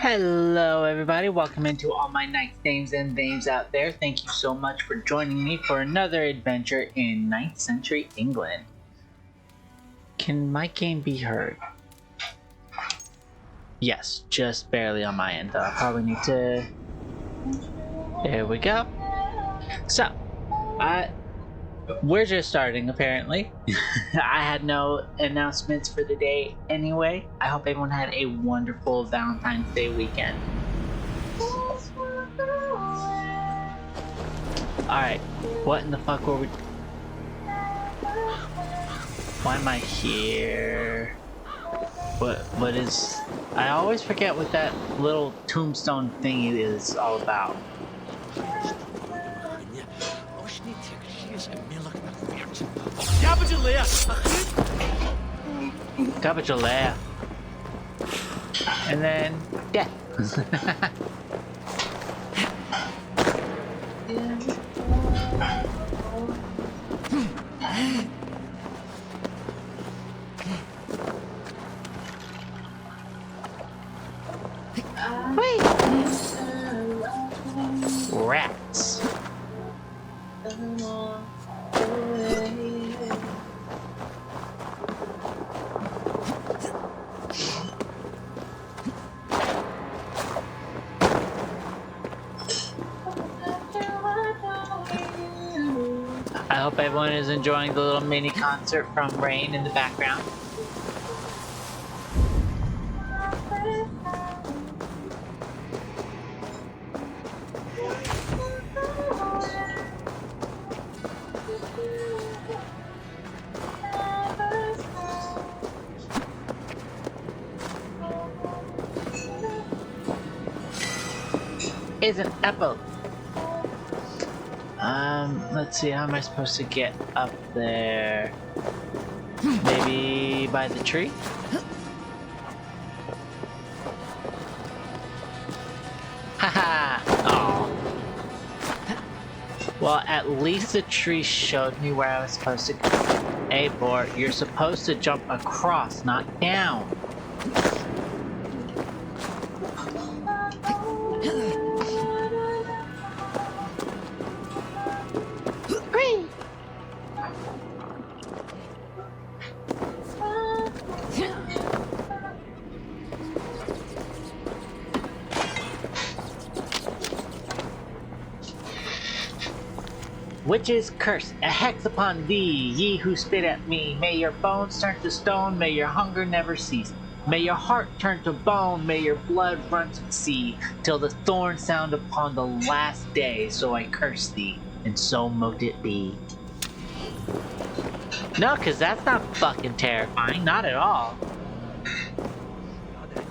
Hello everybody, welcome into all my knights, dames, and dames out there. Thank you so much for joining me for another adventure in 9th century England. Can my game be heard? Yes, just barely on my end though. I probably need to... There we go. So, we're just starting apparently. I had no announcements for the day anyway. I hope everyone had a wonderful Valentine's Day weekend. Alright, what in the fuck were we... Why am I here? What is... I always forget what that little tombstone thingy is all about. Capitulea. And then death. Wait. Rats. I hope everyone is enjoying the little mini concert from Rain in the background. Is an apple. Let's see, how am I supposed to get up there? Maybe by the tree? Haha! Oh. Well, at least the tree showed me where I was supposed to go. Hey, Bort, you're supposed to jump across, not down. Witch's curse, a hex upon thee, ye who spit at me. May your bones turn to stone, may your hunger never cease. May your heart turn to bone, may your blood run to the sea, till the thorn sound upon the last day. So I curse thee, and so mote it be. No, cause that's not fucking terrifying, not at all.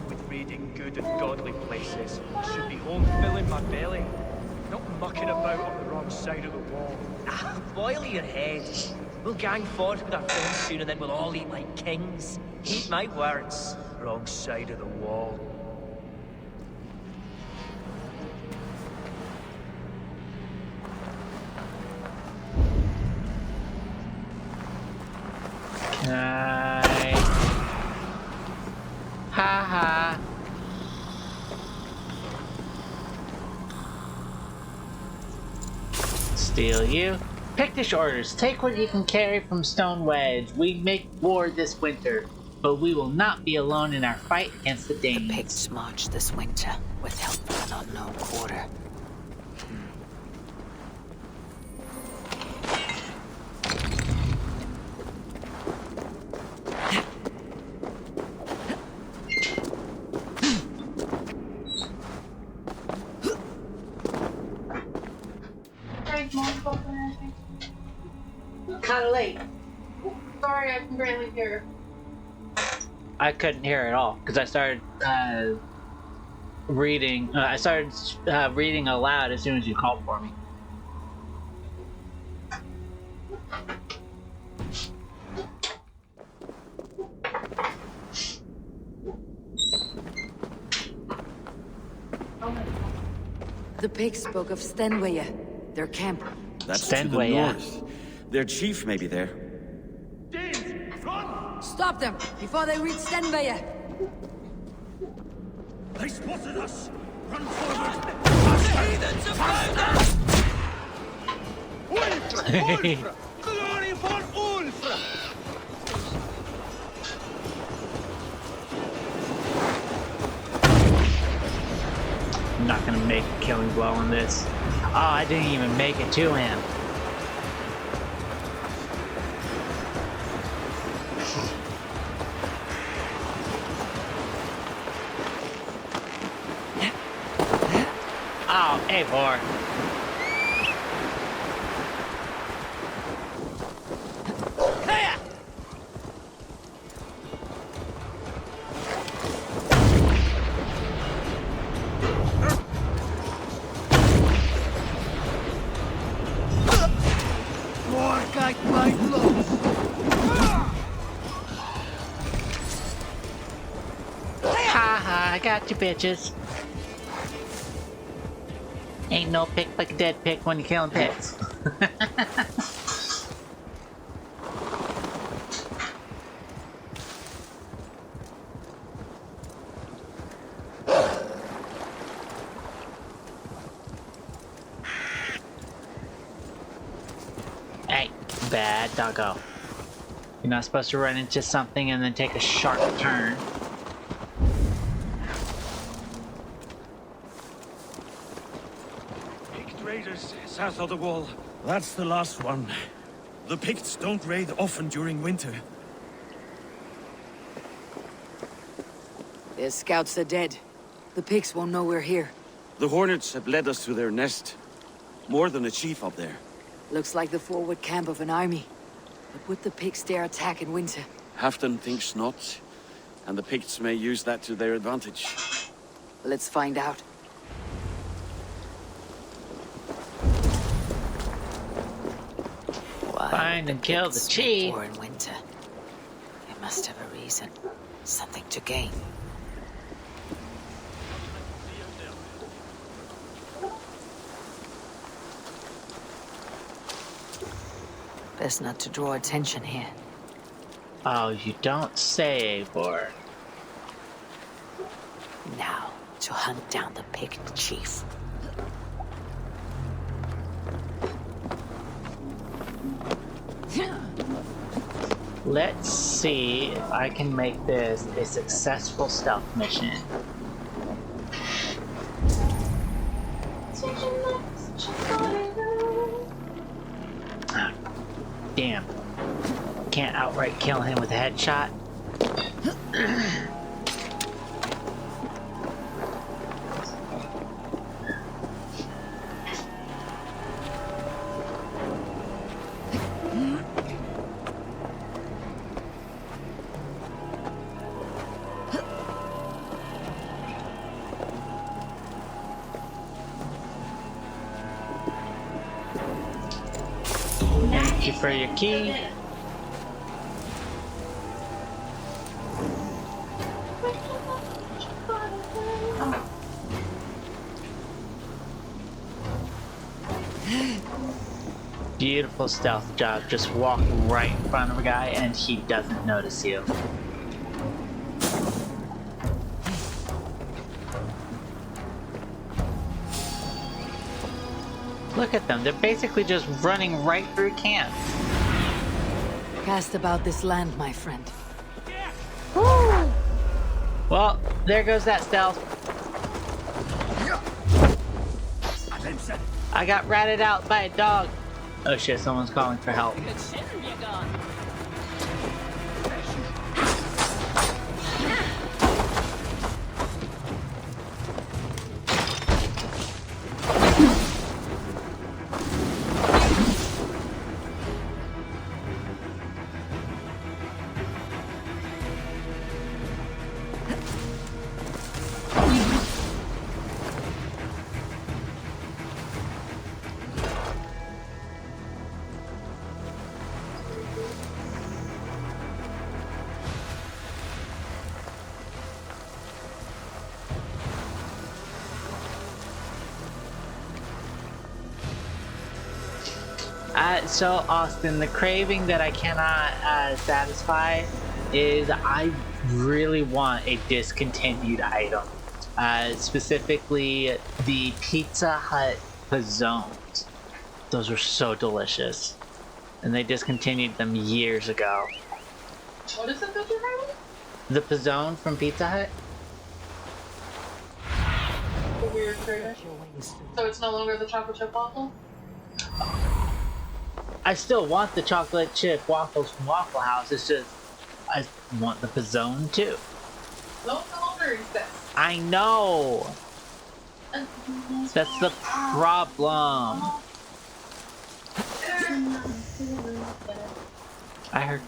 With reading good and godly places, should be home filling my belly. Not mucking about on the wrong side of the wall. Ah, boil your head. We'll gang forth with our friends soon and then we'll all eat like kings. Eat my words. Wrong side of the wall. Can I... Ha ha. Steal you. Pictish orders, take what you can carry from Stone Wedge. We make war this winter, but we will not be alone in our fight against the Danes. The Picts march this winter with help from an unknown quarter. Kinda late. Sorry, I can barely hear. I couldn't hear at all because I started reading. I started reading aloud as soon as you called for me. The Picts spoke of Stenwaya, their camp. That's to the north. Their chief may be there. Danes, run! Stop them before they reach Stenwaya. They spotted us! Run forward! The heathens have found us! Ulfra! Glory for Ulfra! I'm not gonna make a killing blow on this. Oh, I didn't even make it to him. Oh, Eivor. Haha, I got you bitches. Ain't no pick like a dead pick when you're killing picks. Hey, bad doggo. You're not supposed to run into something and then take a sharp turn. Raiders south of the wall. That's the last one. The Picts don't raid often during winter. Their scouts are dead. The pigs won't know we're here. The Hornets have led us to their nest. More than a chief up there. Looks like the forward camp of an army. But would the pigs dare attack in winter? Halfton thinks not. And the Picts may use that to their advantage. Let's find out. Find and kill the chief. War in winter. They must have a reason. Something to gain. Best not to draw attention here. Oh, you don't say, Eivor. Now, to hunt down the picked chief. Let's see if I can make this a successful stealth mission. Ah, damn. Can't outright kill him with a headshot. Thank you for your key. Beautiful stealth job. Just walk right in front of a guy and he doesn't notice you. Look at them. They're basically just running right through camp. Cast about this land, my friend. Woo! Well, there goes that stealth. I got ratted out by a dog. Oh shit, someone's calling for help. So Austin, the craving that I cannot satisfy is I really want a discontinued item. Specifically the Pizza Hut Pizzones. Those were so delicious. And they discontinued them years ago. What is it that you're having? The Pizzone from Pizza Hut? The weird critter. So it's no longer the chocolate chip waffle? I still want the chocolate chip waffles from Waffle House. It's just, I want the Pizzone too. No longer exists. I know! That's the problem. I heard.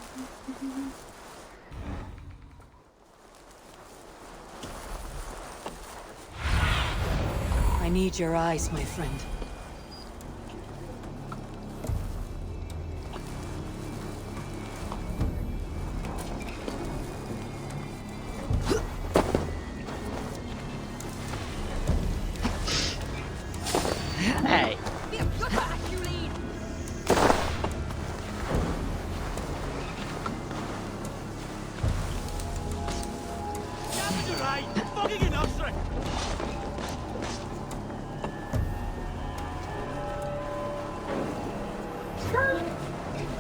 I need your eyes, my friend. Hey.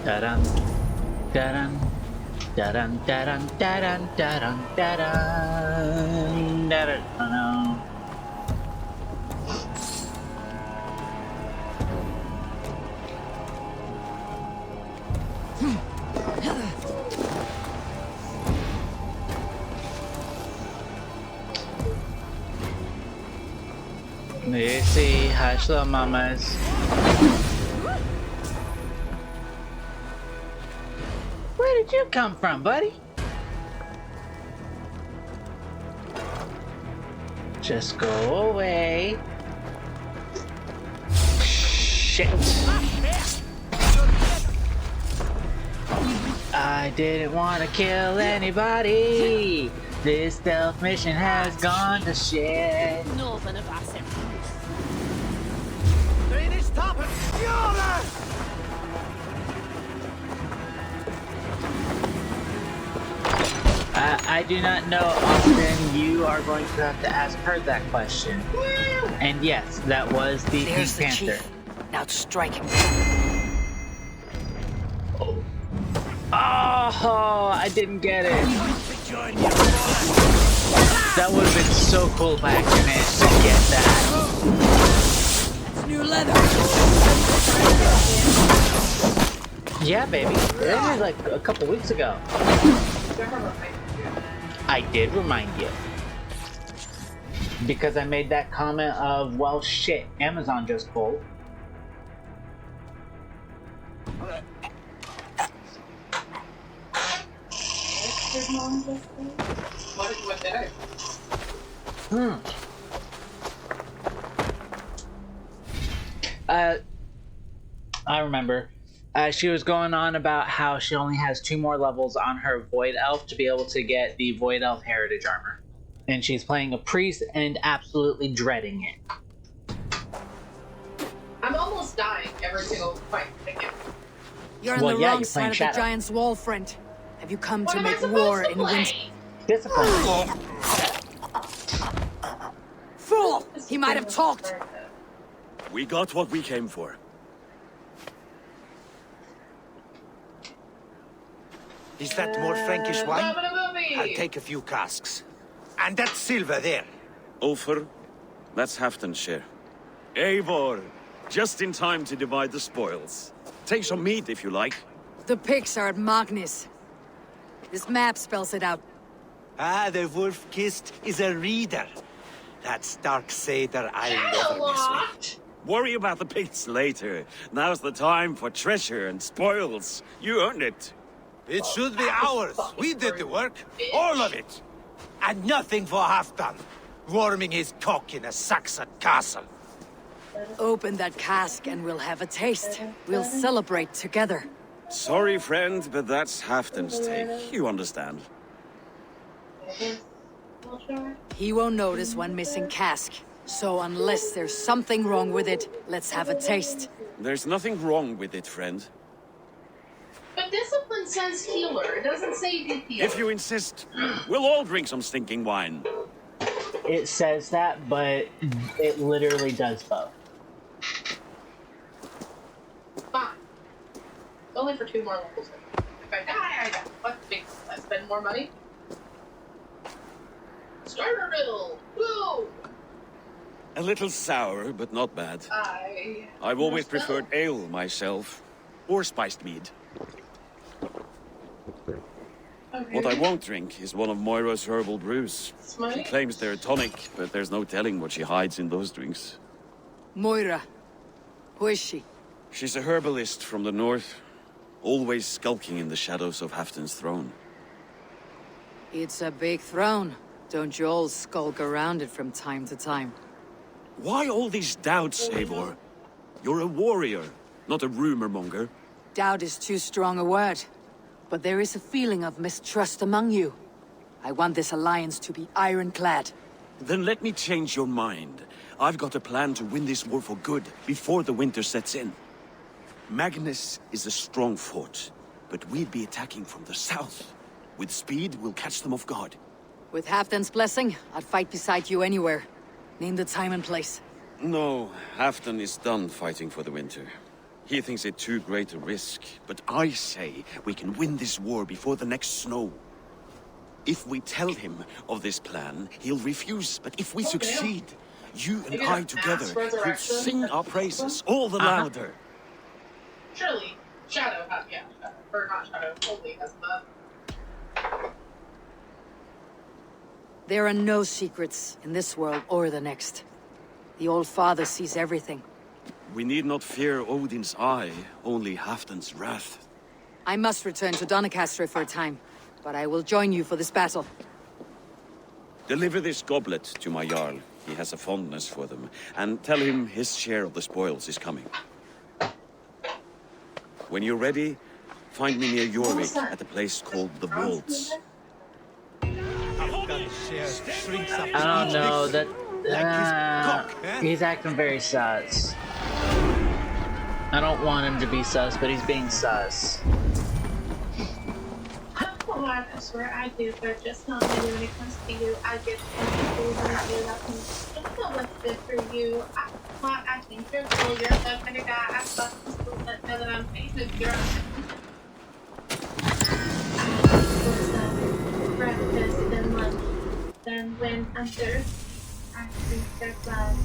Da-dun, da-dun, da-dun, da-dun, da-dun, da-dun, da-dun, da-dun. You see, hush little mamas. Where did you come from, buddy? Just go away. Shit. I didn't want to kill anybody. This stealth mission has gone to shit. I do not know, Austin. You are going to have to ask her that question. And yes, that was the There's the Pink Panther. chief. Now strike him. Oh, I didn't get it. That would have been so cool if I actually managed to get that. That's new leather. Yeah, baby. That was like a couple weeks ago. I did remind you. Because I made that comment of, well, shit, Amazon just pulled. What did I? I remember. She was going on about how she only has 2 more levels on her Void Elf to be able to get the Void Elf Heritage Armor. And she's playing a priest and absolutely dreading it. I'm almost dying every single fight again. You're on Well, the yeah, wrong you're side playing of Shadow. the Giant's Wall, friend. Have you come What to am I make supposed war to in play? winter? Discipline. Fool! He might have talked. We got what we came for. Is that more Frankish wine? Stop in a movie! I'll take a few casks. And that silver there. Ulfr, that's Halfdan's share. Eivor, just in time to divide the spoils. Take some meat if you like. The pigs are at Magnus. This map spells it out. Ah, the wolf-kissed is a reader. That stark satyr I'll never mess with. Locked. Worry about the pits later. Now's the time for treasure and spoils. You earned it. It should be ours. We did the work. All of it. And nothing for Halfdan. Warming his cock in a Saxon castle. Open that cask and we'll have a taste. We'll celebrate together. Sorry, friend, but that's Halfdan's take. You understand. He won't notice one missing cask. So unless there's something wrong with it, let's have a taste. There's nothing wrong with it, friend. But discipline says healer. It doesn't say the healer. If you insist, we'll all drink some stinking wine. it says that, but it literally does both. Fine. Only for 2 more levels. If I die, I die. What big? I spend more money? Starter bill! Woo! A little sour, but not bad. I've always preferred ale myself, or spiced mead. Okay. What I won't drink is one of Moira's herbal brews. Smite? She claims they're a tonic, but there's no telling what she hides in those drinks. Moira. Who is she? She's a herbalist from the north, always skulking in the shadows of Halfdan's throne. It's a big throne. Don't you all skulk around it from time to time? Why all these doubts, Eivor? You're a warrior, not a rumor monger. Doubt is too strong a word. But there is a feeling of mistrust among you. I want this alliance to be ironclad. Then let me change your mind. I've got a plan to win this war for good, before the winter sets in. Magnus is a strong fort, but we'd be attacking from the south. With speed, we'll catch them off guard. With Halfdan's blessing, I'd fight beside you anywhere. Name the time and place. No, Halfdan is done fighting for the winter. He thinks it too great a risk, but I say we can win this war before the next snow. If we tell him of this plan, he'll refuse, but if we succeed, you and I together will sing our praises all the louder. Surely, Shadow, yeah, or not Shadow, Holy has the... There are no secrets in this world or the next. The Old Father sees everything. We need not fear Odin's eye, only Halfdan's wrath. I must return to Doncaster for a time, but I will join you for this battle. Deliver this goblet to my Jarl. He has a fondness for them. And tell him his share of the spoils is coming. When you're ready, find me near Jorvik at a place called the Wolds. I don't know, that... he's acting very sus. I don't want him to be sus, but he's being sus. I swear I do, but just not maybe when it comes to you, I get people when I do that. Just know what's good for you. I think you're cool, you're the kind of guy I thought was cool, but now that I'm faced with your breakfast and lunch. Then when I'm thirsty, I drink their blood.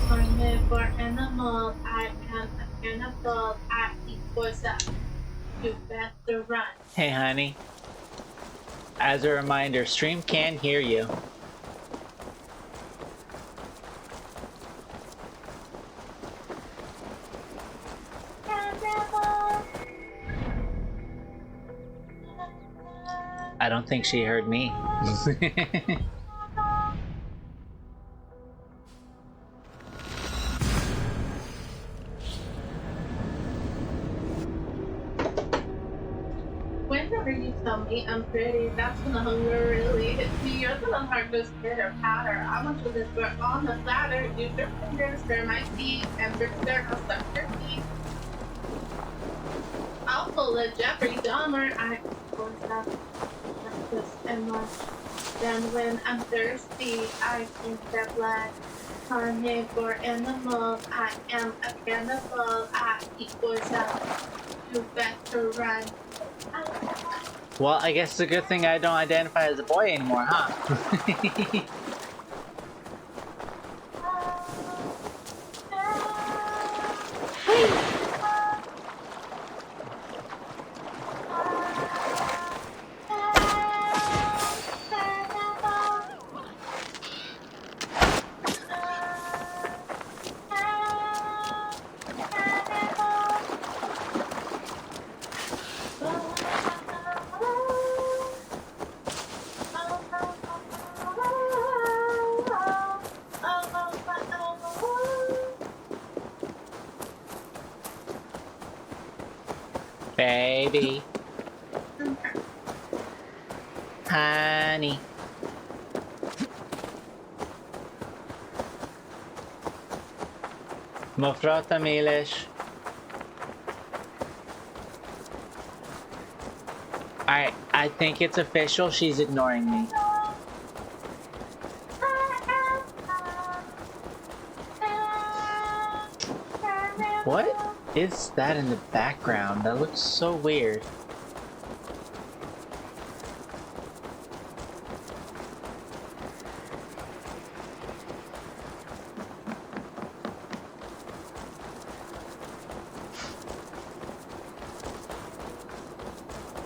Carnivore animal, I am a cannibal, I eat poison. You better run. Hey, honey. As a reminder, stream can hear you. I don't think she heard me. Whenever you tell me I'm pretty, that's when the hunger really hits me. You're the one hard to spitter powder. I want you to swear on the platter. Use your fingers, spare my feet, and trickster, I'll suck your teeth. I'll pull a Jeffrey Dahmer. I force up breakfast and lunch. Then when I'm thirsty, I drink their blood. Carnivore animal, I am a cannibal. I eat poison. You better run. Well, I guess it's a good thing I don't identify as a boy anymore, huh? Baby. Honey. Mofrota Milish. Alright, I think it's official. She's ignoring me. What is that in the background? That looks so weird.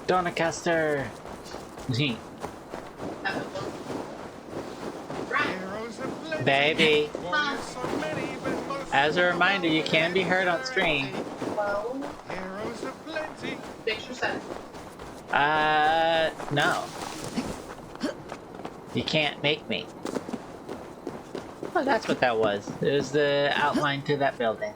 Doncaster! Baby. As a reminder, you can be heard on stream. No. You can't make me. Oh, that's what that was. It was the outline to that building.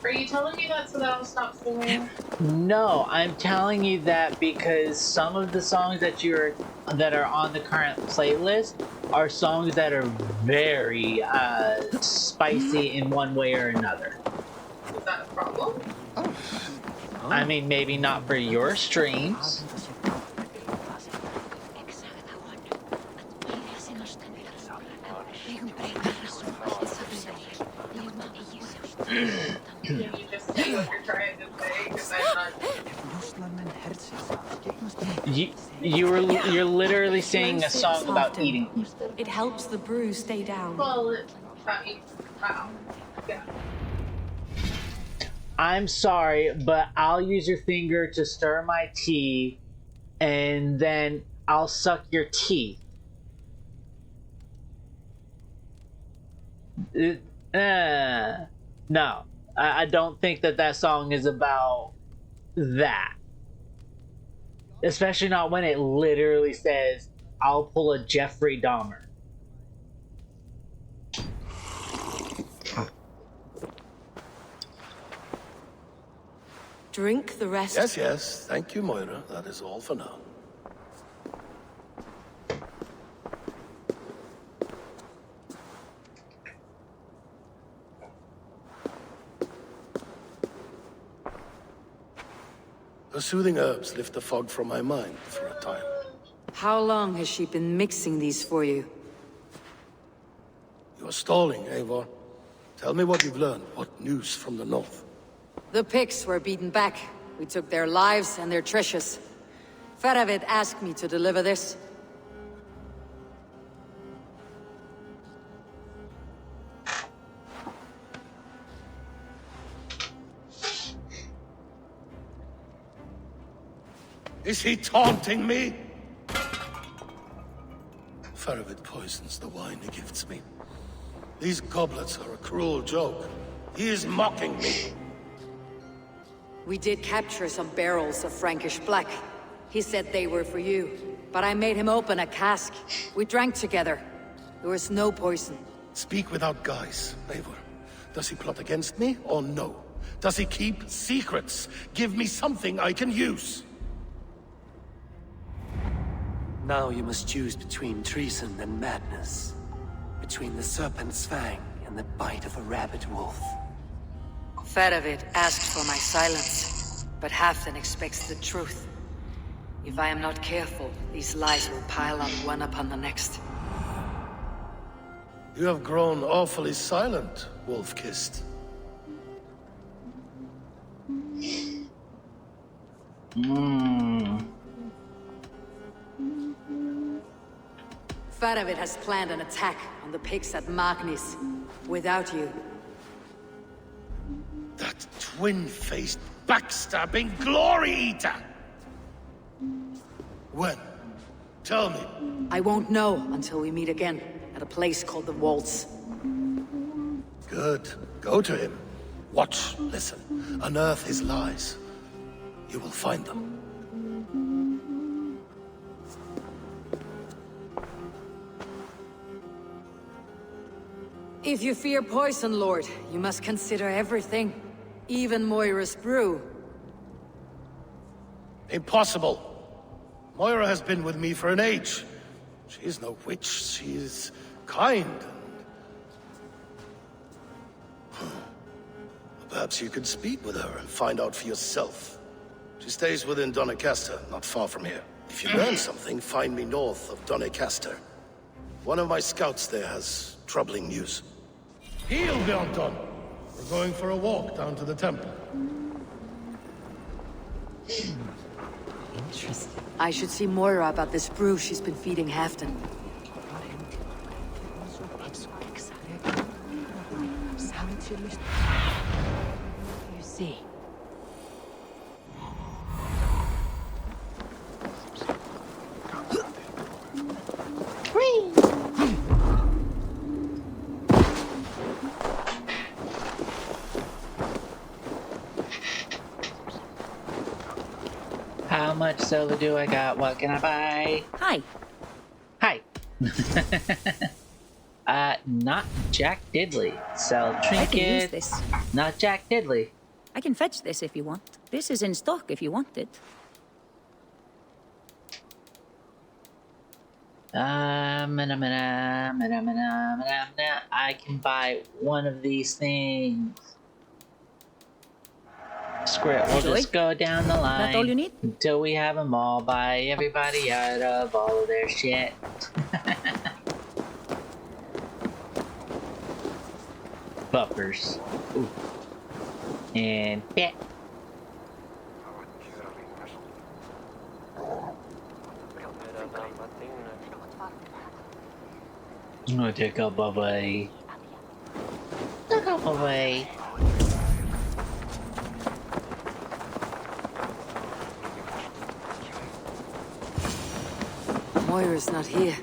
Are you telling me that so that I'll stop singing? No, I'm telling you that because some of the songs that are on the current playlist are songs that are very spicy in one way or another. Is that a problem? I mean, maybe not for your streams. Can you just say what you're trying to say? Because I'm not... You're literally singing a song about eating. It helps the brew stay down. Well, wow. Yeah. I'm sorry, but I'll use your finger to stir my tea, and then I'll suck your teeth. No, I don't think that song is about that. Especially not when it literally says, I'll pull a Jeffrey Dahmer. Drink the rest. Yes, yes. Thank you, Moira. That is all for now. The soothing herbs lift the fog from my mind for a time. How long has she been mixing these for you? You're stalling, Eivor. Tell me what you've learned. What news from the north? The Picts were beaten back. We took their lives and their treasures. Faravid asked me to deliver this. Is he taunting me? Faravid poisons the wine he gifts me. These goblets are a cruel joke. He is mocking me. We did capture some barrels of Frankish black. He said they were for you, but I made him open a cask. We drank together. There was no poison. Speak without guise, Eivor. Does he plot against me or no? Does he keep secrets? Give me something I can use. Now you must choose between treason and madness. Between the serpent's fang and the bite of a rabid wolf. Faravid asked for my silence, but Halfdan expects the truth. If I am not careful, these lies will pile up one upon the next. You have grown awfully silent, wolf-kissed. Faravid has planned an attack on the Picts at Magnis. Without you. That twin-faced, backstabbing glory-eater! When? Tell me. I won't know until we meet again, at a place called the Waltz. Good. Go to him. Watch, listen. Unearth his lies. You will find them. If you fear poison, Lord, you must consider everything. Even Moira's brew. Impossible. Moira has been with me for an age. She is no witch. She is kind and... Perhaps you could speak with her and find out for yourself. She stays within Doncaster, not far from here. If you learn something, find me north of Doncaster. One of my scouts there has troubling news. He'll be undone. We're going for a walk down to the temple. Interesting. I should see Moira about this brew she's been feeding Halfton. You see. How much silver do I got? What can I buy? Hi. Hi. Not Jack Diddley. Sell trinkets. I can use this. Not Jack Diddley. I can fetch this if you want. This is in stock if you want it. I can buy one of these things. Screw it, we'll just go down the line. That all you need? Until we have them all. Buy everybody out of all of their shit. Buffers. Ooh. And bet. I'm gonna take up away. Take up away. Moira's not here.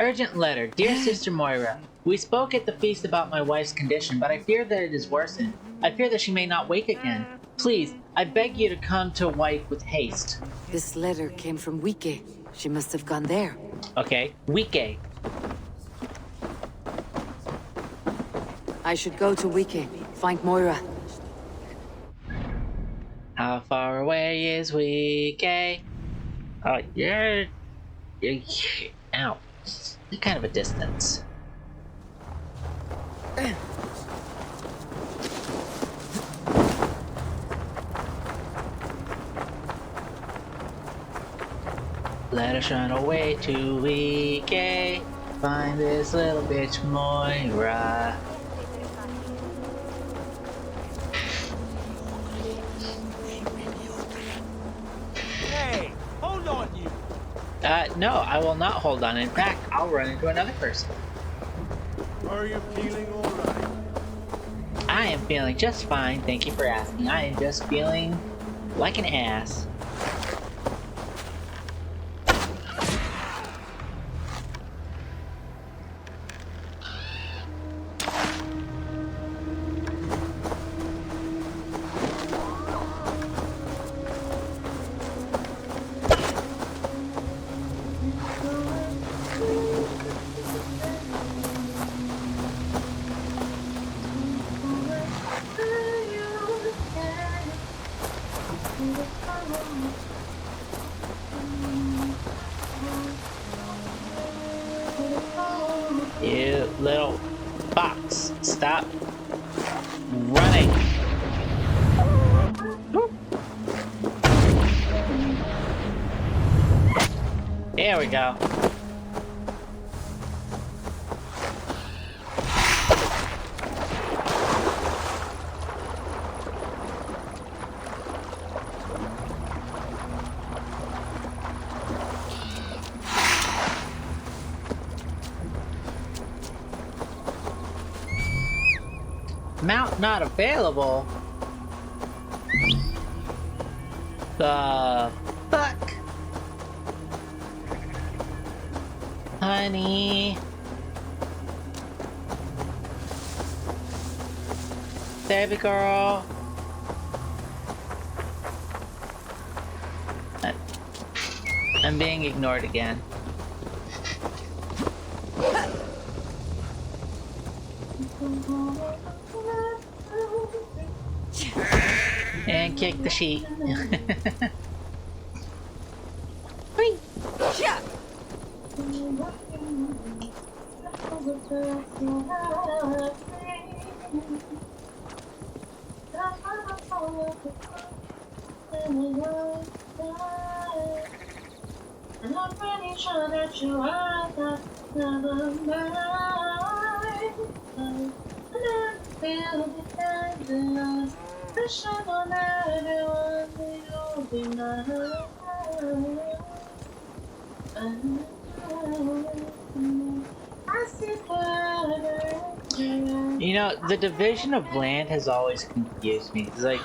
Urgent letter. Dear Sister Moira, we spoke at the feast about my wife's condition, but I fear that it is worsened. I fear that she may not wake again. Please, I beg you to come to wife with haste. This letter came from Wike. She must have gone there. Okay, Wike. I should go to Wike, find Moira. How far away is Wike? Oh, you're out. You're kind of a distance. Let us run away to Wike. Find this little bitch Moira. Hey, hold on, you. No, I will not hold on. In fact, I'll run into another person. Are you feeling alright? I am feeling just fine, thank you for asking. I am just feeling like an ass. You little fox, stop running. There we go. Mount not available? The fuck? Honey. Baby girl. I'm being ignored again. And kick the sheet. Yeah. And I'm pretty sure that you are the never mind. You know, the division of land has always confused me. It's like,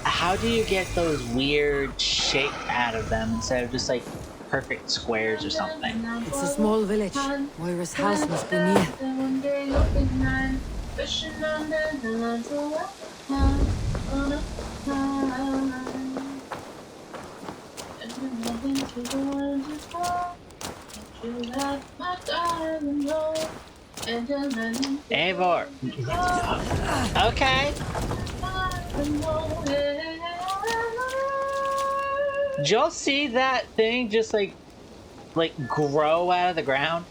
how do you get those weird shape out of them instead of just like perfect squares or something? It's a small village. Moira's house must be near. Eivor. Okay. Did y'all see that thing just like grow out of the ground?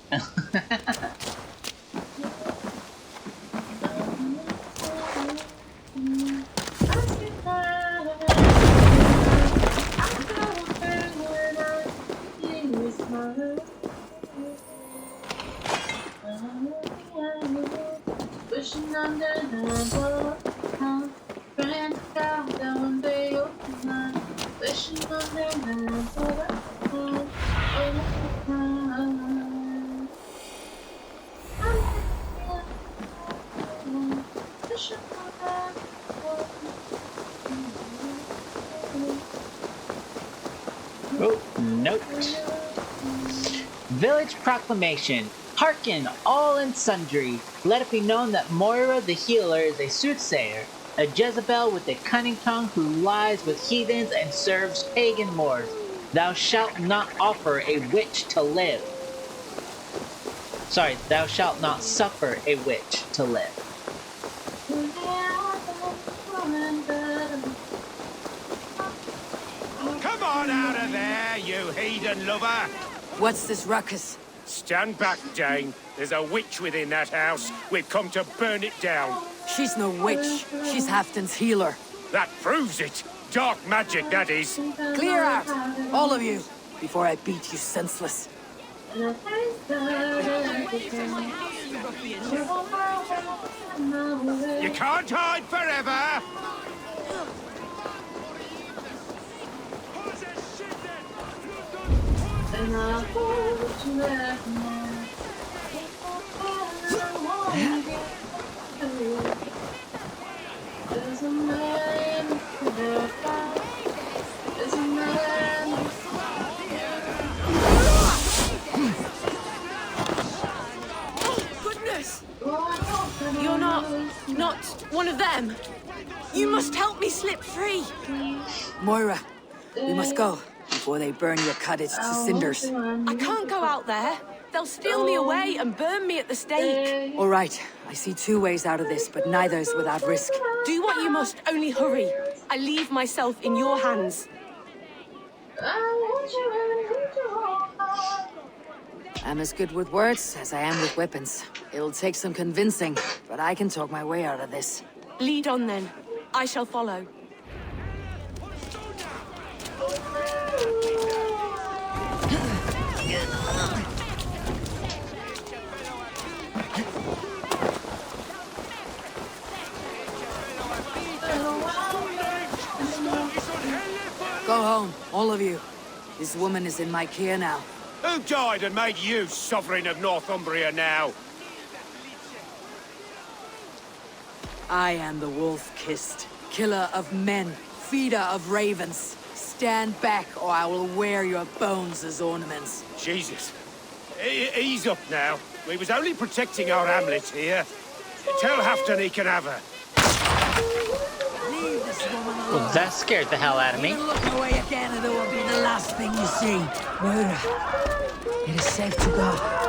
Oh, note. Village proclamation. Hearken, all and sundry. Let it be known that Moira the healer is a soothsayer, a Jezebel with a cunning tongue who lies with heathens and serves pagan lords. Thou shalt not offer a witch to live. Sorry, thou shalt not suffer a witch to live. Come on out of there, you heathen lover! What's this ruckus? Stand back, Dane. There's a witch within that house. We've come to burn it down. She's no witch. She's Halfdan's healer. That proves it. Dark magic, that is. Clear out, all of you, before I beat you senseless. You can't hide forever! Goodness! You're not one of them. You must help me slip free. Moira, we must go before they burn your cottage to cinders. I can't go out there. They'll steal me away and burn me at the stake. All right, I see two ways out of this, but neither's without risk. Do what you must, only hurry. I leave myself in your hands. I'm as good with words as I am with weapons. It'll take some convincing, but I can talk my way out of this. Lead on then. I shall follow. Go home, all of you. This woman is in my care now. Who died and made you sovereign of Northumbria now? I am the wolf-kissed, killer of men, feeder of ravens. Stand back, or I will wear your bones as ornaments. Jesus. Ease up now. We was only protecting our hamlet here. Tell Halfdan he can have her. Leave this woman alone. Well, that scared the hell out of me. Even look away again and it will be the last thing you see. Moira, it is safe to go.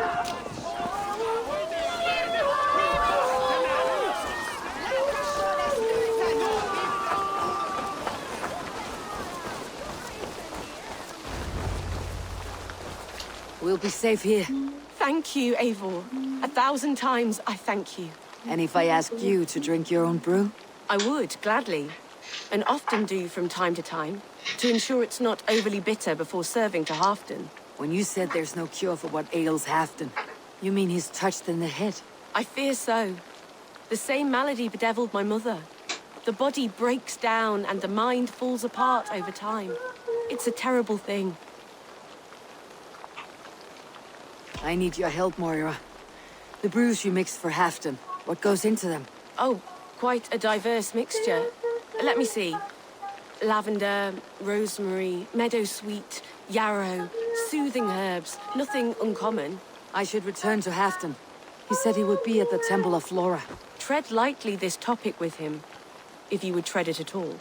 We'll be safe here. Thank you, Eivor. 1,000 times I thank you. And if I asked you to drink your own brew? I would, gladly. And often do from time to time, to ensure it's not overly bitter before serving to Halfdan. When you said there's no cure for what ails Halfdan, you mean he's touched in the head? I fear so. The same malady bedeviled my mother. The body breaks down and the mind falls apart over time. It's a terrible thing. I need your help, Moira. The brews you mixed for Halfdan, what goes into them? Oh, quite a diverse mixture. Let me see. Lavender, rosemary, meadowsweet, yarrow, soothing herbs. Nothing uncommon. I should return to Halfdan. He said he would be at the Temple of Flora. Tread lightly this topic with him, if you would tread it at all.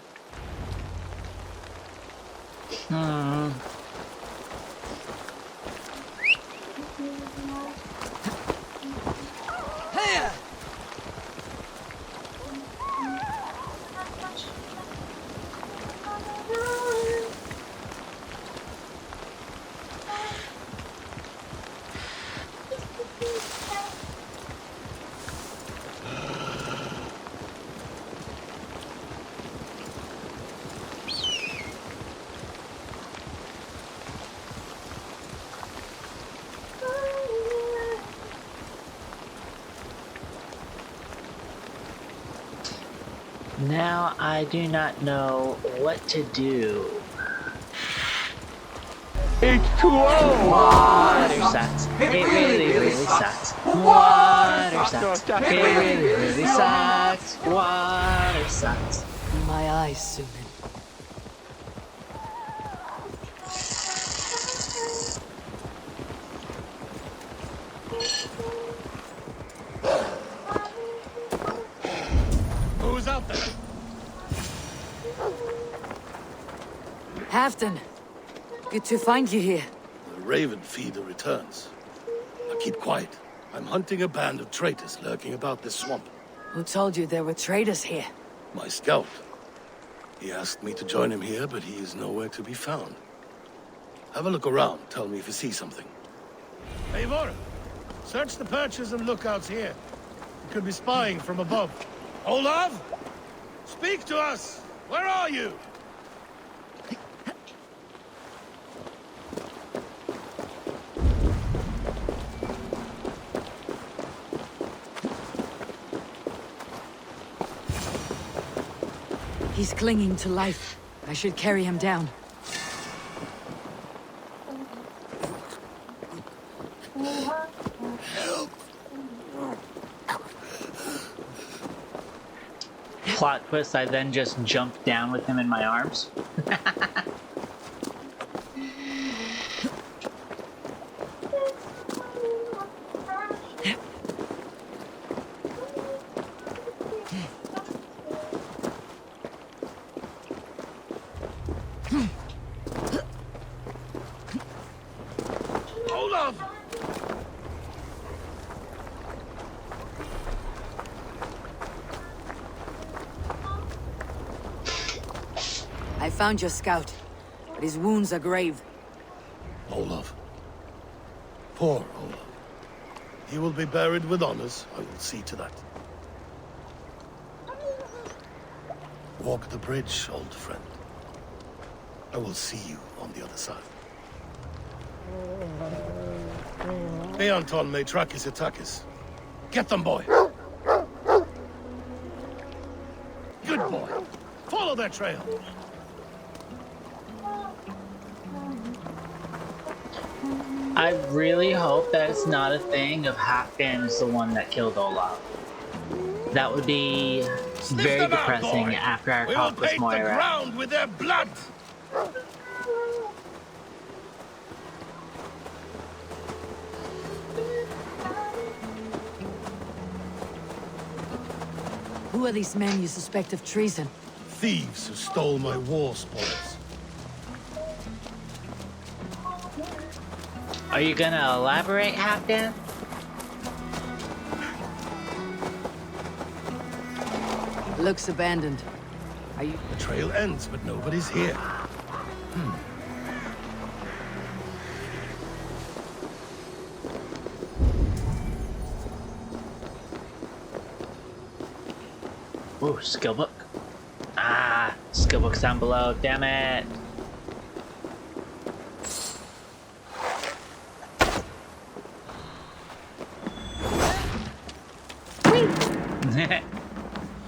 Now I do not know what to do. H2O! Water sucks. It really sucks. Water sucks. It really sucks. Water sucks. My eyes, Sunan. Who's out there? Halfdan! Good to find you here. The Raven feeder returns. Now keep quiet. I'm hunting a band of traitors lurking about this swamp. Who told you there were traitors here? My scout. He asked me to join him here, but he is nowhere to be found. Have a look around. Tell me if you see something. Eivor, search the perches and lookouts here. He could be spying from above. Olav! Speak to us! Where are you? He's clinging to life. I should carry him down. Plot twist, I then just jumped down with him in my arms. Olav! I found your scout, but his wounds are grave. Olav. Poor Olav. He will be buried with honors. I will see to that. Walk the bridge, old friend. I will see you on the other side. Beanton may track his attackers. Get them, boy! Good boy. Follow their trail. I really hope that it's not a thing of Halfdan is the one that killed Olaf. That would be very depressing after our talk with Moira. We will paint the ground with their blood! Who are these men you suspect of treason? Thieves who stole my war spoils. Are you gonna elaborate, Halfdan? Looks abandoned. Are you... The trail ends, but nobody's here. Ooh, skill book. Ah, skill book's down below, damn it.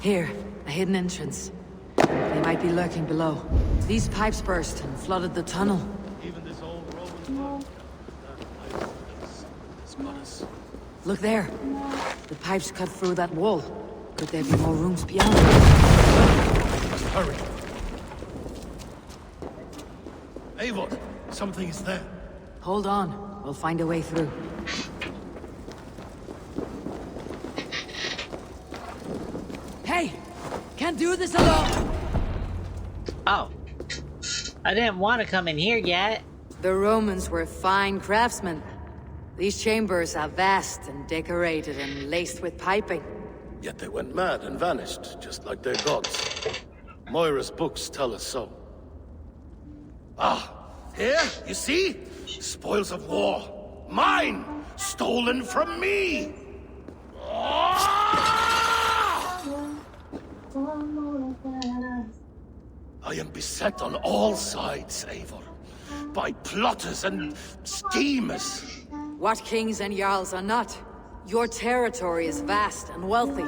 Here, a hidden entrance. They might be lurking below. These pipes burst and flooded the tunnel. Even this old Roman it's got us. Look there. The pipes cut through that wall. Could there be more rooms beyond? Must hurry. Eivor, something is there. Hold on. We'll find a way through. Hey! Can't do this alone! Oh. I didn't want to come in here yet. The Romans were fine craftsmen. These chambers are vast and decorated and laced with piping. Yet they went mad and vanished, just like their gods. Moira's books tell us so. Ah, here, you see? Spoils of war. Mine! Stolen from me! I am beset on all sides, Eivor. By plotters and schemers. What kings and jarls are not? Your territory is vast and wealthy.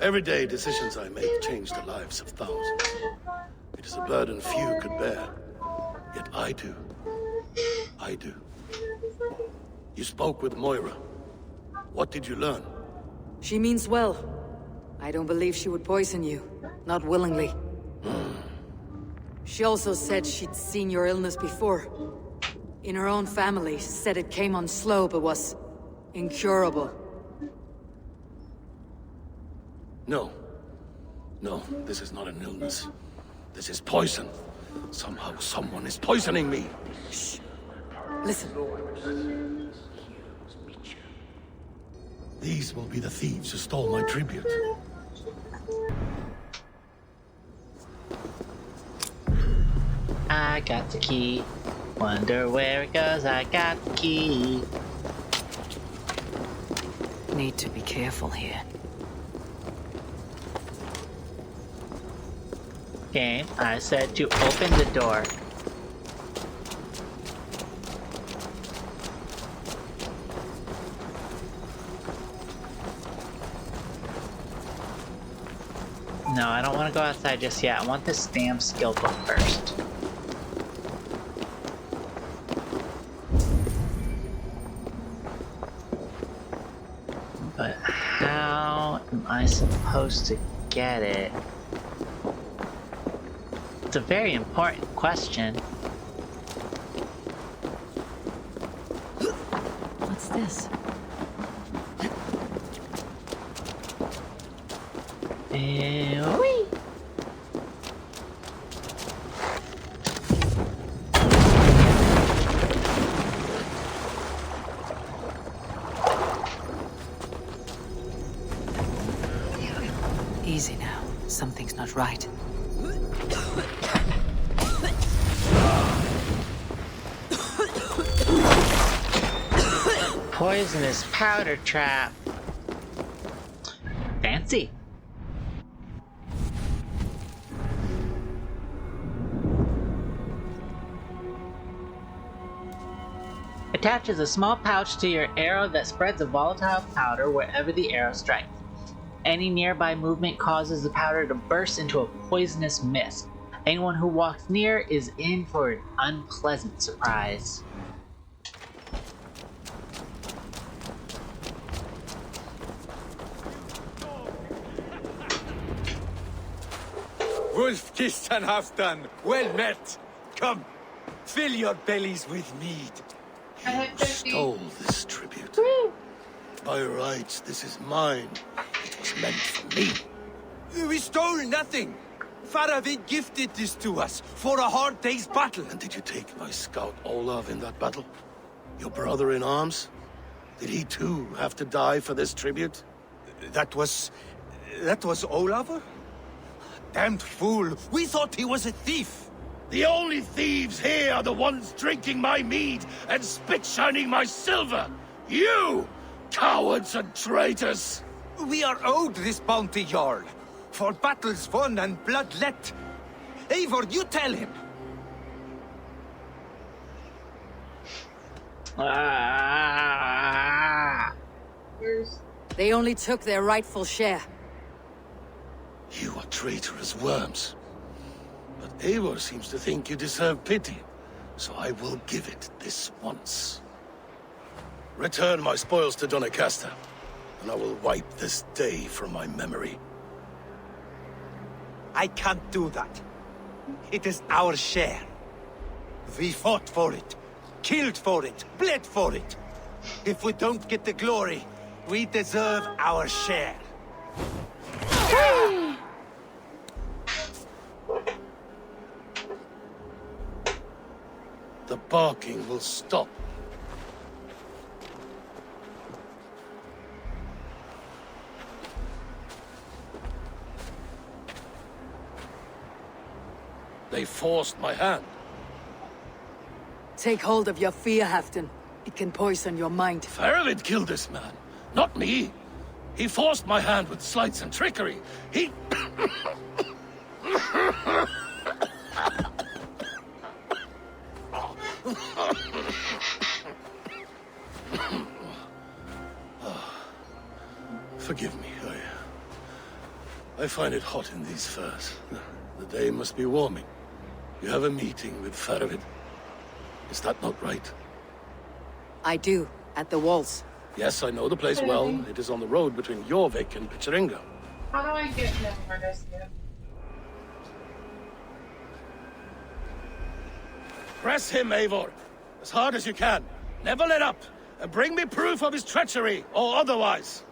Everyday decisions I make change the lives of thousands. It is a burden few could bear. Yet I do. I do. You spoke with Moira. What did you learn? She means well. I don't believe she would poison you. Not willingly. She also said she'd seen your illness before. In her own family, said it came on slow but was incurable. No. No, this is not an illness. This is poison. Somehow someone is poisoning me. Shh. Listen. These will be the thieves who stole my tribute. I got the key. Wonder where it goes. I got the key. Need to be careful here. Okay, I said to open the door. No, I don't want to go outside just yet. I want this damn skill book first. But how am I supposed to get it? It's a very important question. What's this? Whee! Easy now. Something's not right. Poisonous powder trap. Fancy. Attaches a small pouch to your arrow that spreads a volatile powder wherever the arrow strikes. Any nearby movement causes the powder to burst into a poisonous mist. Anyone who walks near is in for an unpleasant surprise. Wolf kissed and half done. Well met. Come, fill your bellies with mead. I have You 50. stole this tribute. By rights, this is mine. It was meant for me. We stole nothing. Faravid gifted this to us for a hard day's battle. And did you take my scout Olav in that battle? Your brother in arms? Did he too have to die for this tribute? That was Olav? Damned fool. We thought he was a thief. The only thieves here are the ones drinking my mead and spit-shining my silver! You! Cowards and traitors! We are owed this bounty, Jarl. For battles won and blood let. Eivor, you tell him. Ah. Where's They only took their rightful share. You are traitorous worms. But Eivor seems to think you deserve pity, so I will give it this once. Return my spoils to Doncaster, and I will wipe this day from my memory. I can't do that. It is our share. We fought for it, killed for it, bled for it. If we don't get the glory, we deserve our share. The barking will stop. They forced my hand. Take hold of your fear, Halfdan. It can poison your mind. Faravid killed this man, not me. He forced my hand with sleights and trickery. He... Forgive me, I find it hot in these furs. The day must be warming. You have a meeting with Faravid. Is that not right? I do, at the walls. Yes, I know the place well. It is on the road between Jorvik and Picheringa. How do I get him for this dude? Press him, Eivor, as hard as you can. Never let up, and bring me proof of his treachery, or otherwise.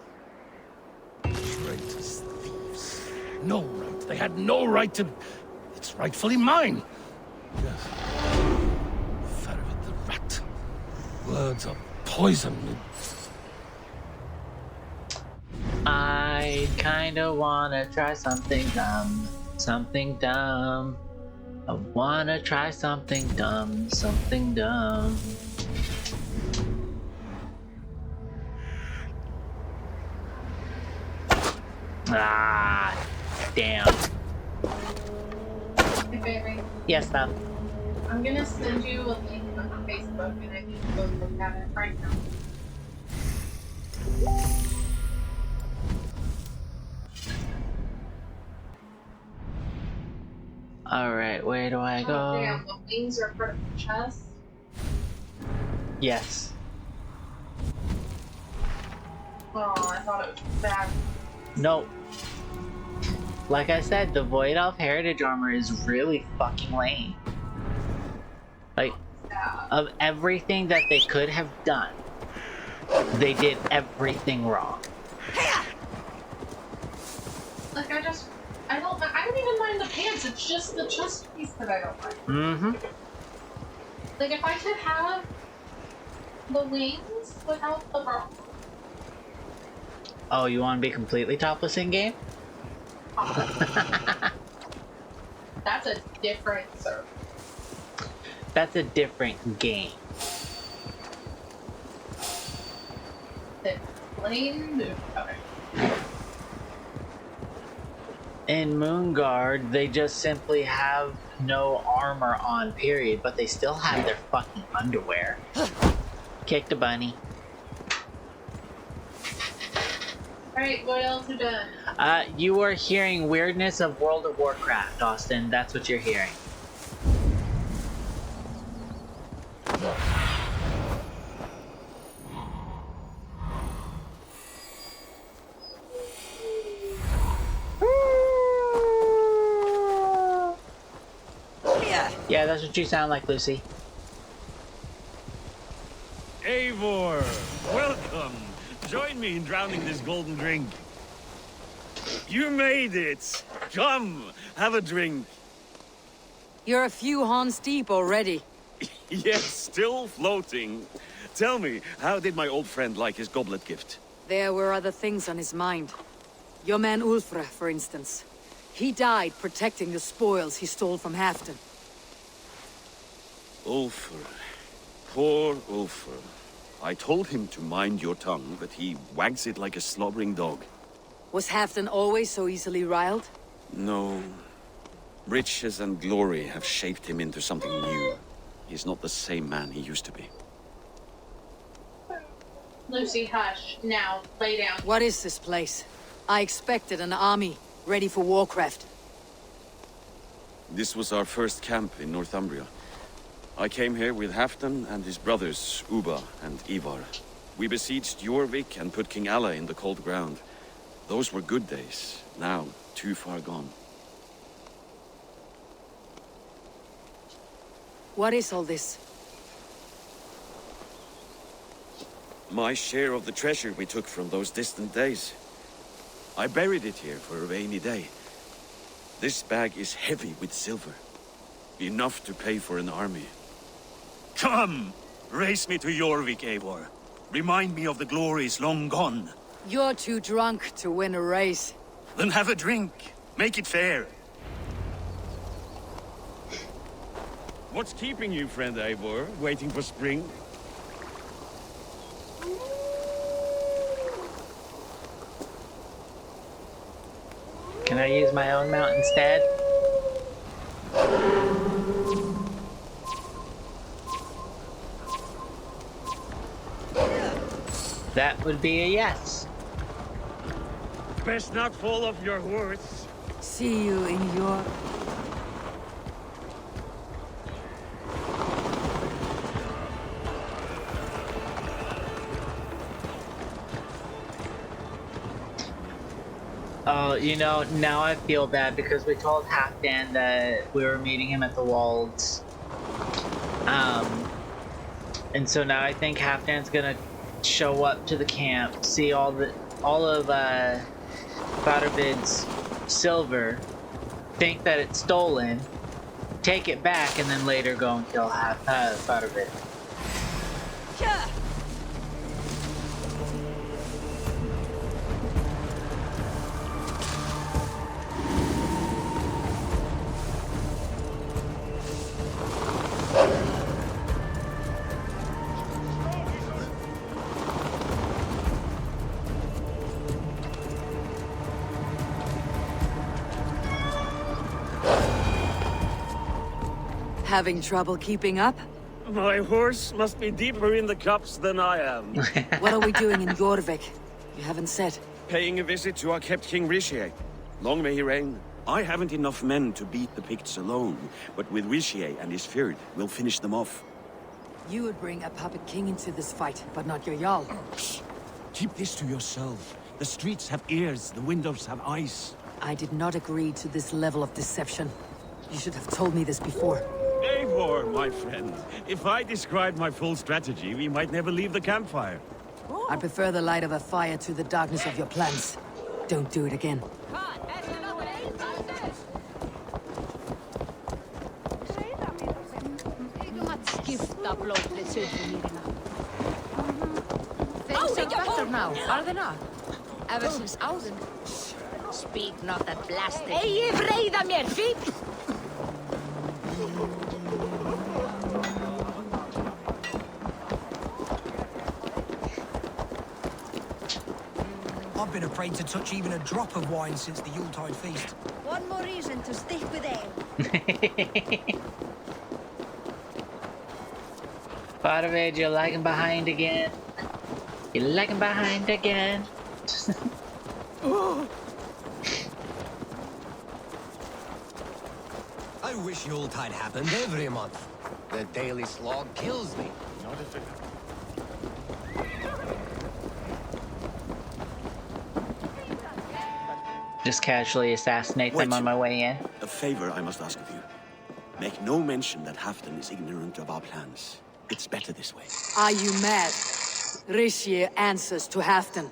Traitors, thieves. No right. They had no right to... It's rightfully mine. Yes. Faravid the rat. Words are poison. I kinda wanna try something dumb. Something dumb. I wanna try something dumb. Something dumb. Ah, damn. Hey, baby. Yes, ma'am. I'm gonna send you a link on Facebook and I need to go look at it right now. Alright, where do I Oh, go? damn, the wings are part of the chest. Yes. Oh, I thought it was bad. Nope. Like I said, the Void Elf Heritage Armor is really fucking lame. Like, of everything that they could have done, they did everything wrong. Like, I don't even mind the pants, it's just the chest piece that I don't like. Mm-hmm. Like, if I could have the wings without the bra. Oh, you want to be completely topless in game? That's a different server. That's a different game. The plain dude. Okay. In Moonguard, they just simply have no armor on, period, but they still have their fucking underwear. Kick the bunny. Alright, what else you done? You are hearing weirdness of World of Warcraft, Austin. That's what you're hearing. Yeah, that's what you sound like, Lucy. Eivor, welcome. Join me in drowning this golden drink. You made it. Come, have a drink. You're a few horns deep already. Yes, still floating. Tell me, how did my old friend like his goblet gift? There were other things on his mind. Your man Ulfra, for instance. He died protecting the spoils he stole from Halfdan. Ulfr. Poor Ulfr. I told him to mind your tongue, but he wags it like a slobbering dog. Was Halfdan always so easily riled? No. Riches and glory have shaped him into something new. He's not the same man he used to be. Lucy, hush. Now, lay down. What is this place? I expected an army, ready for warcraft. This was our first camp in Northumbria. I came here with Halfdan and his brothers, Ubba and Ivar. We besieged Jorvik and put King Alla in the cold ground. Those were good days, now too far gone. What is all this? My share of the treasure we took from those distant days. I buried it here for a rainy day. This bag is heavy with silver. Enough to pay for an army. Come! Race me to Jorvik, Eivor. Remind me of the glories long gone. You're too drunk to win a race. Then have a drink. Make it fair. What's keeping you, friend Eivor? Waiting for spring? Can I use my own mount instead? That would be a yes. Best not fall off your horse. See you in your... Oh, you know, now I feel bad because we told Halfdan that we were meeting him at the Walls. And so now I think Halfdan's gonna show up to the camp, see all of Faravid's silver, think that it's stolen, take it back, and then later go and kill Faravid. Yeah. Having trouble keeping up? My horse must be deeper in the cups than I am. What are we doing in Jorvik? You haven't said. Paying a visit to our kept King Rishi. Long may he reign. I haven't enough men to beat the Picts alone, but with Rishi and his Fjord, we'll finish them off. You would bring a puppet king into this fight, but not your Jarl. Keep this to yourself. The streets have ears, the windows have eyes. I did not agree to this level of deception. You should have told me this before. Eivor, my friend. If I described my full strategy, we might never leave the campfire. I prefer the light of a fire to the darkness of your plans. Don't do it again. Now, are they not? Ever since Auden. Speak not that blasted. Eigi breyða mér, fíll! I've been afraid to touch even a drop of wine since the Yuletide feast. One more reason to stick with ale. Faravid, you're lagging behind again. You're lagging behind again. I wish Yuletide happened every month. The daily slog kills me. Not if it... Just casually assassinate them on my way in. A favor I must ask of you. Make no mention that Halfdan is ignorant of our plans. It's better this way. Are you mad? Rishi answers to Halfdan.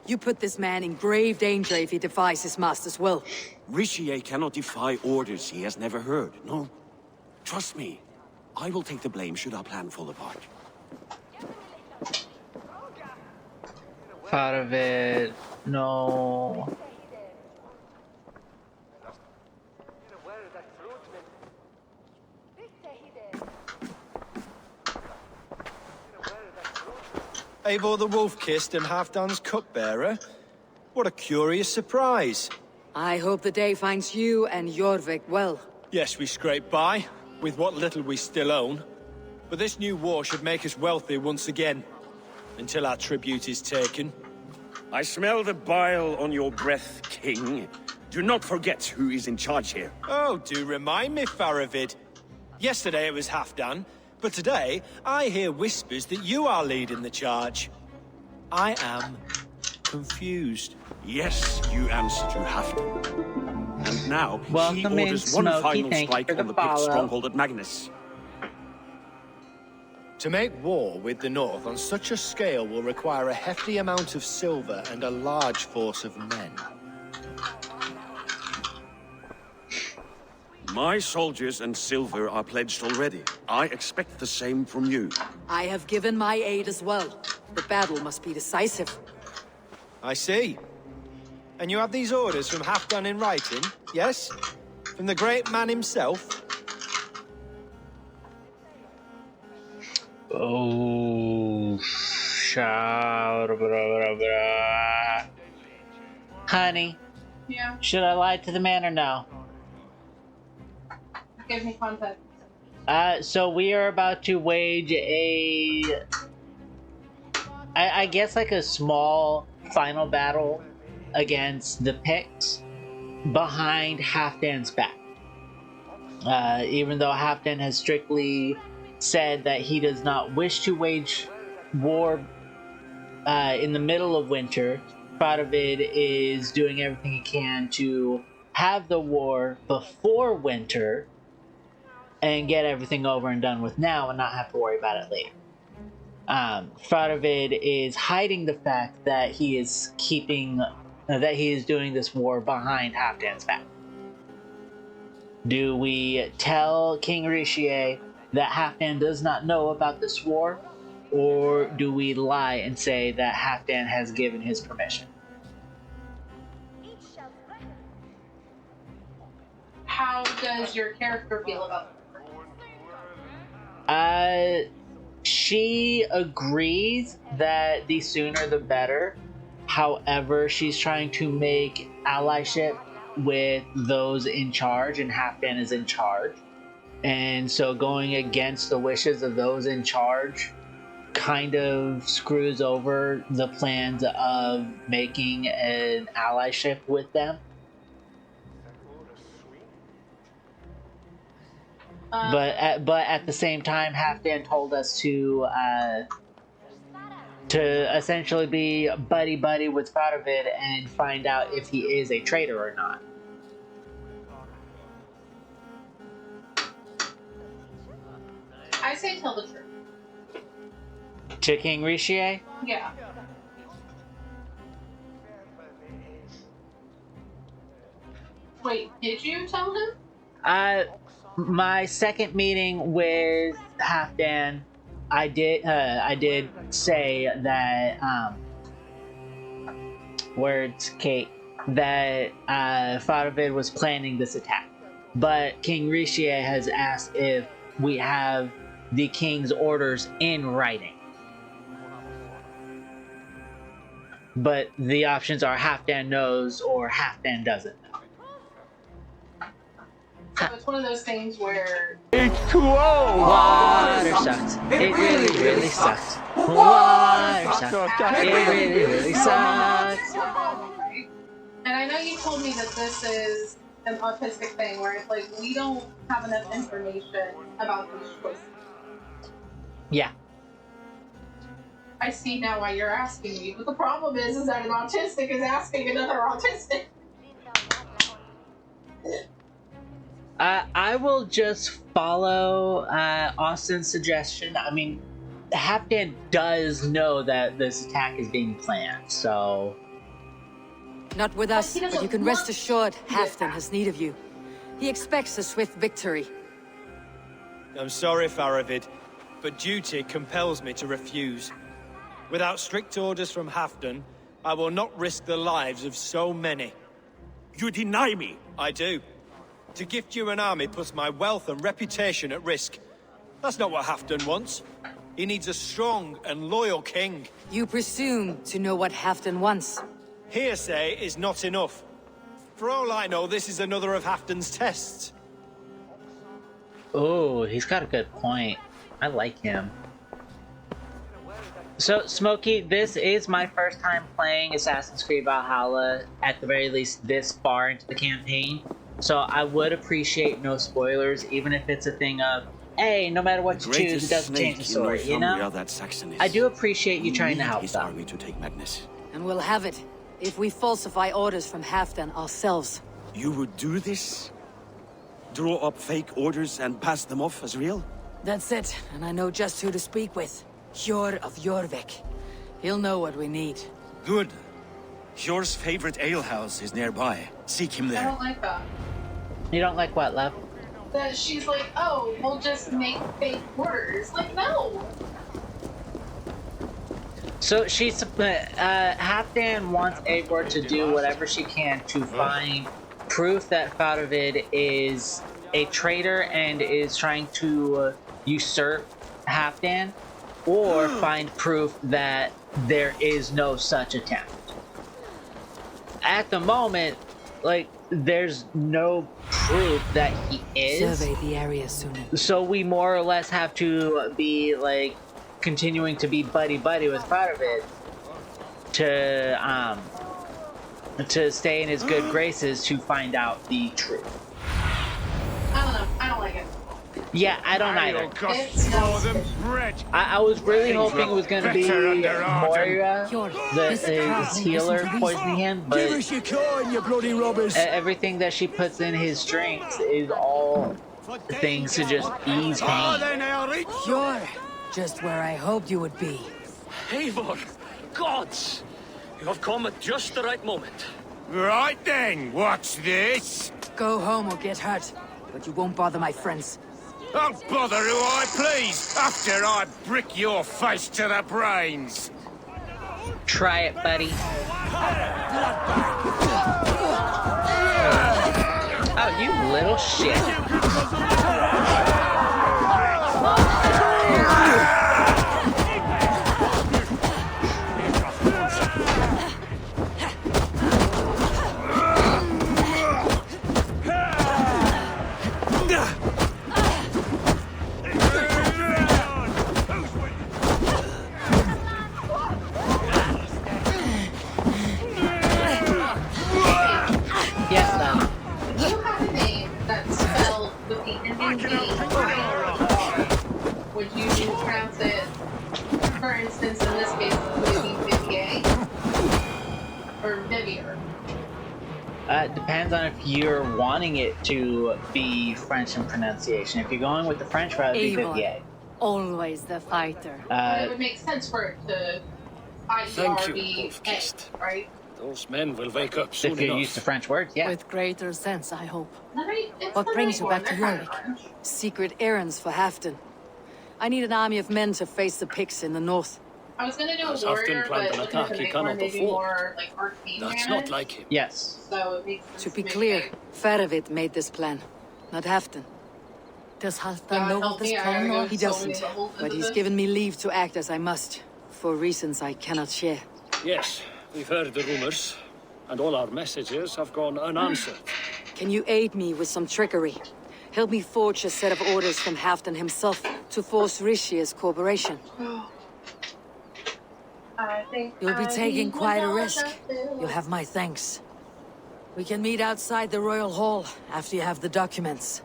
You put this man in grave danger if he defies his master's will. Rishi cannot defy orders he has never heard, no? Trust me. I will take the blame should our plan fall apart. Faravid, no. Eivor the Wolf-Kissed and Halfdan's cupbearer? What a curious surprise. I hope the day finds you and Jorvik well. Yes, we scrape by, with what little we still own. But this new war should make us wealthy once again. until our tribute is taken. I smell the bile on your breath, King. Do not forget who is in charge here. Oh, do remind me, Faravid. Yesterday it was Halfdan, but today I hear whispers that you are leading the charge. I am confused. Yes, you answer to Halfdan. And now, he Welcome in, orders one Smokey. final Thank you strike for the on the Pict follow. stronghold at Magnus. To make war with the North on such a scale will require a hefty amount of silver and a large force of men. My soldiers and silver are pledged already. I expect the same from you. I have given my aid as well. The battle must be decisive. I see. And you have these orders from Halfdan in writing, yes? From the great man himself? Oh, honey. Yeah. Should I lie to the man or no? Give me context. So we are about to wage I guess like a small final battle against the Picts behind Halfdan's back. Even though Halfdan has strictly said that he does not wish to wage war in the middle of winter, Faravid is doing everything he can to have the war before winter and get everything over and done with now and not have to worry about it later. Faravid is hiding the fact that he is doing this war behind Halfdan's back. Do we tell King Richier that Halfdan does not know about this war, or do we lie and say that Halfdan has given his permission? How does your character feel about it? She agrees that the sooner the better. However, she's trying to make allyship with those in charge, and Halfdan is in charge. And so going against the wishes of those in charge kind of screws over the plans of making an allyship with them. But at the same time, Halfdan told us to essentially be buddy-buddy with Faravid and find out if he is a traitor or not. I say tell the truth. To King Richier? Yeah. Wait, did you tell him? My second meeting with Halfdan, I did say that words, Kate, that Faravid was planning this attack, but King Richier has asked if we have the king's orders in writing. But the options are Halfdan knows or Halfdan doesn't know. So it's one of those things where H2O! Water sucks. It really, really sucks. Water sucks. It really, really sucks. And I know you told me that this is an autistic thing where it's like we don't have enough information about these choices. Yeah. I see now why you're asking me, but the problem is that an autistic is asking another autistic. I will just follow Austin's suggestion. I mean, Halfdan does know that this attack is being planned, so... Not with us, but you can rest assured Halfdan has need of you. He expects a swift victory. I'm sorry, Faravid, but duty compels me to refuse. Without strict orders from Halfdan, I will not risk the lives of so many. You deny me? I do. To gift you an army puts my wealth and reputation at risk. That's not what Halfdan wants. He needs a strong and loyal king. You presume to know what Halfdan wants. Hearsay is not enough. For all I know, this is another of Halfdan's tests. Oh, he's got a good point. I like him. So, Smokey, this is my first time playing Assassin's Creed Valhalla, at the very least this far into the campaign. So I would appreciate no spoilers, even if it's a thing of, hey, no matter what you choose, it doesn't change the story, you know? I do appreciate you trying to help his them. army to take Magnus. And we'll have it, if we falsify orders from Halfdan ourselves. You would do this? Draw up fake orders and pass them off as real? That's it, and I know just who to speak with. Hjor of Jorvik. He'll know what we need. Good. Hjor's favorite alehouse is nearby. Seek him I there. don't like that. You don't like what, love? That she's like, oh, we'll just make fake orders. Like, no. So she's Halfdan wants Eivor to do whatever she can to find proof that Faravid is a traitor and is trying to usurp Halfdan, or find proof that there is no such attempt. At the moment, like, there's no proof that he is. Survey the area soon. So we more or less have to be, like, continuing to be buddy-buddy with Faravid to stay in his good graces to find out the truth. I don't know. I don't like it. Yeah, I don't either. It's no. I was really hoping it was going to be Moira, his healer, poisoning him, but Give us your coin, you bloody robbers. everything that she puts in his drinks is all things to just ease pain. You're just where I hoped you would be. Eivor, gods! You have come at just the right moment. Right then, what's this? Go home or get hurt, but you won't bother my friends. I'll bother who I please, after I brick your face to the brains. Try it, buddy. Oh, you little shit. Yes, ma'am. You have a name that's spelled with the ending V. Would you pronounce it, for instance, in this case, would it be Vivier? Or Vivier? It depends on if you're wanting it to be French in pronunciation. If you're going with the French route, it'd be Eivor. Vivier. Always the fighter. But it would make sense for it to Thank you, IER-B-A, Wolf-Kissed. right? Those men will wake up soon If you're enough. used to French words, yeah. With greater sense, I hope. It's What the brings you right back to one, they're Jorvik? kind of Secret errands for Halfdan. I need an army of men to face the Picts in the north. I was gonna do a As warrior, often planned but an looking at attack the he night cannot one, maybe afford. more like arcane That's damage. not like him. Yes. So it makes sense To be make clear, it- Faravid made this plan, not Halfdan. Does Halfdan God know help of this me, I plan? gotta No, go he so doesn't. many levels But into he's this. given me leave to act as I must, for reasons I cannot share. Yes, we've heard the rumors, and all our messages have gone unanswered. Can you aid me with some trickery? Help me forge a set of orders from Halfdan himself to force Rishia's cooperation. I think You'll be I taking need quite a my risk. dollar. You'll have my thanks. We can meet outside the Royal Hall after you have the documents.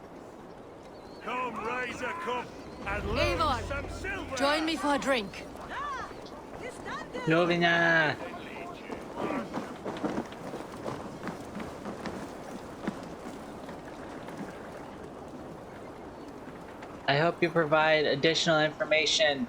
Come, raise a cup and Eivor, join me for a drink. Novina. I hope you provide additional information.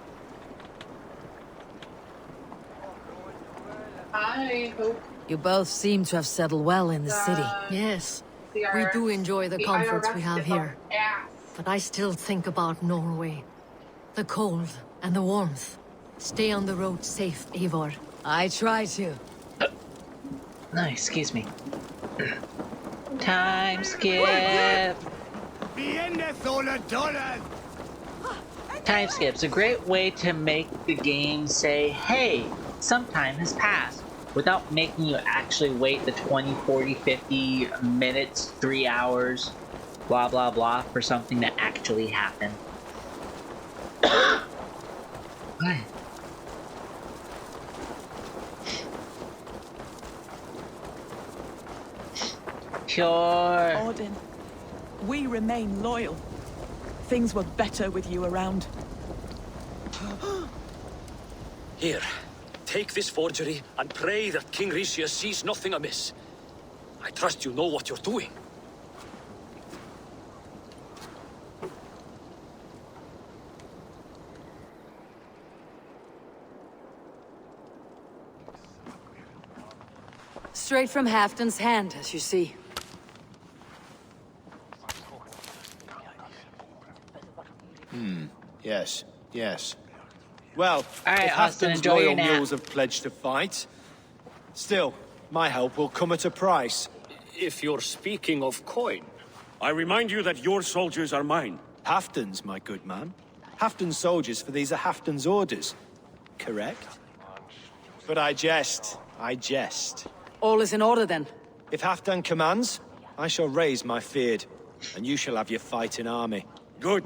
I hope You both seem to have settled well in the city. Yes, the we IRS do enjoy the the comforts IRS we have gets here. our ass. But I still think about Norway. The cold and the warmth. Stay on the road safe, Eivor. I try to. No, excuse me. Time skip. Time skip's a great way to make the game say, hey, some time has passed, without making you actually wait the 20, 40, 50 minutes, 3 hours, blah, blah, blah, for something to actually happen. cure. Odin, we remain loyal. Things were better with you around. Here, take this forgery and pray that King Ricius sees nothing amiss. I trust you know what you're doing. Straight from Halfdan's hand, as you see. Yes, yes. Well, Alright, if Austin, Halfdan's enjoy your loyal nap. mules have pledged to fight, still, my help will come at a price. If you're speaking of coin. I remind you that your soldiers are mine. Halfdan's, my good man. Halfdan's soldiers, for these are Halfdan's orders. Correct? But I jest. I jest. All is in order, then. If Halfdan commands, I shall raise my feared, and you shall have your fighting army. Good.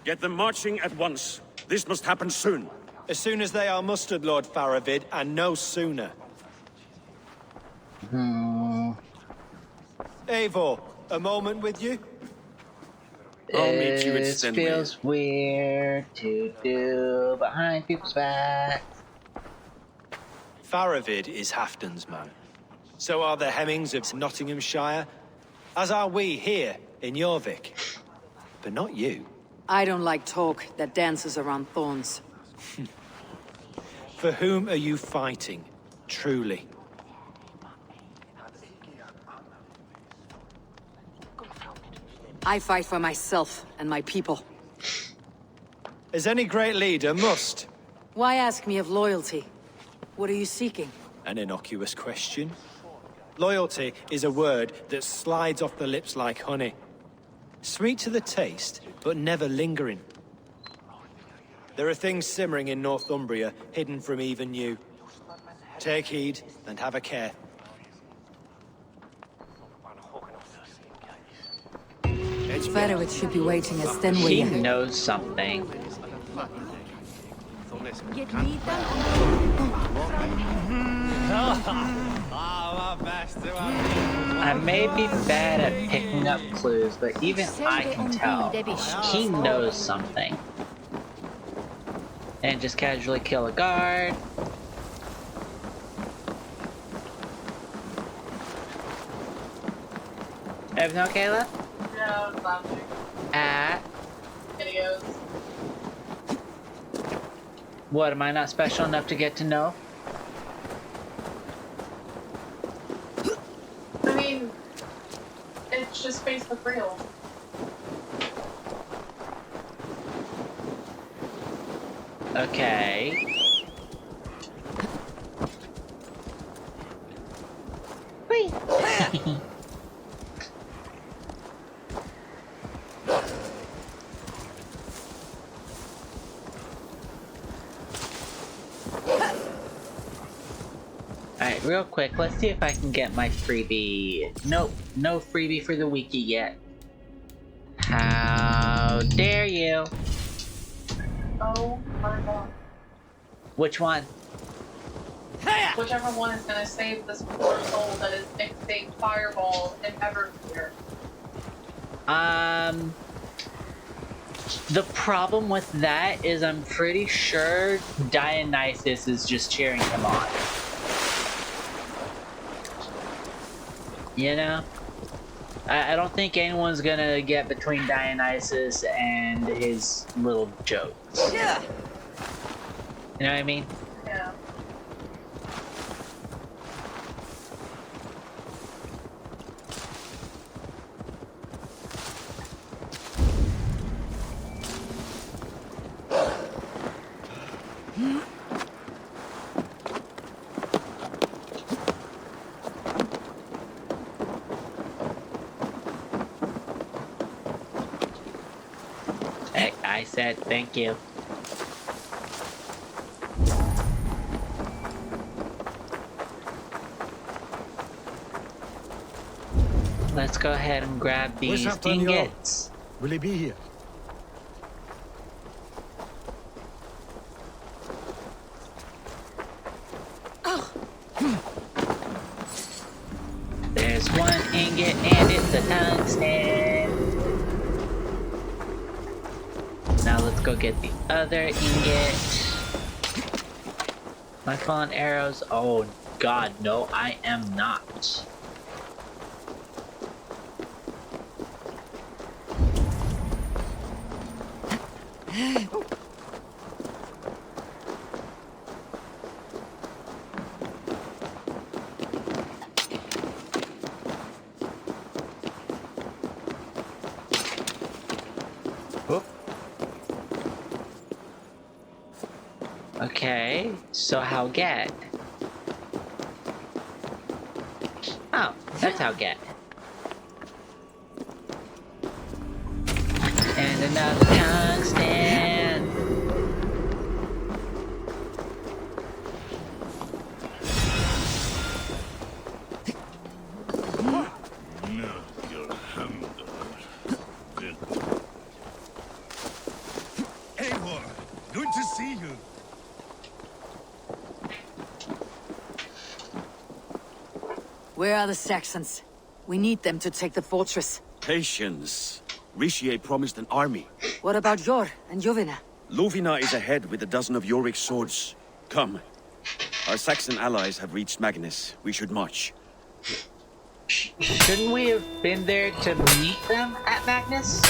Get them marching at once. This must happen soon. As soon as they are mustered, Lord Faravid, and no sooner. Eivor, a moment with you? I'll meet you at It Stenway. feels weird to do behind people's backs. Faravid is Halfdan's man. So are the Hemmings of Nottinghamshire, as are we here in Jorvik. But not you. I don't like talk that dances around thorns. For whom are you fighting, truly? I fight for myself and my people. As any great leader must. Why ask me of loyalty? What are you seeking? An innocuous question. Loyalty is a word that slides off the lips like honey. Sweet to the taste, but never lingering. There are things simmering in Northumbria, hidden from even you. Take heed, and have a care. Faravid should be waiting at Stenway. He knows something. I may be bad at picking up clues, but even I can tell he knows something. And just casually kill a guard. Everything okay, Kayla? No, laughing. At Videos. what? Am I not special enough to get to know? I mean, it's just Facebook real. Okay. Whee! Alright, real quick, let's see if I can get my freebie. Nope, no freebie for the wiki yet. How dare you? Oh my god. Which one? Whichever one is gonna save this poor soul that is mixing Fireball and Everclear. The problem with that is I'm pretty sure Dionysus is just cheering him on. You know? I don't think anyone's gonna get between Dionysus and his little jokes. Yeah. You know what I mean? Yeah. Hey, I said thank you. Let's go ahead and grab these ingots. Will he be here? There's one ingot, and it's a tungsten. Now let's go get the other ingot. My fallen arrows. Oh god, no, I am not. Okay, so how get? Oh, that's how get. And another tungsten. Eivor, good to see you. Where are the Saxons? We need them to take the fortress. Patience. Richier promised an army. What about Yor and Jovina? Lovina is ahead with a dozen of Yorik's swords. Come. Our Saxon allies have reached Magnus. We should march. Shouldn't we have been there to meet them at Magnus?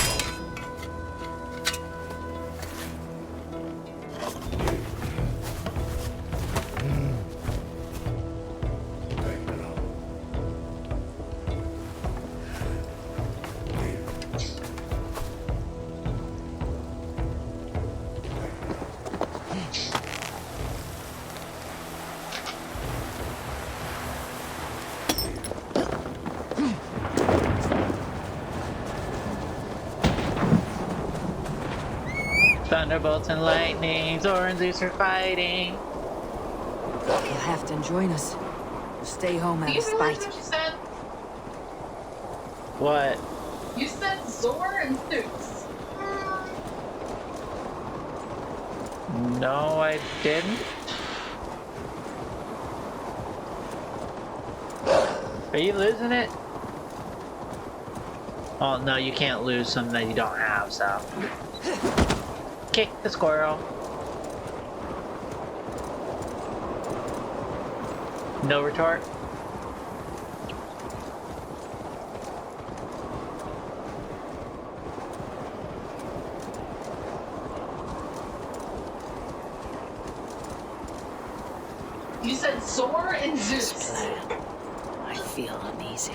Thunderbolts and lightning, Thor and Zeus are fighting. You'll have to join us. Or stay home out of spite. You said? What? You said Zor and Zeus. No, I didn't. Are you losing it? Oh, no, you can't lose something that you don't have, so. Kick the squirrel. No retort. You said Zor and Zeus. I feel uneasy.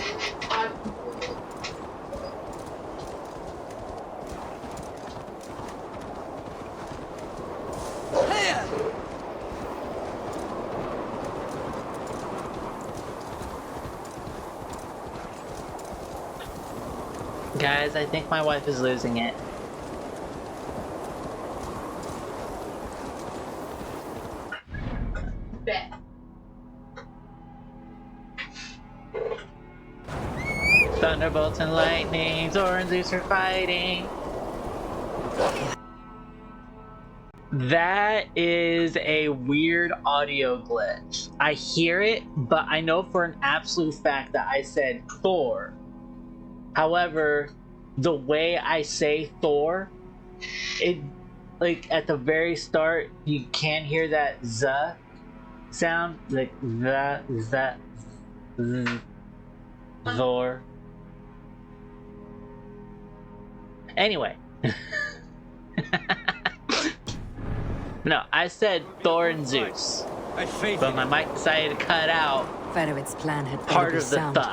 Guys, I think my wife is losing it. Bet. Thunderbolts and lightning, Thor and Zeus are fighting. That is a weird audio glitch. I hear it, but I know for an absolute fact that I said Thor. However, the way I say Thor, it, like, at the very start, you can hear that Z sound, like Thor. Anyway. No, I said Thor and Zeus. But my mic decided to cut out Ferovit's plan had part of the sound. th.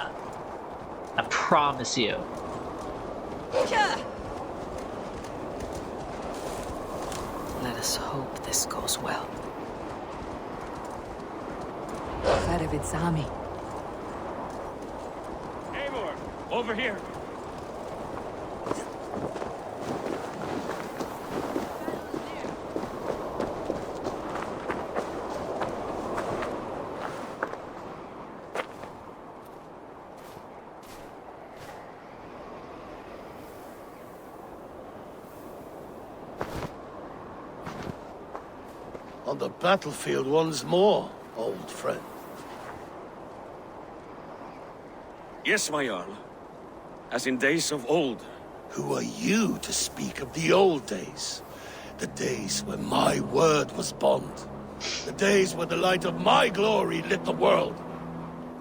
I promise you. Let us hope this goes well. Ferovit's army. Eivor, over here. On the battlefield once more, old friend. Yes, my Jarl. As in days of old. Who are you to speak of the old days? The days when my word was bond. The days when the light of my glory lit the world.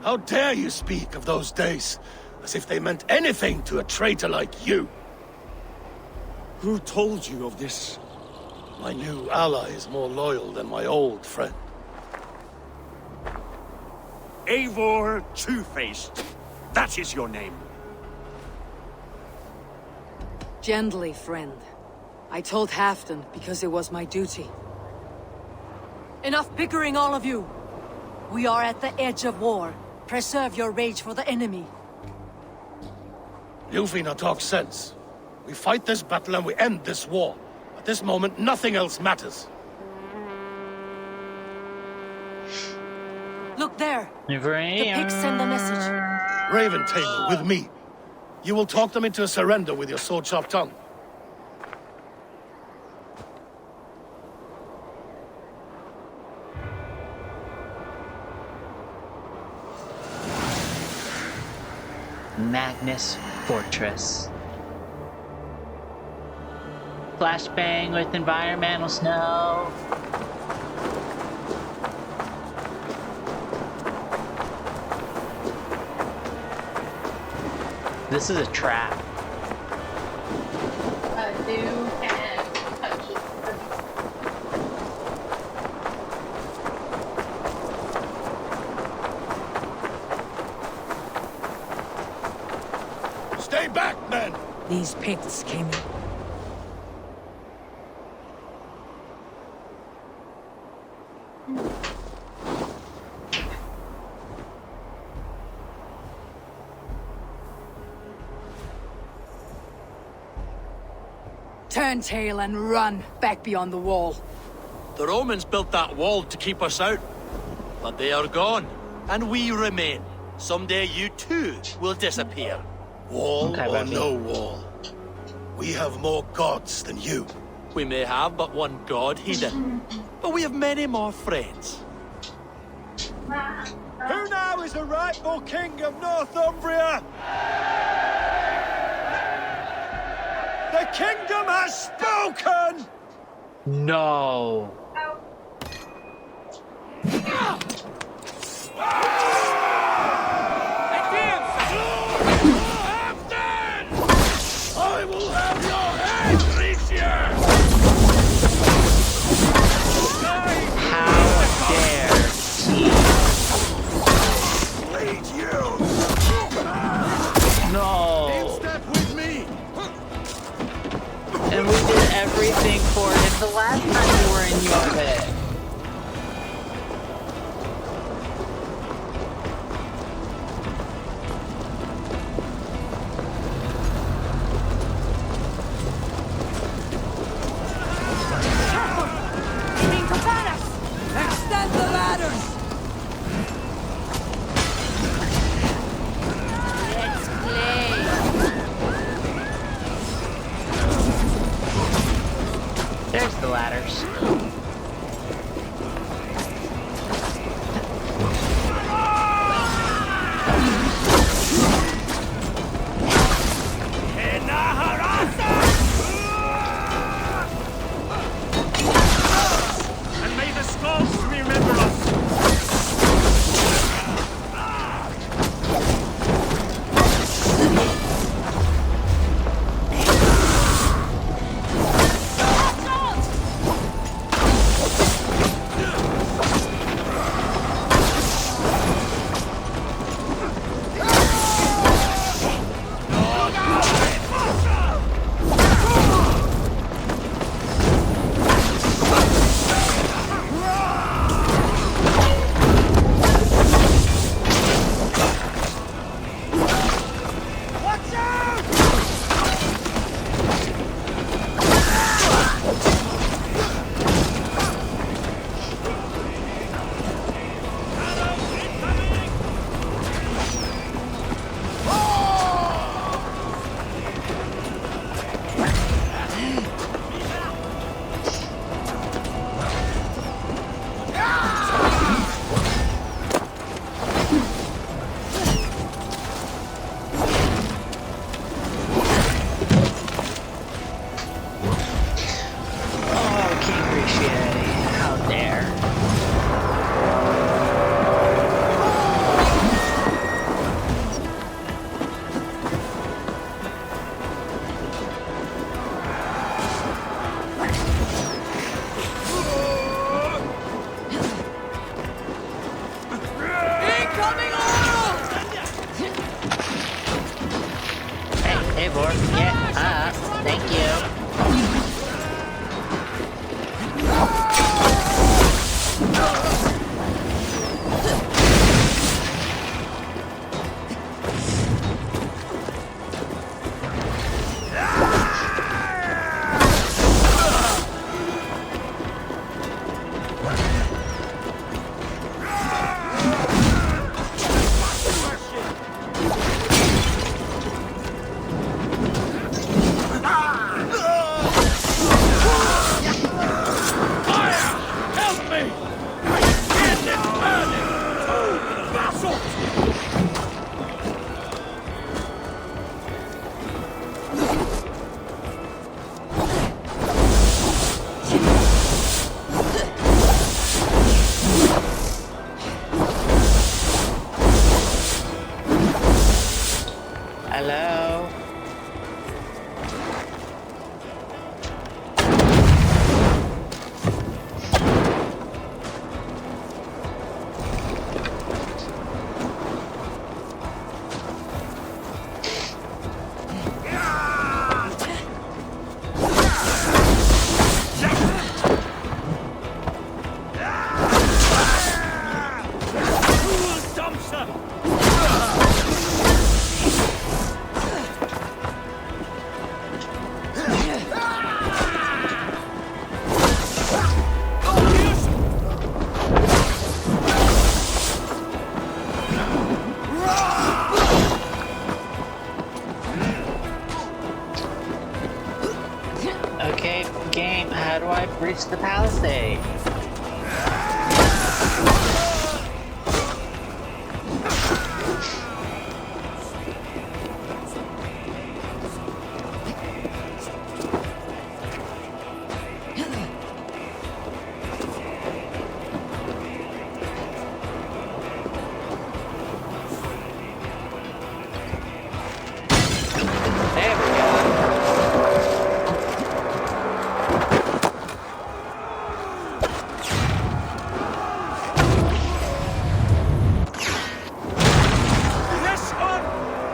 How dare you speak of those days, as if they meant anything to a traitor like you? Who told you of this? My new ally is more loyal than my old friend. Eivor Two-Faced. That is your name. Gently, friend. I told Halfdan because it was my duty. Enough bickering, all of you! We are at the edge of war. Preserve your rage for the enemy. Ljufina talks sense. We fight this battle and we end this war. At this moment, nothing else matters. Look there! The pigs send a message. Raven Tamer, with me. You will talk them into a surrender with your sword-sharp tongue. Magnus Fortress. Flashbang with environmental snow. This is a trap. Do and touch it. Stay back, men! These Picts came in. Turn tail and run back beyond the wall. The Romans built that wall to keep us out. But they are gone, and we remain. Someday you too will disappear. Wall or no wall. We have more gods than you. We may have but one god, Hedon. But we have many more friends. Who now is the rightful king of Northumbria? The kingdom has spoken! No. I will have your head, Ricia! How dare he? Lead you! No. In step with me! And we did everything for him the last time we were in Jorvik. Hello? Okay, game, how do I breach the palisade?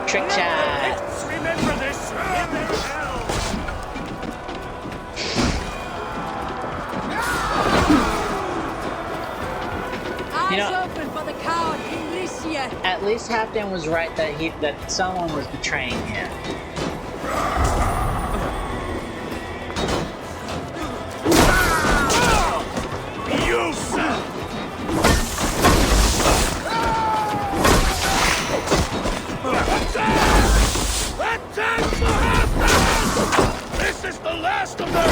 Trick shot! Remember this! You know, Eyes open for the coward King Lycia. at least Halfdan was right that someone was betraying him. This is the last of them!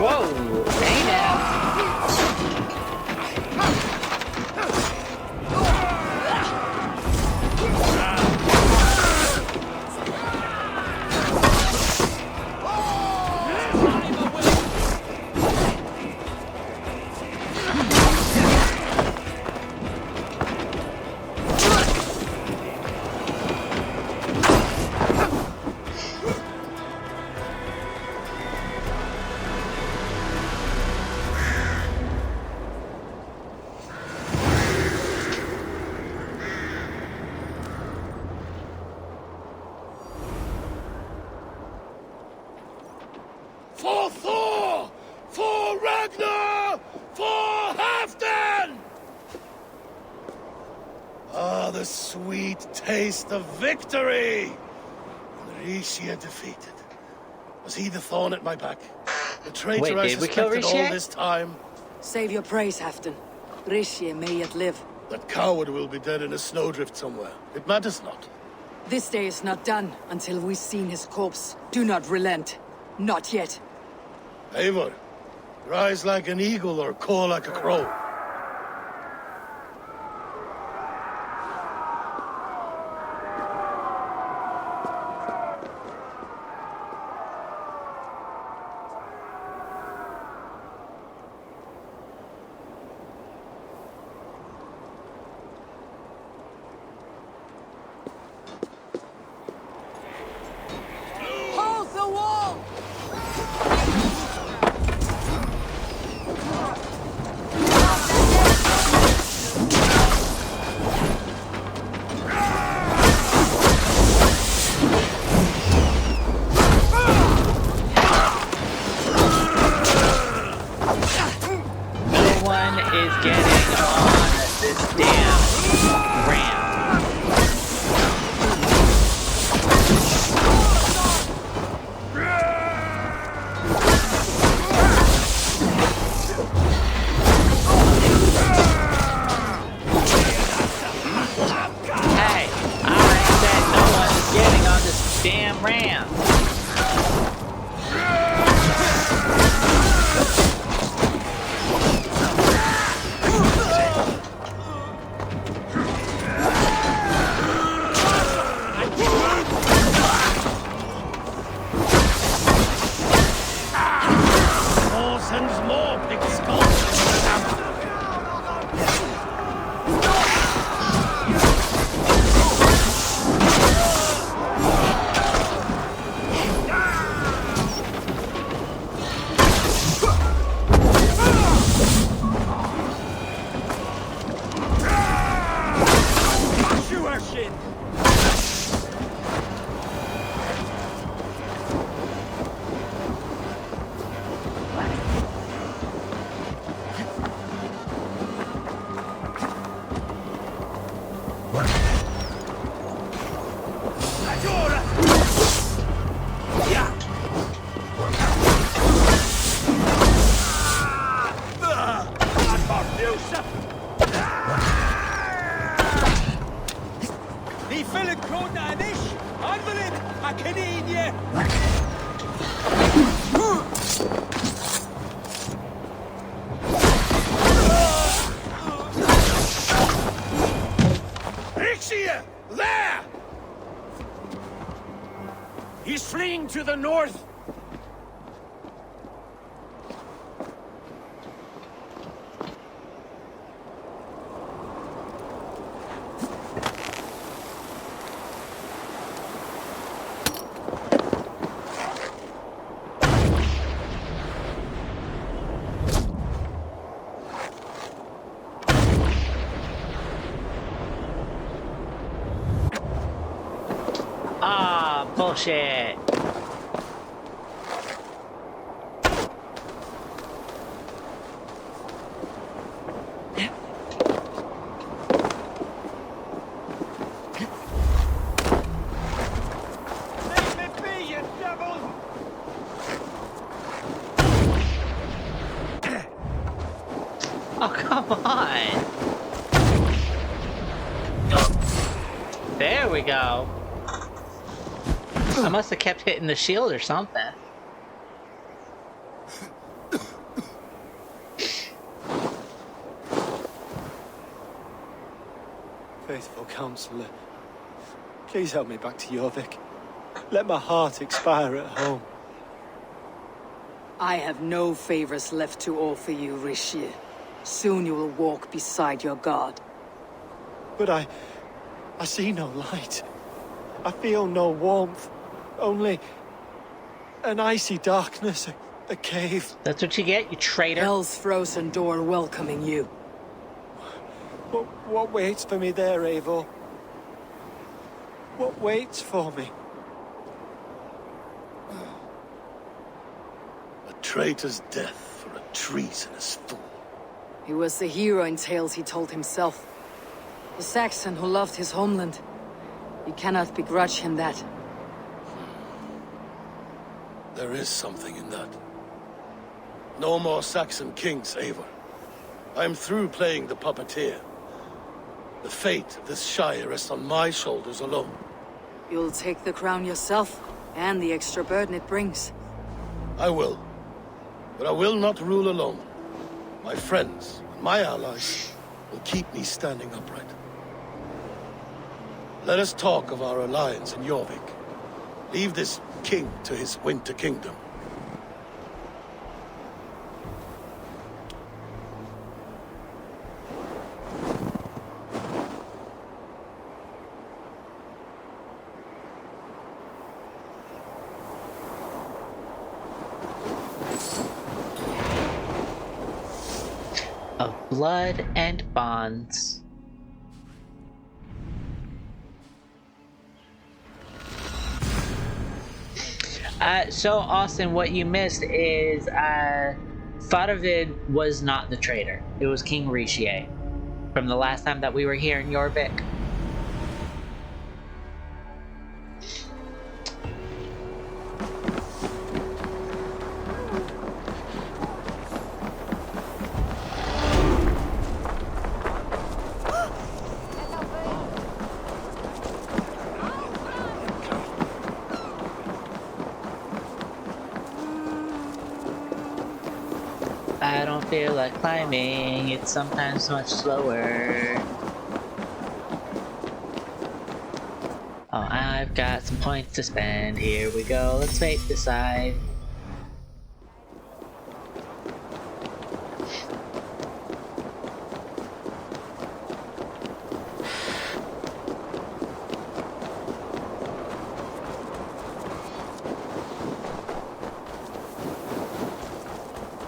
Whoa! Hey now! For Thor! For Ragnar! For Halfdan! Ah, the sweet taste of victory! Risha defeated. Was he the thorn at my back? The traitor I did we kill suspected all Risha? this time? Save your praise, Halfdan. Risha may yet live. That coward will be dead in a snowdrift somewhere. It matters not. This day is not done until we've seen his corpse. Do not relent. Not yet. Eivor, rise like an eagle or caw like a crow. Hold the wall! ram. More sends more big skulls to the hammer. Ni fyller kodna anish! Använd akaninje! Ixia! There! He's fleeing to the north. Ah, bullshit. Oh, come on. There we go. I must have kept hitting the shield or something. Faithful counselor, please help me back to Jorvik. Let my heart expire at home. I have no favors left to offer you, Rishi. Soon you will walk beside your god. But I see no light. I feel no warmth. Only an icy darkness, a cave. That's what you get, you traitor. Hell's frozen door welcoming you. What waits for me there, Eivor? What waits for me? A traitor's death for a treasonous fool. He was the hero in tales he told himself. The Saxon who loved his homeland. You cannot begrudge him that. There is something in that. No more Saxon kings, Eivor. I'm through playing the puppeteer. The fate of this Shire rests on my shoulders alone. You'll take the crown yourself, and the extra burden it brings. I will. But I will not rule alone. My friends and my allies will keep me standing upright. Let us talk of our alliance in Jorvik. Leave this king to his winter kingdom. Of blood and bonds. So Austin, what you missed is Faravid was not the traitor. It was King Rishi from the last time that we were here in Jorvik. feel like climbing, it's sometimes much slower. Oh, I've got some points to spend. Here we go. Let's fate decide.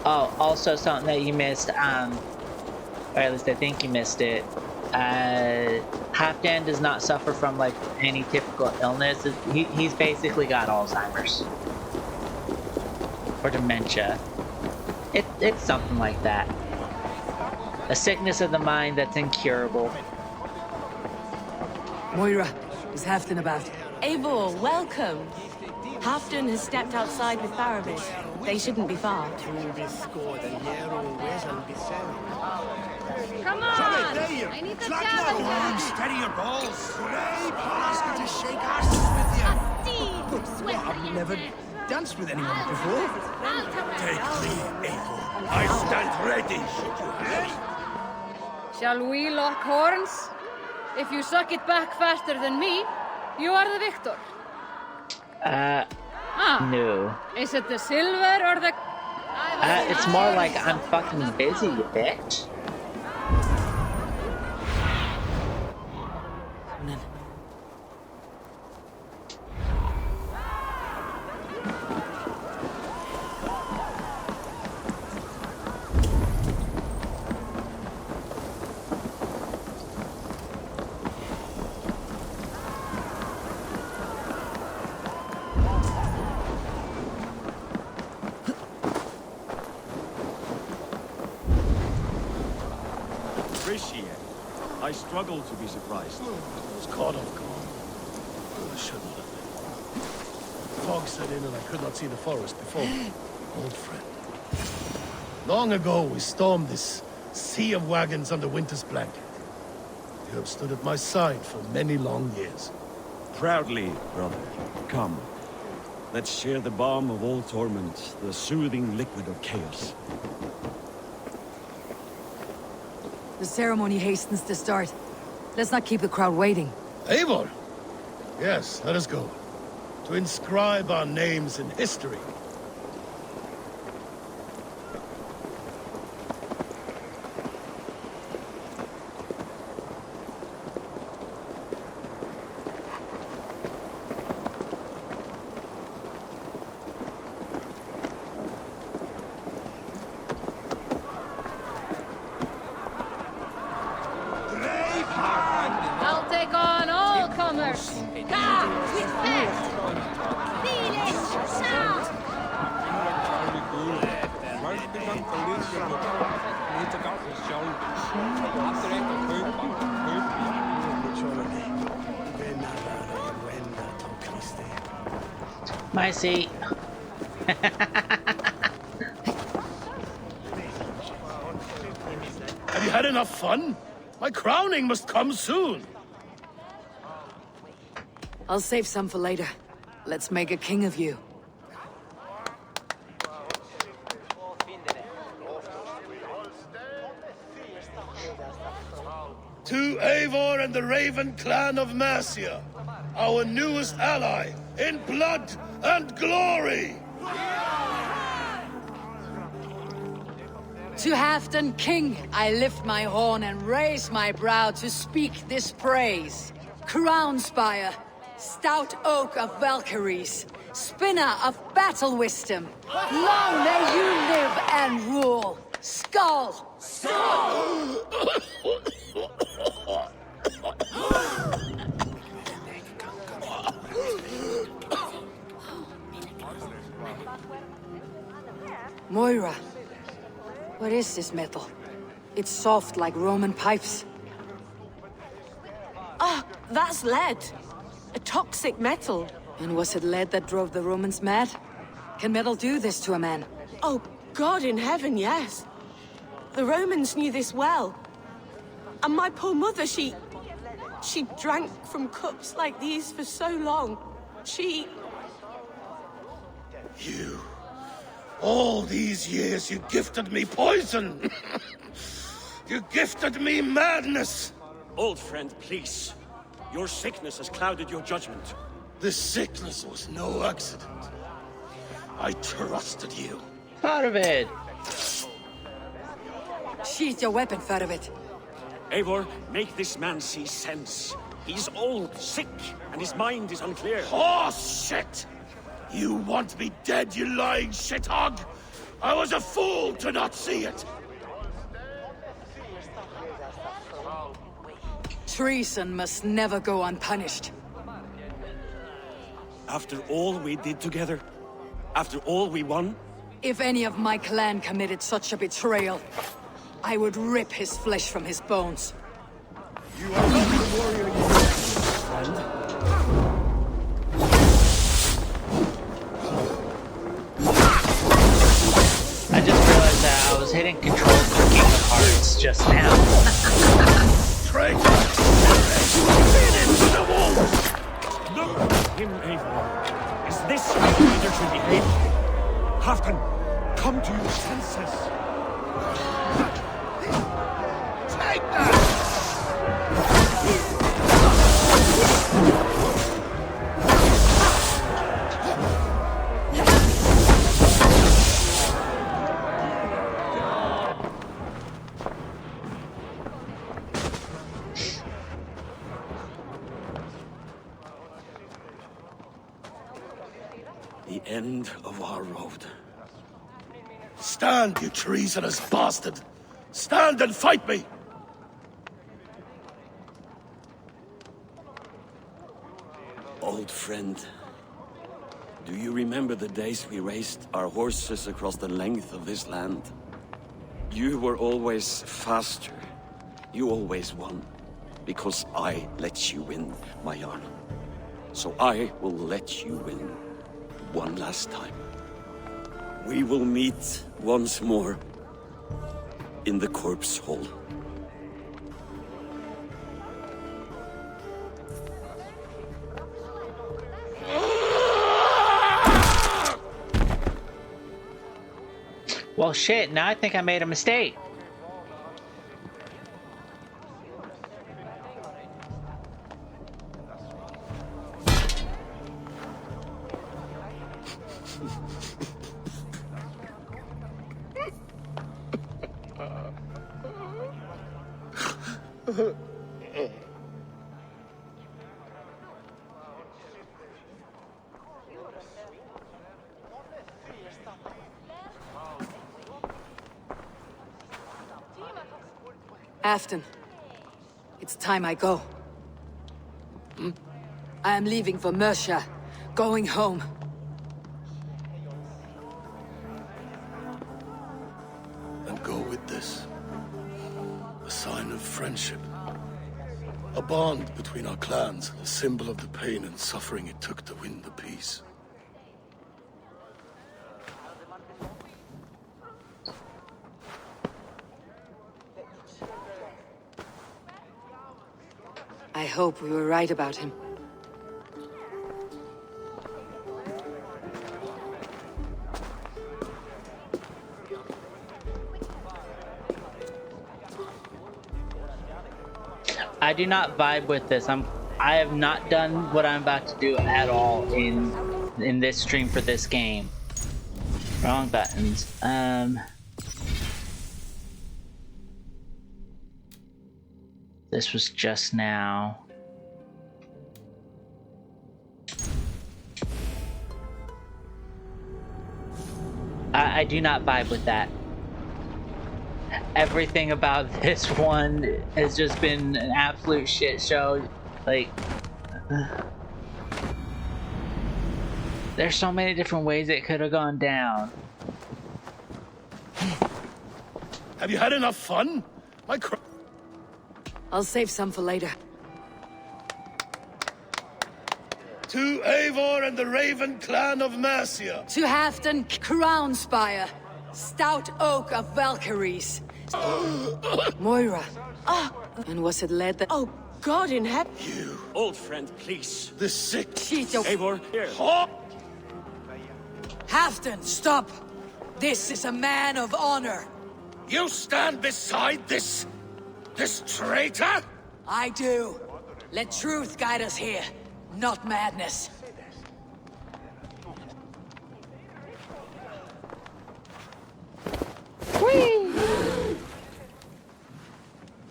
Oh, also something that you missed, or at least I think you missed it. Halfdan does not suffer from like any typical illness. He's basically got Alzheimer's or dementia. It's something like that. A sickness of the mind that's incurable. Moira, is Halfdan about? Eivor, welcome. Halfdan has stepped outside with Barabas. They shouldn't be far. Come on! I need the Go on, steady your balls. Great, ask her to shake asses with you. I've never danced with anyone before. Take me, Eivor. I stand ready. Shall we lock horns? If you suck it back faster than me, you are the victor. No. Is it the silver or the... It's more like I'm fucking busy, you bitch. I struggle to be surprised. I was caught off guard. I shouldn't have been. Fog set in and I could not see the forest before. Old friend. Long ago, we stormed this sea of wagons under winter's blanket. You have stood at my side for many long years. Proudly, brother. Come. Let's share the balm of all torment, the soothing liquid of chaos. The ceremony hastens to start. Let's not keep the crowd waiting. Eivor! Yes, let us go. To inscribe our names in history. I'll take on all comers. Come, with fast. Village, now. My seat. Have you had enough fun? My crowning must come soon. I'll save some for later. Let's make a king of you. To Eivor and the Raven clan of Mercia, our newest ally in blood and glory! To Halfdan King, I lift my horn and raise my brow to speak this praise. Crown spire, stout oak of Valkyries, spinner of battle wisdom. Long may you live and rule. Skull! Skull! Moira, what is this metal? It's soft like Roman pipes. Ah, that's lead. A toxic metal. And was it lead that drove the Romans mad? Can metal do this to a man? Oh, God in heaven, yes. The Romans knew this well. And my poor mother, she drank from cups like these for so long. She... You All these years you gifted me poison. You gifted me madness. Old friend, please. Your sickness has clouded your judgment. This sickness was no accident. I trusted you. Farvid! Sheath your weapon, Farvid. Eivor, make this man see sense. He's old, sick, and his mind is unclear. Horse shit! You want me dead, you lying shithog? I was a fool to not see it. Treason must never go unpunished. After all we did together? After all we won? If any of my clan committed such a betrayal, I would rip his flesh from his bones. You are not the warrior you were, friend. I just realized that I was hitting control for King of Hearts just now. Traitor! Feed into the wolves! Look at him, Eivor. Is this how a leader should behave? Halfdan, come to your senses. Take that! The end of our road. Stand, you treasonous bastard! Stand and fight me! Old friend, do you remember the days we raced our horses across the length of this land? You were always faster. You always won. Because I let you win, my Jarl. So I will let you win. One last time. We will meet once more in the corpse hall. Well, shit, now I think I made a mistake. Afton, it's time I go. I am leaving for Mercia, going home. And go with this. A sign of friendship. A bond between our clans, a symbol of the pain and suffering it took to win the peace. I hope we were right about him. I do not vibe with this. I have not done what I'm about to do at all in this stream for this game. Wrong buttons. This was just now. I do not vibe with that. Everything about this one has just been an absolute shit show. Like, there's so many different ways it could have gone down. Have you had enough fun? I'll save some for later. To Eivor and the Raven clan of Mercia. To Halfdan Crownspire, stout oak of Valkyries. Moira. And was it led that... Oh, God in heaven. You. Old friend, please. The sick. Sheath your... Eivor, here. Oh. Halfdan, stop! This is a man of honor. You stand beside this traitor? I do. Let truth guide us here, not madness.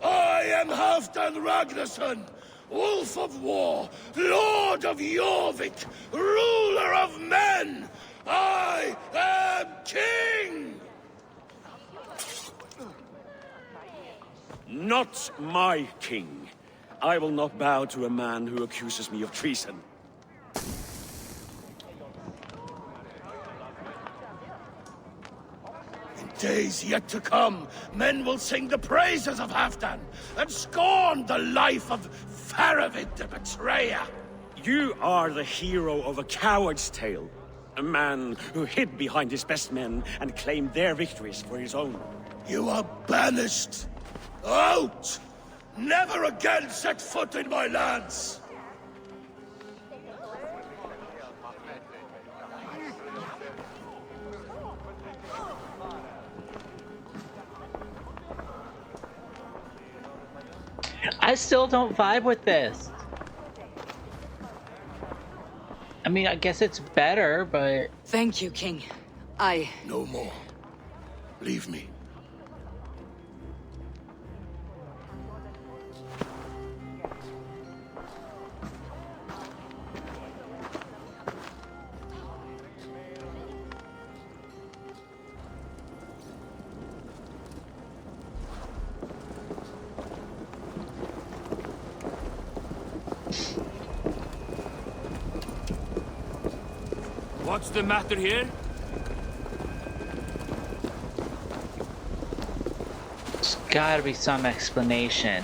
I am Halfdan Ragnarsson, Wolf of War, Lord of Jorvik, ruler of men! I am king! Not my king. I will not bow to a man who accuses me of treason. In days yet to come, men will sing the praises of Halfdan and scorn the life of Faravid the betrayer. You are the hero of a coward's tale. A man who hid behind his best men and claimed their victories for his own. You are banished! Out! Never again set foot in my lands! I still don't vibe with this. I mean, I guess it's better, but... Thank you, King. No more. Leave me. What's the matter here? There's gotta be some explanation.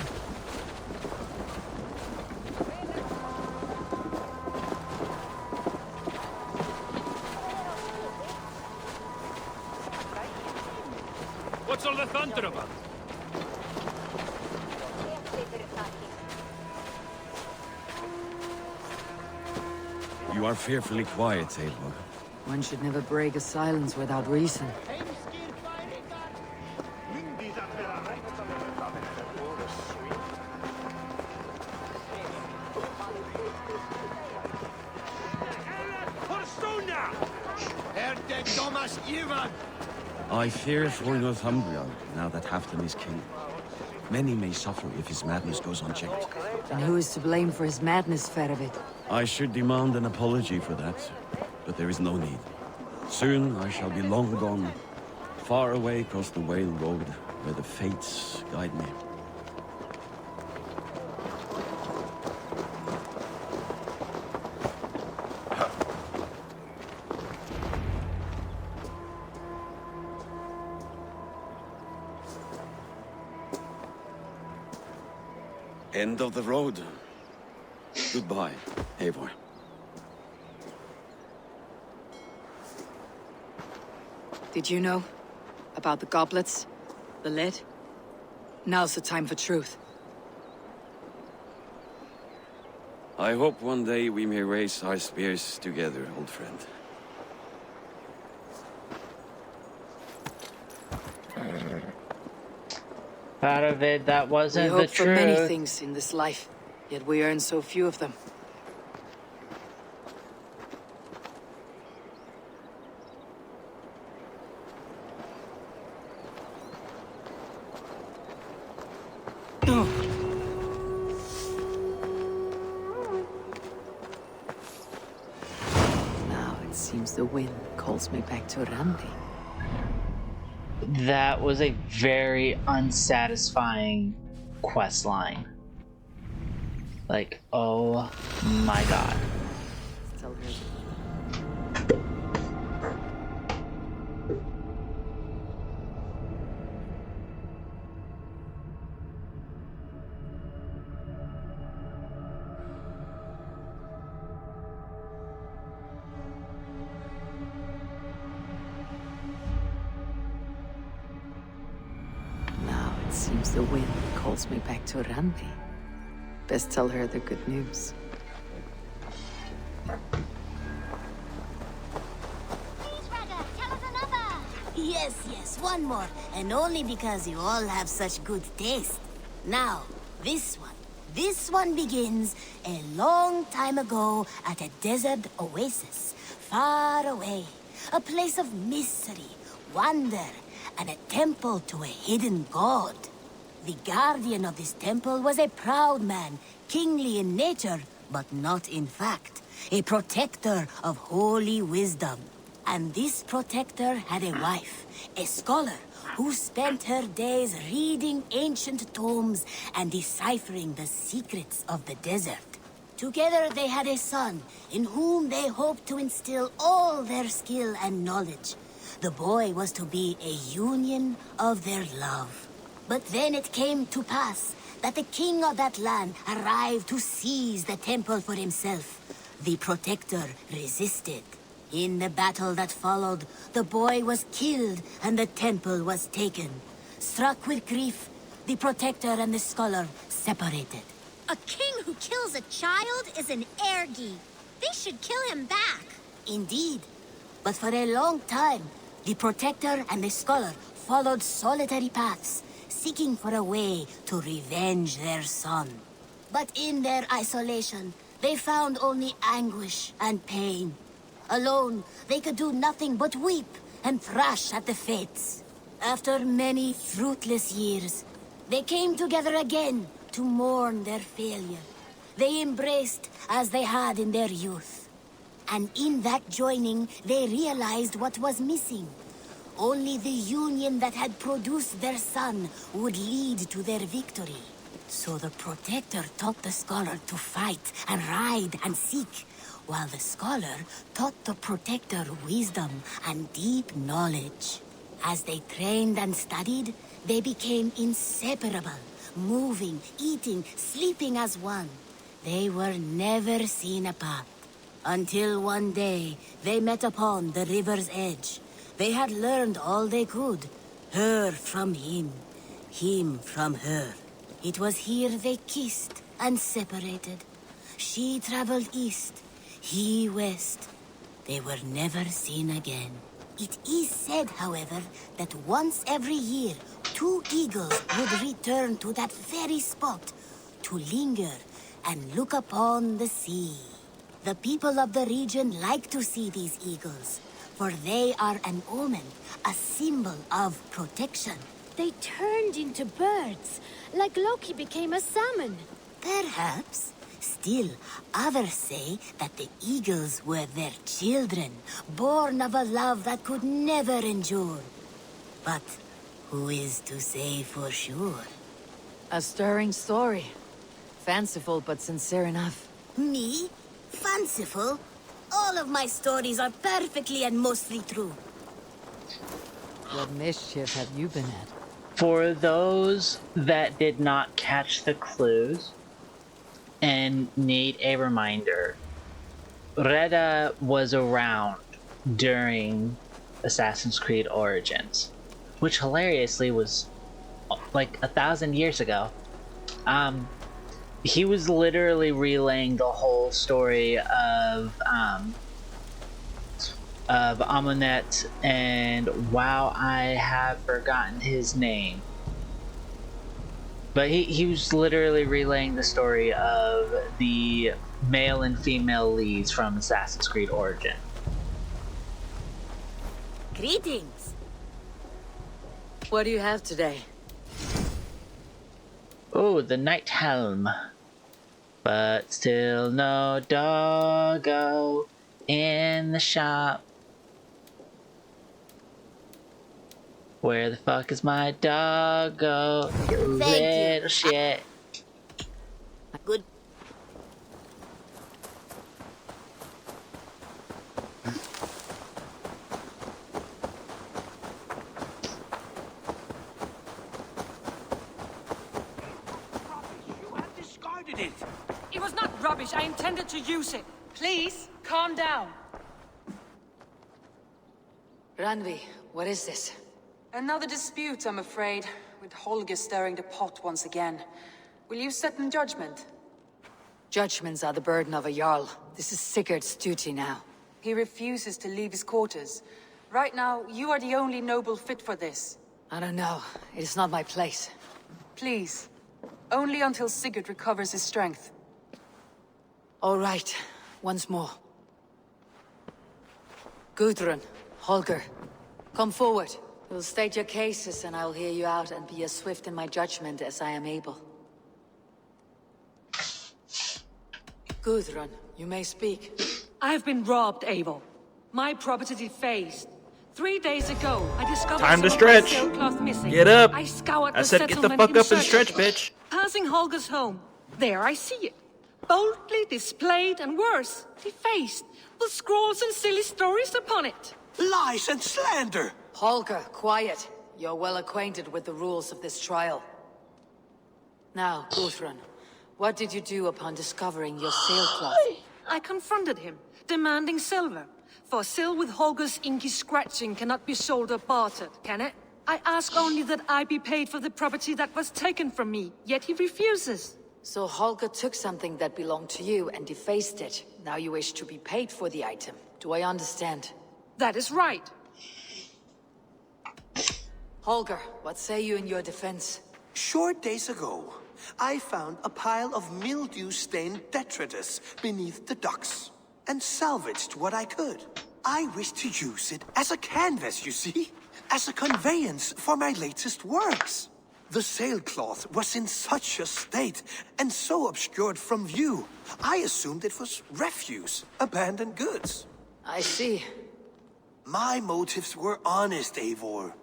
What's all the thunder about? You are fearfully quiet, Eivor. One should never break a silence without reason. I fear for Northumbria, now that Halfdan is king. Many may suffer if his madness goes unchecked. And who is to blame for his madness, Faravid? I should demand an apology for that, but there is no need. Soon I shall be long gone, far away across the Whale Road, where the fates guide me. End of the road. Goodbye, Eivor. Did you know about the goblets? The lead? Now's the time for truth. I hope one day we may raise our spears together, old friend. Faravid, that wasn't we the hope for truth. many things in this life, yet we earn so few of them. Now it seems the wind calls me back to Randi. That was a very unsatisfying quest line. Like, oh my god. Tell her. Seems the wind calls me back to Randi. Best tell her the good news. Yes, yes, one more. And only because you all have such good taste. Now, this one begins a long time ago at a desert oasis, far away. A place of mystery, wonder, and a temple to a hidden god. The guardian of this temple was a proud man, kingly in nature, but not in fact. A protector of holy wisdom. And this protector had a wife, a scholar, who spent her days reading ancient tomes and deciphering the secrets of the desert. Together they had a son, in whom they hoped to instill all their skill and knowledge. The boy was to be a union of their love. But then it came to pass that the king of that land arrived to seize the temple for himself. The protector resisted. In the battle that followed, the boy was killed and the temple was taken. Struck with grief, the protector and the scholar separated. A king who kills a child is an ergi. They should kill him back. Indeed. But for a long time, the protector and the scholar followed solitary paths, seeking for a way to revenge their son. But in their isolation, they found only anguish and pain. Alone, they could do nothing but weep and thrash at the fates. After many fruitless years, they came together again to mourn their failure. They embraced as they had in their youth. And in that joining, they realized what was missing. Only the union that had produced their son would lead to their victory. So the protector taught the scholar to fight and ride and seek, while the scholar taught the protector wisdom and deep knowledge. As they trained and studied, they became inseparable, moving, eating, sleeping as one. They were never seen apart. Until one day, they met upon the river's edge. They had learned all they could, her from him from her. It was here they kissed and separated. She traveled east, he west. They were never seen again. It is said, however, that once every year, 2 eagles would return to that very spot to linger and look upon the sea. The people of the region like to see these eagles, for they are an omen, a symbol of protection. They turned into birds, like Loki became a salmon. Perhaps. Still, others say that the eagles were their children, born of a love that could never endure. But who is to say for sure? A stirring story. Fanciful but sincere enough. Me? Fanciful? All of my stories are perfectly and mostly true. What mischief have you been at? For those that did not catch the clues and need a reminder, Reda was around during Assassin's Creed Origins, which hilariously was like 1,000 years ago. He was literally relaying the whole story of Amunet and wow, I have forgotten his name. But he was literally relaying the story of the male and female leads from Assassin's Creed Origin. Greetings! What do you have today? Oh, the Night Helm. But still no doggo in the shop. Where the fuck is my doggo? You little shit. Good. It was not rubbish. I intended to use it. Please, calm down. Randvi, what is this? Another dispute, I'm afraid, with Holger stirring the pot once again. Will you set in judgment? Judgments are the burden of a Jarl. This is Sigurd's duty now. He refuses to leave his quarters. Right now, you are the only noble fit for this. I don't know. It is not my place. Please. Only until Sigurd recovers his strength. All right. Once more. Gudrun, Holger, come forward. You'll state your cases and I'll hear you out and be as swift in my judgment as I am able. Gudrun, you may speak. I have been robbed, Abel. My property defaced. 3 days ago, I discovered Time to some of my stretch. sailcloth missing. Get up. I scoured I the said get the settlement fuck in up and search stretch, of it. bitch. Passing Holger's home. There I see it. Boldly displayed and worse, defaced, with scrolls and silly stories upon it. Lies and slander! Holger, quiet. You're well acquainted with the rules of this trial. Now, Gudrun, what did you do upon discovering your sailcloth? I confronted him, demanding silver. For sil with Holger's inky scratching cannot be sold or bartered, can it? I ask only that I be paid for the property that was taken from me, yet he refuses. So Holger took something that belonged to you and defaced it. Now you wish to be paid for the item. Do I understand? That is right. Holger, what say you in your defense? Short days ago, I found a pile of mildew-stained detritus beneath the docks, and salvaged what I could. I wish to use it as a canvas, you see? As a conveyance for my latest works. The sailcloth was in such a state, and so obscured from view, I assumed it was refuse, abandoned goods. I see. My motives were honest, Eivor.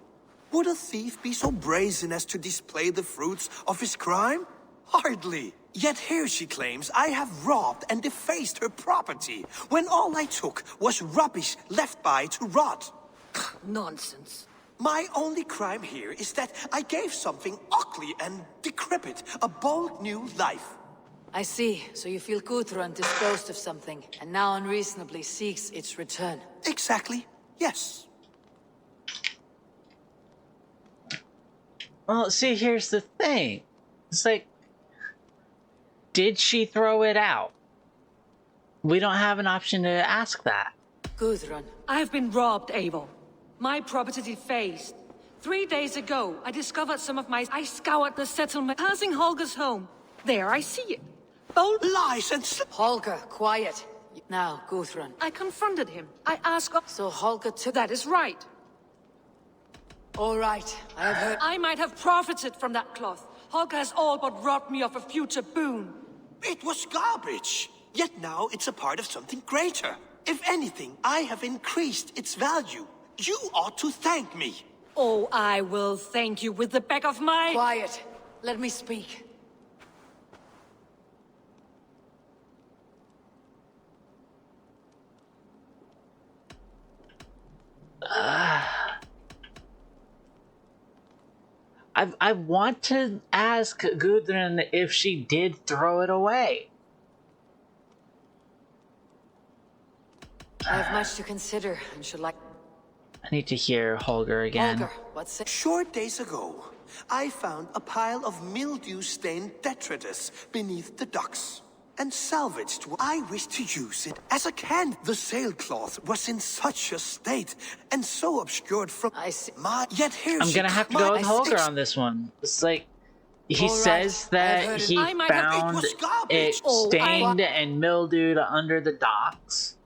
Would a thief be so brazen as to display the fruits of his crime? Hardly. Yet here she claims I have robbed and defaced her property, when all I took was rubbish left by to rot. Nonsense. My only crime here is that I gave something ugly and decrepit a bold new life. I see. So you feel Gudrun disposed of something, and now unreasonably seeks its return. Exactly. Yes. Well, see, here's the thing. It's like, did she throw it out? We don't have an option to ask that. Gudrun. I have been robbed, Abel. My property defaced. 3 days ago, I discovered some of my... I scoured the settlement, passing Holger's home. There I see it. Bold... Lies and... Holger, quiet. Now, Gudrun. I confronted him. I asked... So Holger took... That is right. All right, I have heard... I might have profited from that cloth. Holger has all but robbed me of a future boon. It was garbage. Yet now it's a part of something greater. If anything, I have increased its value. You ought to thank me. Oh, I will thank you with the back of my... Quiet. Let me speak. I want to ask Gudrun if she did throw it away. I have much to consider and should like... I need to hear Holger again. Holger, what's it? Short days ago, I found a pile of mildew-stained detritus beneath the docks, and salvaged what I wished to use it as a can. The sailcloth was in such a state, and so obscured from my... Yet here I'm gonna have to go with Holger on this one. It's like, he says that he found it stained and mildewed under the docks.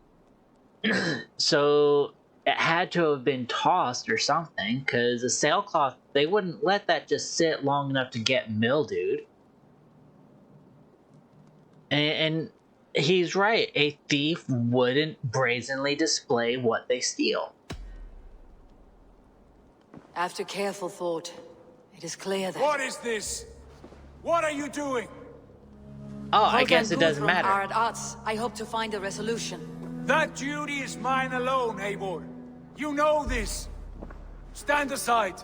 So it had to have been tossed or something, because a sailcloth, they wouldn't let that just sit long enough to get mildewed. And he's right, a thief wouldn't brazenly display what they steal. After careful thought, it is clear that... What is this? What are you doing? Oh, I guess it doesn't matter. Are at odds. I hope to find a resolution. That duty is mine alone, Eivor. You know this. Stand aside.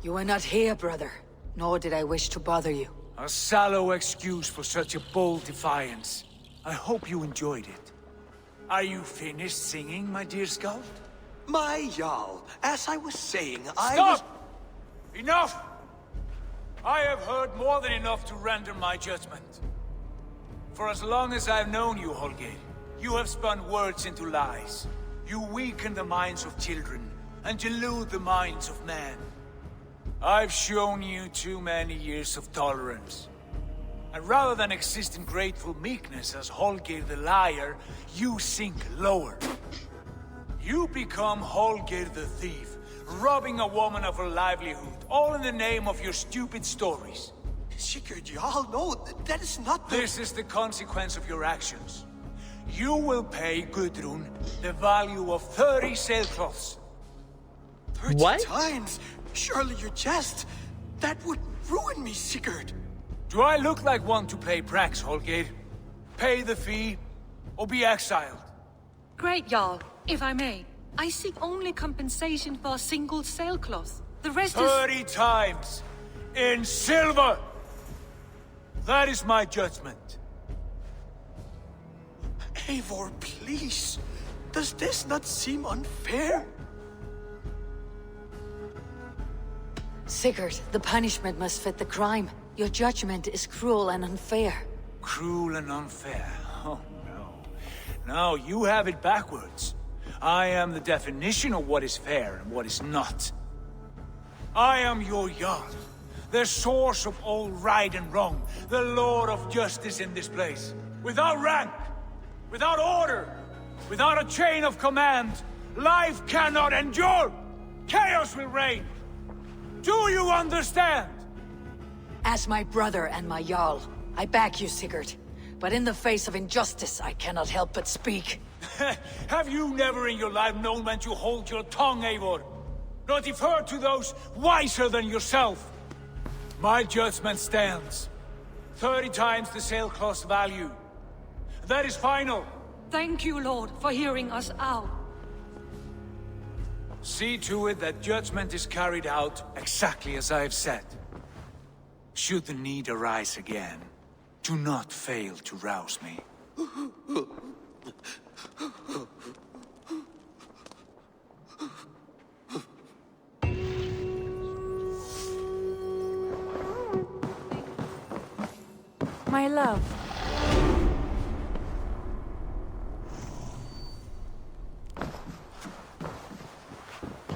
You are not here, brother. Nor did I wish to bother you. A sallow excuse for such a bold defiance. I hope you enjoyed it. Are you finished singing, my dear Skald? My Jarl, as I was saying, Stop! Enough! I have heard more than enough to render my judgment. For as long as I've known you, Holger, you have spun words into lies. You weaken the minds of children and delude the minds of men. I've shown you too many years of tolerance. And rather than exist in grateful meekness as Holgeir the liar, you sink lower. You become Holgeir the thief, robbing a woman of her livelihood, all in the name of your stupid stories. Sigurd, you all know that is not the— This is the consequence of your actions. You will pay Gudrun the value of 30 sailcloths. 30 times? Surely you jest. That would ruin me, Sigurd. Do I look like one to play pranks, Holgeir? Pay the fee, or be exiled. Great, Jarl. If I may, I seek only compensation for a single sailcloth. The rest is— 30 times! In silver! That is my judgment. Eivor, please. Does this not seem unfair? Sigurd, the punishment must fit the crime. Your judgment is cruel and unfair. Cruel and unfair? Oh, no. No, you have it backwards. I am the definition of what is fair and what is not. I am your Jarl, the source of all right and wrong, the Lord of justice in this place. Without rank, without order, without a chain of command, life cannot endure! Chaos will reign! Do you understand? As my brother and my Jarl, I back you, Sigurd. But in the face of injustice, I cannot help but speak. Have you never in your life known when to hold your tongue, Eivor? Nor defer to those wiser than yourself? My judgment stands. 30 times the sailcloth's value. That is final. Thank you, Lord, for hearing us out. See to it that judgment is carried out exactly as I have said. Should the need arise again, do not fail to rouse me. My love.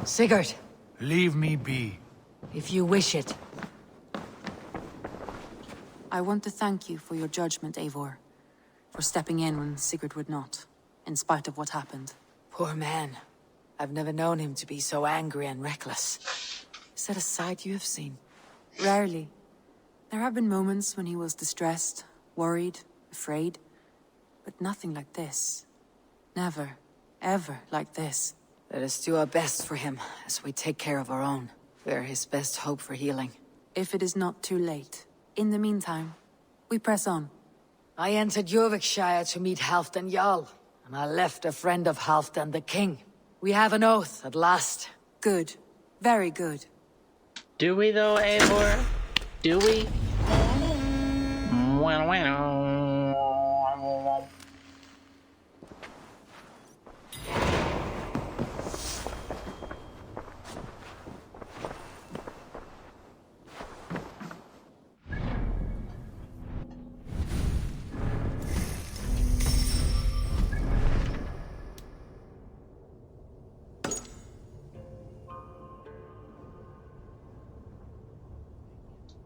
Sigurd. Leave me be. If you wish it. I want to thank you for your judgment, Eivor. For stepping in when Sigurd would not, in spite of what happened. Poor man. I've never known him to be so angry and reckless. Is that a side you have seen? Rarely. There have been moments when he was distressed, worried, afraid. But nothing like this. Never, ever like this. Let us do our best for him, as we take care of our own. We're his best hope for healing. If it is not too late. In the meantime, we press on. I entered Jorvikshire to meet Halfdan Jarl, and I left a friend of Halfdan the King. We have an oath, at last. Good. Very good. Do we though, Eivor? Do we?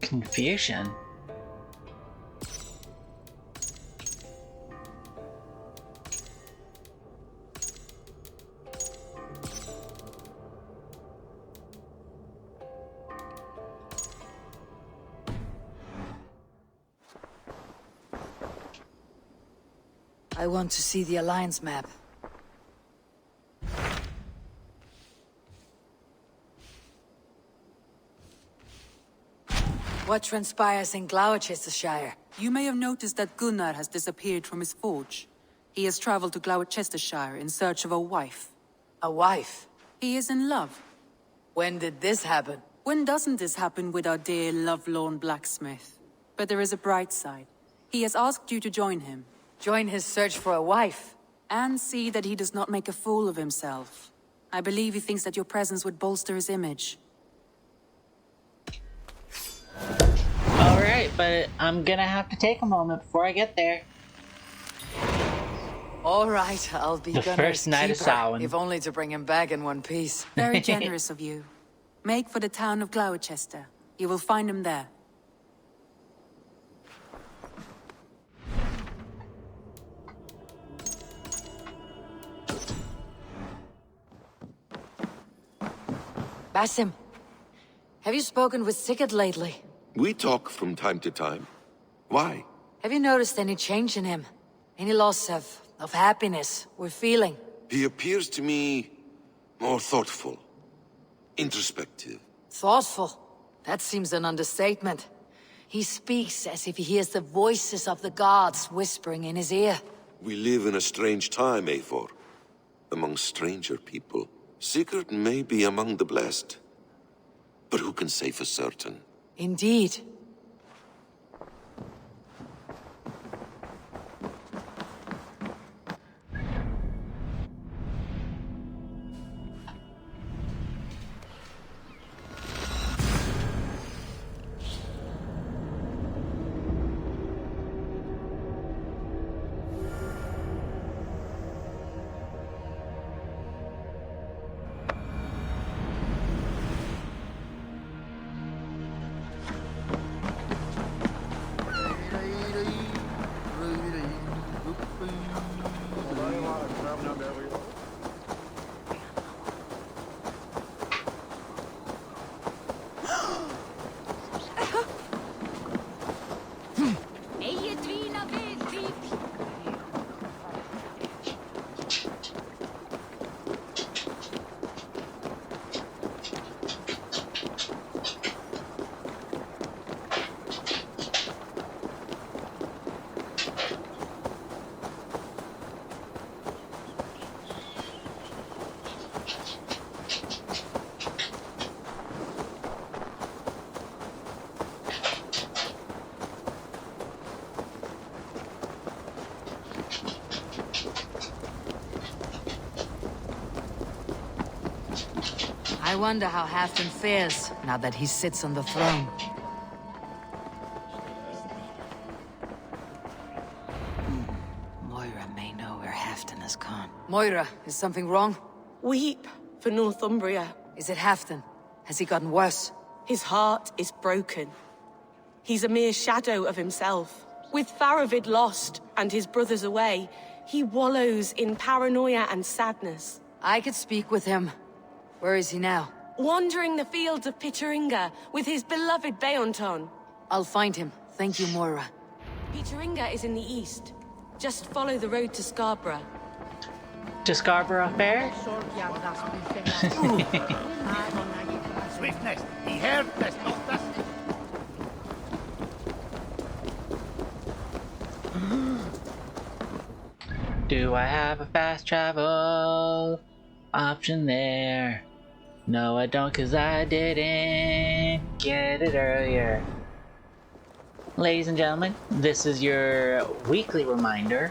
Confusion. I want to see the Alliance map. What transpires in Gloucestershire? You may have noticed that Gunnar has disappeared from his forge. He has traveled to Gloucestershire in search of a wife. A wife? He is in love. When did this happen? When doesn't this happen with our dear lovelorn blacksmith? But there is a bright side. He has asked you to join him. Join his search for a wife? And see that he does not make a fool of himself. I believe he thinks that your presence would bolster his image. Alright, but I'm gonna have to take a moment before I get there. All right, I'll be The Gunnar's first night of keeper, Samhain. if only to bring him back in one piece. Very generous of you. Make for the town of Gloucester. You will find him there. Basim, have you spoken with Sigurd lately? We talk from time to time. Why? Have you noticed any change in him? Any loss of happiness or feeling? He appears to me more thoughtful, introspective. Thoughtful? That seems an understatement. He speaks as if he hears the voices of the gods whispering in his ear. We live in a strange time, Eivor. Among stranger people. Sigurd may be among the blessed. But who can say for certain? Indeed. I wonder how Halfdan fares, now that he sits on the throne. Moira may know where Halfdan has gone. Moira, is something wrong? Weep for Northumbria. Is it Halfdan? Has he gotten worse? His heart is broken. He's a mere shadow of himself. With Faravid lost and his brothers away, he wallows in paranoia and sadness. I could speak with him. Where is he now? Wandering the fields of Pittaringa with his beloved Beonton. I'll find him. Thank you, Moira. Pittaringa is in the east. Just follow the road to Scarborough. To Scarborough Fair? Swiftness, he heard this, not this. Do I have a fast travel option there? No, I don't, cause I didn't get it earlier. Ladies and gentlemen, this is your weekly reminder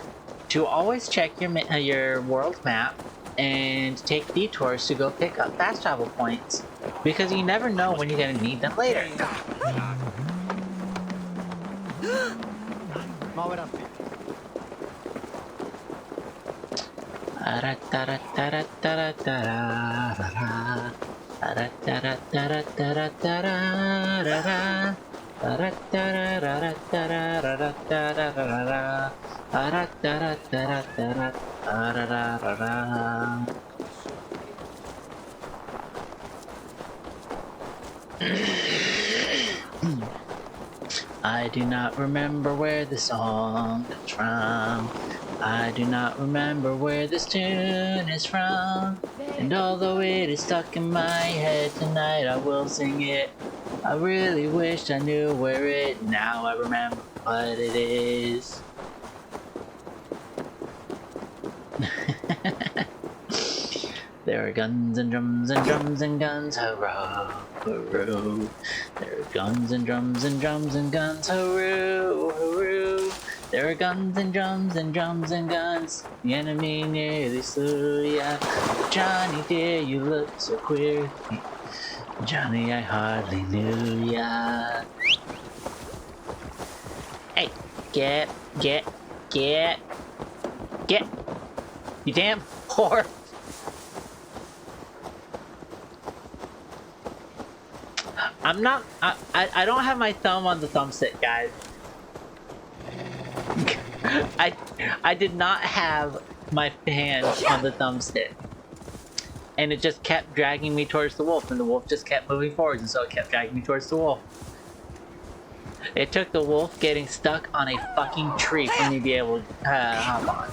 to always check your world map and take detours to go pick up fast travel points, because you never know when you're going to need them later. I do not remember where the song is from. I do not remember where this tune is from. And although it is stuck in my head tonight, I will sing it. I really wish I knew where it. Now I remember what it is. There are guns and drums and drums and guns, hurrah, hurrah. There are guns and drums and drums and guns, hurrah, hurrah. There are guns and drums and drums and guns. The enemy nearly slew ya. Johnny dear, you look so queer. Johnny, I hardly knew ya. Hey, get. You damn whore. I'm not. I don't have my thumb on the thumbstick, guys. I did not have my hand on the thumbstick, and it just kept dragging me towards the wolf, and the wolf just kept moving forwards, and so it kept dragging me towards the wolf. It took the wolf getting stuck on a fucking tree for me to be able to hop on.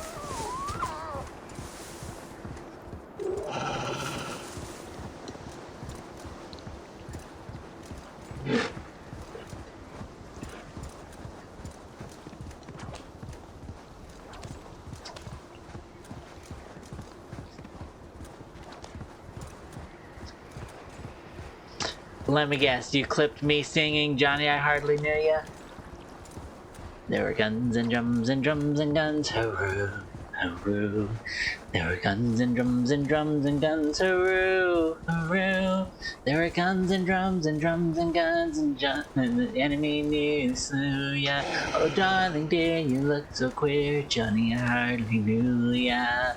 Let me guess, you clipped me singing Johnny I Hardly Knew Ya? There were guns and drums and drums and guns, hooroo, hooroo. There were guns and drums and drums and guns, hooroo, hooroo. There were guns and drums and drums and guns and the enemy nearly slew ya. Oh darling dear, you look so queer, Johnny I hardly knew ya.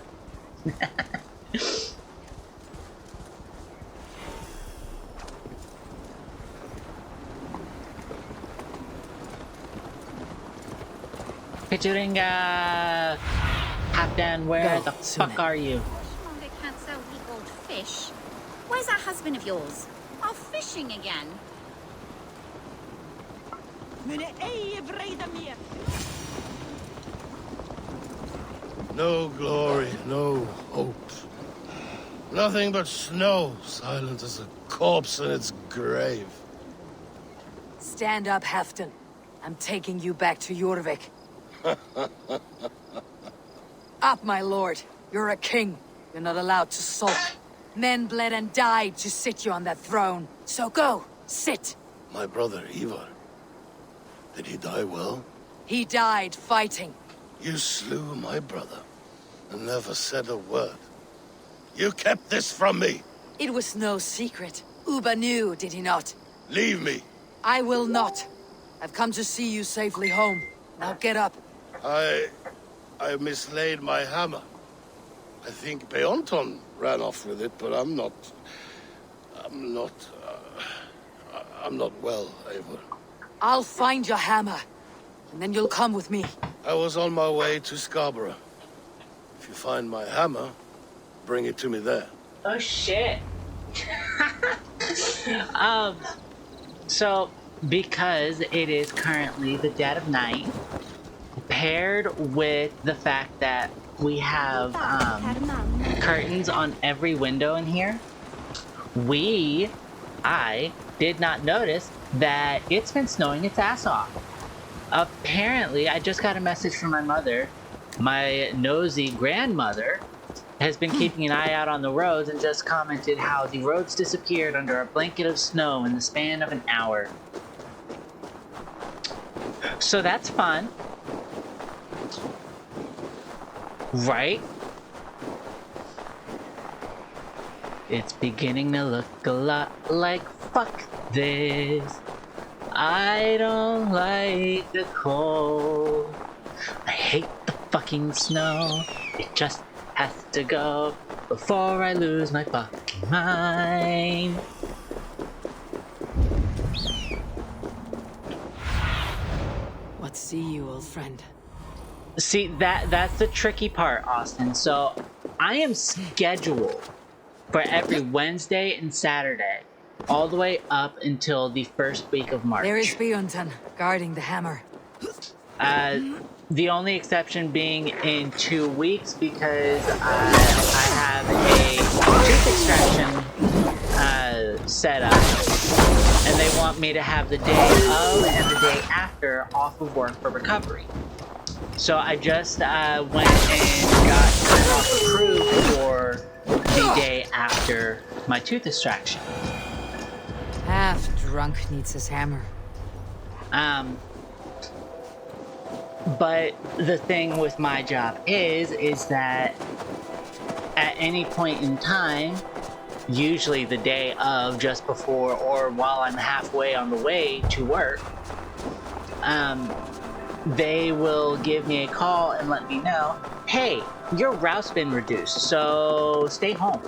Pichuringa! Halfdan, where the fuck are you? Fishmonger can't sell weak old fish. Where's that husband of yours? Off fishing again. No glory, no hope. Nothing but snow, silent as a corpse in its grave. Stand up, Halfdan. I'm taking you back to Jorvik. Up, my lord. You're a king. You're not allowed to sulk. Men bled and died to sit you on that throne. So go, sit. My brother, Ivar. Did he die well? He died fighting. You slew my brother and never said a word. You kept this from me. It was no secret. Uba knew, did he not? Leave me. I will not. I've come to see you safely home. Now get up. I mislaid my hammer. I think Beonton ran off with it, but I'm not well, Eivor. I'll find your hammer, and then you'll come with me. I was on my way to Scarborough. If you find my hammer, bring it to me there. Oh shit. So because it is currently the dead of night, paired with the fact that we have curtains on every window in here, I did not notice that it's been snowing its ass off. Apparently, I just got a message from my mother. My nosy grandmother has been keeping an eye out on the roads and just commented how the roads disappeared under a blanket of snow in the span of an hour. So that's fun. Right? It's beginning to look a lot like fuck this. I don't like the cold. I hate the fucking snow. It just has to go before I lose my fucking mind. What see you, old friend? See, that's the tricky part, Austin. So, I am scheduled for every Wednesday and Saturday, all the way up until the first week of March. There is Beonton, guarding the hammer. The only exception being in 2 weeks, because I have a tooth extraction set up, and they want me to have the day of and the day after off of work for recovery. So I just went and got time off approved for the day after my tooth extraction. Half drunk needs his hammer. But the thing with my job is that at any point in time, usually the day of, just before, or while I'm halfway on the way to work, they will give me a call and let me know, hey, your route's been reduced, so stay home.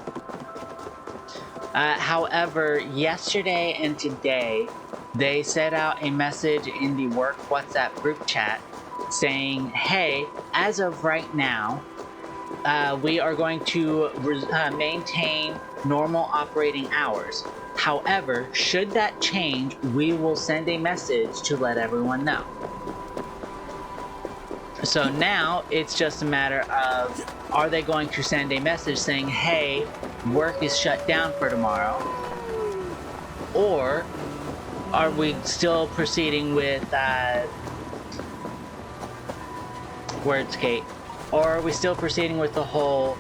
However, yesterday and today, they set out a message in the work WhatsApp group chat saying, hey, as of right now, we are going to maintain normal operating hours. However, should that change, we will send a message to let everyone know. So now it's just a matter of, are they going to send a message saying, hey, work is shut down for tomorrow? Or are we still proceeding with Wordscape? Or are we still proceeding with the whole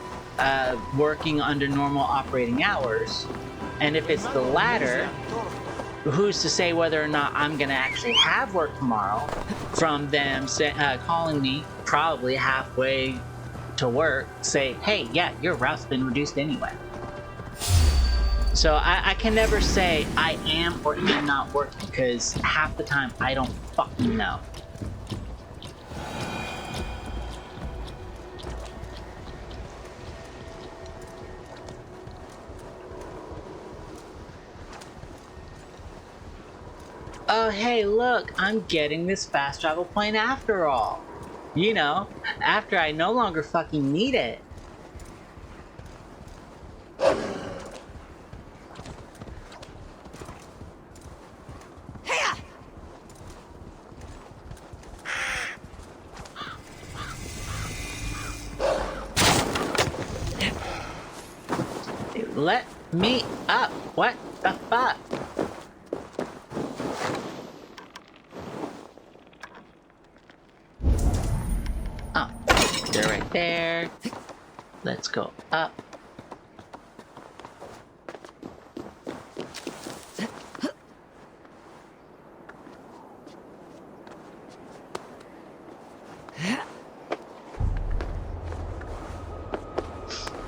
working under normal operating hours? And if it's the latter, who's to say whether or not I'm going to actually have work tomorrow from them calling me probably halfway to work, say, hey, yeah, your route's been reduced anyway. So I can never say I am or am not working, because half the time I don't fucking know. Oh, hey, look, I'm getting this fast travel plane after all. You know, after I no longer fucking need it. Let me up. What the fuck? Oh, they're right there. Let's go up.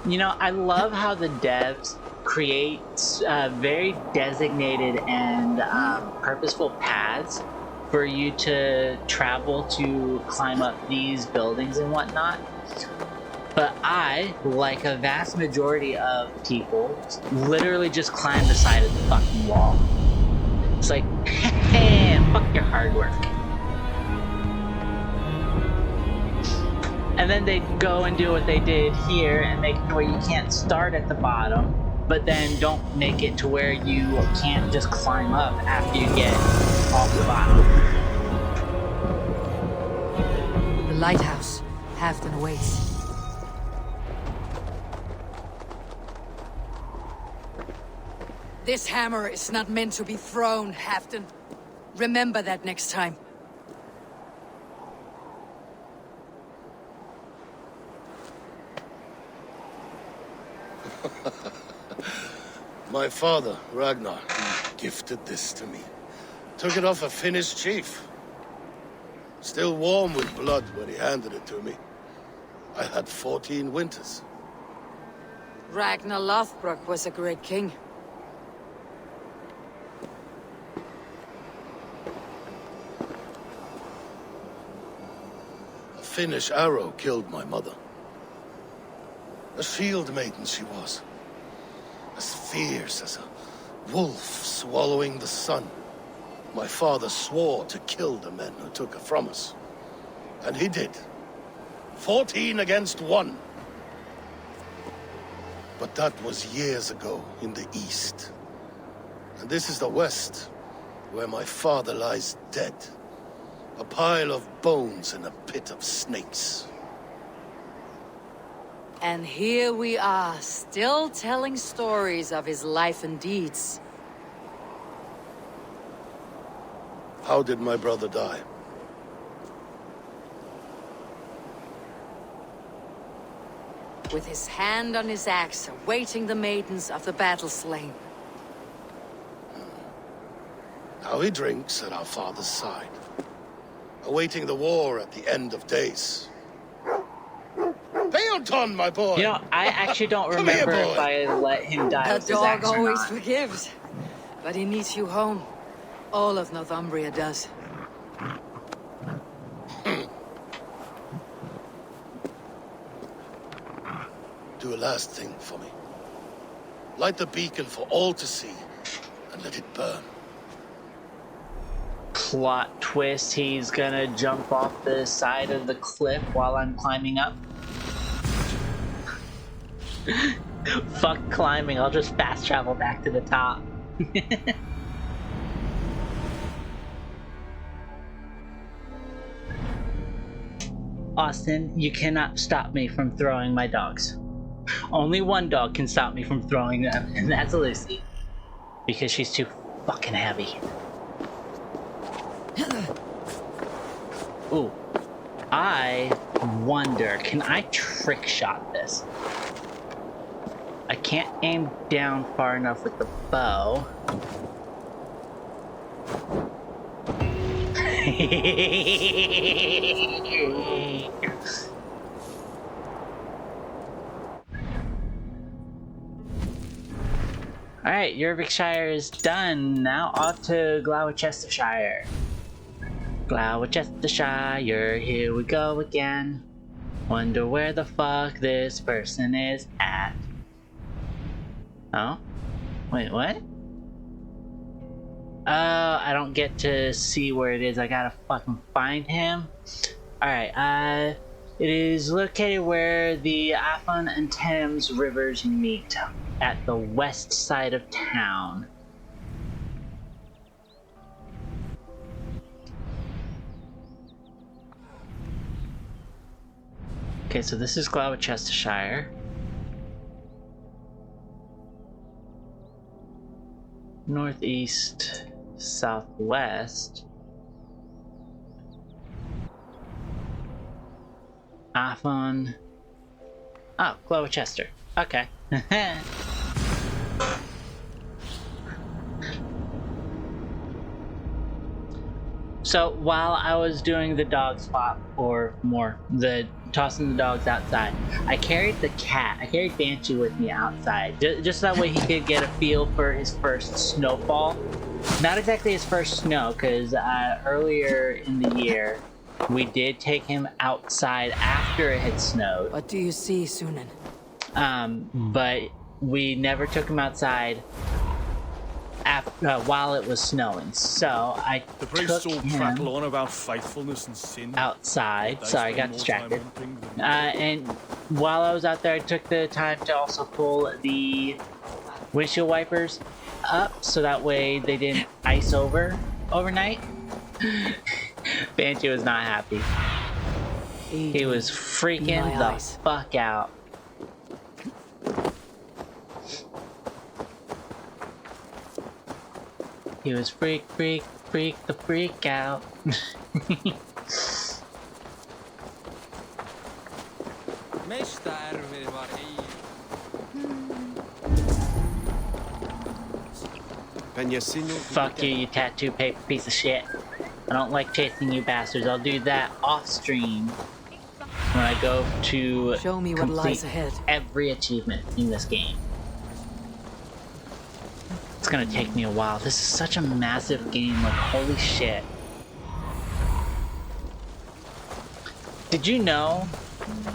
You know, I love how the devs create very designated and purposeful paths for you to travel to climb up these buildings and whatnot. But I, like a vast majority of people, literally just climb the side of the fucking wall. It's like, hey, fuck your hard work. And then they go and do what they did here and make it to where you can't start at the bottom, but then don't make it to where you can't just climb up after you get off the bottom. The lighthouse. Halfdan awaits. This hammer is not meant to be thrown, Halfdan. Remember that next time. My father, Ragnar, he gifted this to me. Took it off a Finnish chief. Still warm with blood when he handed it to me. I had 14 winters. Ragnar Lothbrok was a great king. A Finnish arrow killed my mother. A shield maiden she was. As fierce as a wolf swallowing the sun. My father swore to kill the men who took her from us. And he did. 14 against 1. But that was years ago in the east. And this is the west, where my father lies dead. A pile of bones in a pit of snakes. And here we are, still telling stories of his life and deeds. How did my brother die? With his hand on his axe, awaiting the maidens of the battle slain. Now he drinks at our father's side, awaiting the war at the end of days. Beoton, my boy! You know, I actually don't remember if I let him die with The his dog axe or always not. forgives, but he needs you home. All of Northumbria does. do a last thing for me. Light the beacon for all to see, and let it burn. Plot twist, he's gonna jump off the side of the cliff while I'm climbing up. Fuck climbing, I'll just fast travel back to the top. Austin, you cannot stop me from throwing my dogs. Only one dog can stop me from throwing them, and that's Lucy. Because she's too fucking heavy. Ooh. I wonder, can I trick shot this? I can't aim down far enough with the bow. Alright, Yorkshire is done. Now on to Gloucestershire. Gloucestershire, here we go again. Wonder where the fuck this person is at. Oh? Wait, what? I don't get to see where it is. I gotta fucking find him. Alright, it is located where the Afon and Thames rivers meet at the west side of town. Okay, so this is Gloucestershire. Northeast, southwest. Afon. Oh, Gloucester. Okay. So while I was doing the dog swap, or more, the tossing the dogs outside, I carried the cat. I carried Banshee with me outside, just that way he could get a feel for his first snowfall. Not exactly his first snow, because earlier in the year, we did take him outside after it had snowed. What do you see, Sunan? But we never took him outside while it was snowing, so I took him prattle on about faithfulness and sin outside. Sorry, I got distracted. And while I was out there, I took the time to also pull the windshield wipers up, so that way they didn't ice over overnight. Banshee was not happy. He was freaking the fuck out. He was freak the freak out. Fuck you, you tattoo paper piece of shit. I don't like chasing you bastards. I'll do that off stream when I go to show me what lies ahead. Every achievement in this game. It's gonna take me a while. This is such a massive game, like holy shit. Did you know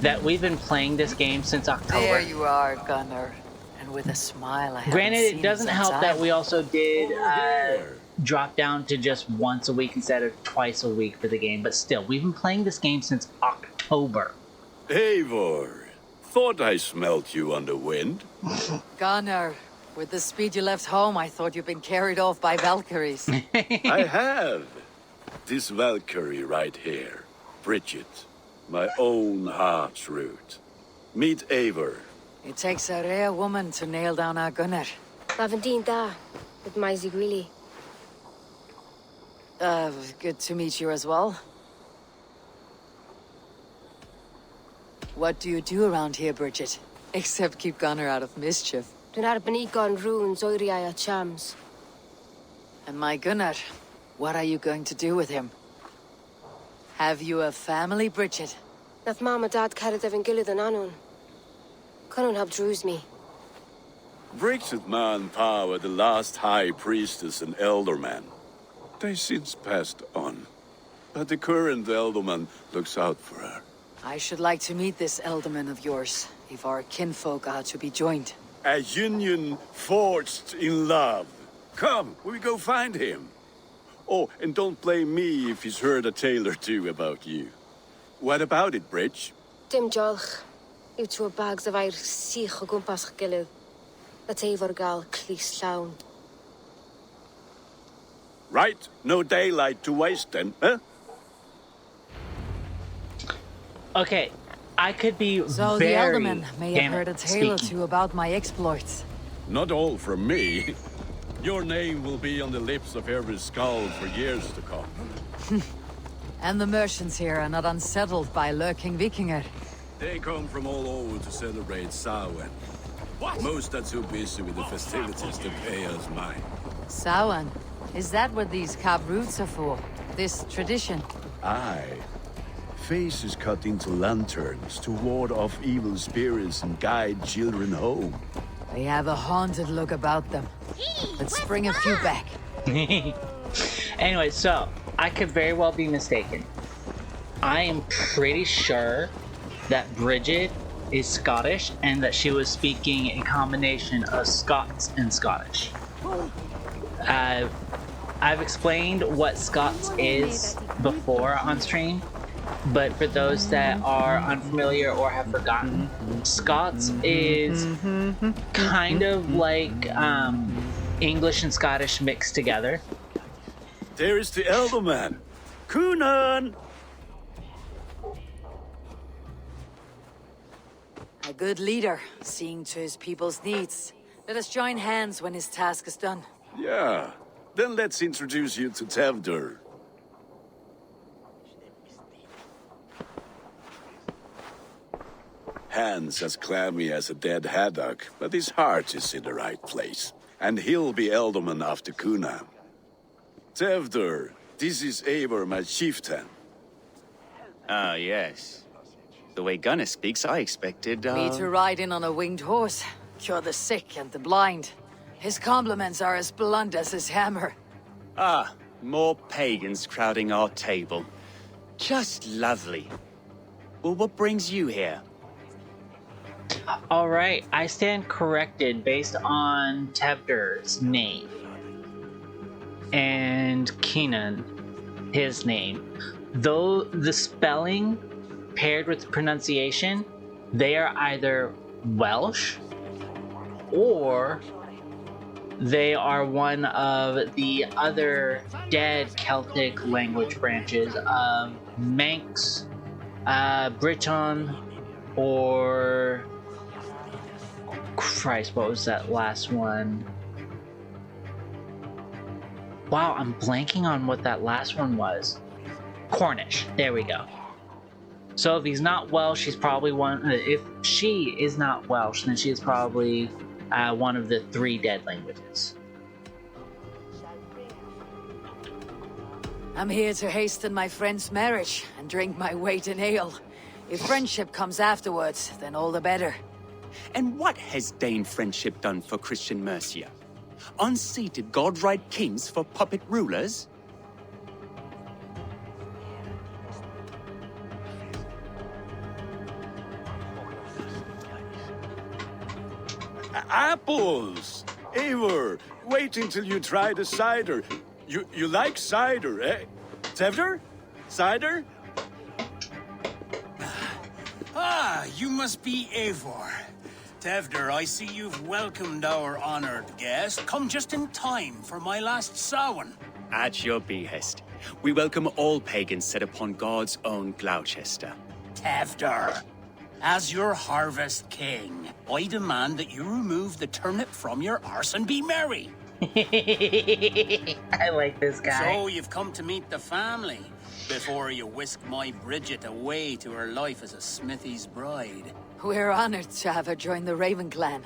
that we've been playing this game since October? There you are, Gunnar. And with a smile I Granted, it doesn't help that we also did drop down to just once a week instead of twice a week for the game, but still, we've been playing this game since October. Eivor, thought I smelt you on the wind. Gunnar, with the speed you left home, I thought you'd been carried off by Valkyries. I have. This Valkyrie right here, Bridget, my own heart's root. Meet Eivor. It takes a rare woman to nail down our Gunnar. Lavendine da, with my Zigwili. Good to meet you as well. What do you do around here, Bridget? Except keep Gunnar out of mischief. Dunar Benigon runes Oiriaya Chams. And my Gunnar, what are you going to do with him? Have you a family, Bridget? Nath Mama Dad carried Evan Gillid and Anun. Cannon have drews me. Bridget man power the last high priestess and elderman. They since passed on. But the current elderman looks out for her. I should like to meet this Elderman of yours, if our kinfolk are to be joined. A union forged in love. Come, we go find him. Oh, and don't blame me if he's heard a tale or two about you. What about it, Bridge? Dim diolch. Yw tŵ bags of air sych o gwmpas ych gilydd. A teifr gael clis llawn. Right, no daylight to waste then, huh? Okay, I could be So very... the Elderman may have Damn heard a it, tale or speaking. two about my exploits. Not all from me. Your name will be on the lips of every skald for years to come. And the merchants here are not unsettled by lurking Vikinger. They come from all over to celebrate Samhain. Most are too busy with the festivities to pay us mind. Samhain? Is that what these carved roots are for? This tradition? Aye. Faces cut into lanterns to ward off evil spirits and guide children home. They have a haunted look about them. Let's bring a few back. Anyway, so, I could very well be mistaken. I am pretty sure that Bridget is Scottish and that she was speaking a combination of Scots and Scottish. I've explained what Scots is before on stream, but for those that are unfamiliar or have forgotten, Scots is kind of like English and Scottish mixed together. There is the Elderman. Coonan! A good leader, seeing to his people's needs. Let us join hands when his task is done. Yeah. Then let's introduce you to Tevdur. Hands as clammy as a dead haddock, but his heart is in the right place. And he'll be Elderman after Kuna. Tevdur, this is Eivor, my chieftain. Ah, yes. The way Gunnar speaks, I expected, Me to ride in on a winged horse, cure the sick and the blind. His compliments are as blunt as his hammer. Ah, more pagans crowding our table. Just lovely. Well, what brings you here? Alright, I stand corrected based on Tevdur's name. And Keenan, his name. Though the spelling paired with the pronunciation, they are either Welsh or they are one of the other dead Celtic language branches of Manx, Briton, or... Christ, what was that last one? Wow, I'm blanking on what that last one was. Cornish, there we go. So if he's not Welsh, she's probably one... If she is not Welsh, then she is probably one of the 3 dead languages. I'm here to hasten my friend's marriage and drink my weight in ale. If friendship comes afterwards, then all the better. And what has Dane friendship done for Christian Mercia? Unseated godright kings for puppet rulers? Apples! Eivor, wait until you try the cider. You like cider, eh? Tevdur? Cider? Ah, you must be Eivor. Tevdur, I see you've welcomed our honored guest. Come just in time for my last Samhain. At your behest. We welcome all pagans set upon God's own Gloucester. Tevdur, as your harvest king, I demand that you remove the turnip from your arse and be merry. I like this guy. So you've come to meet the family before you whisk my Bridget away to her life as a smithy's bride. We're honored to have her join the Raven clan,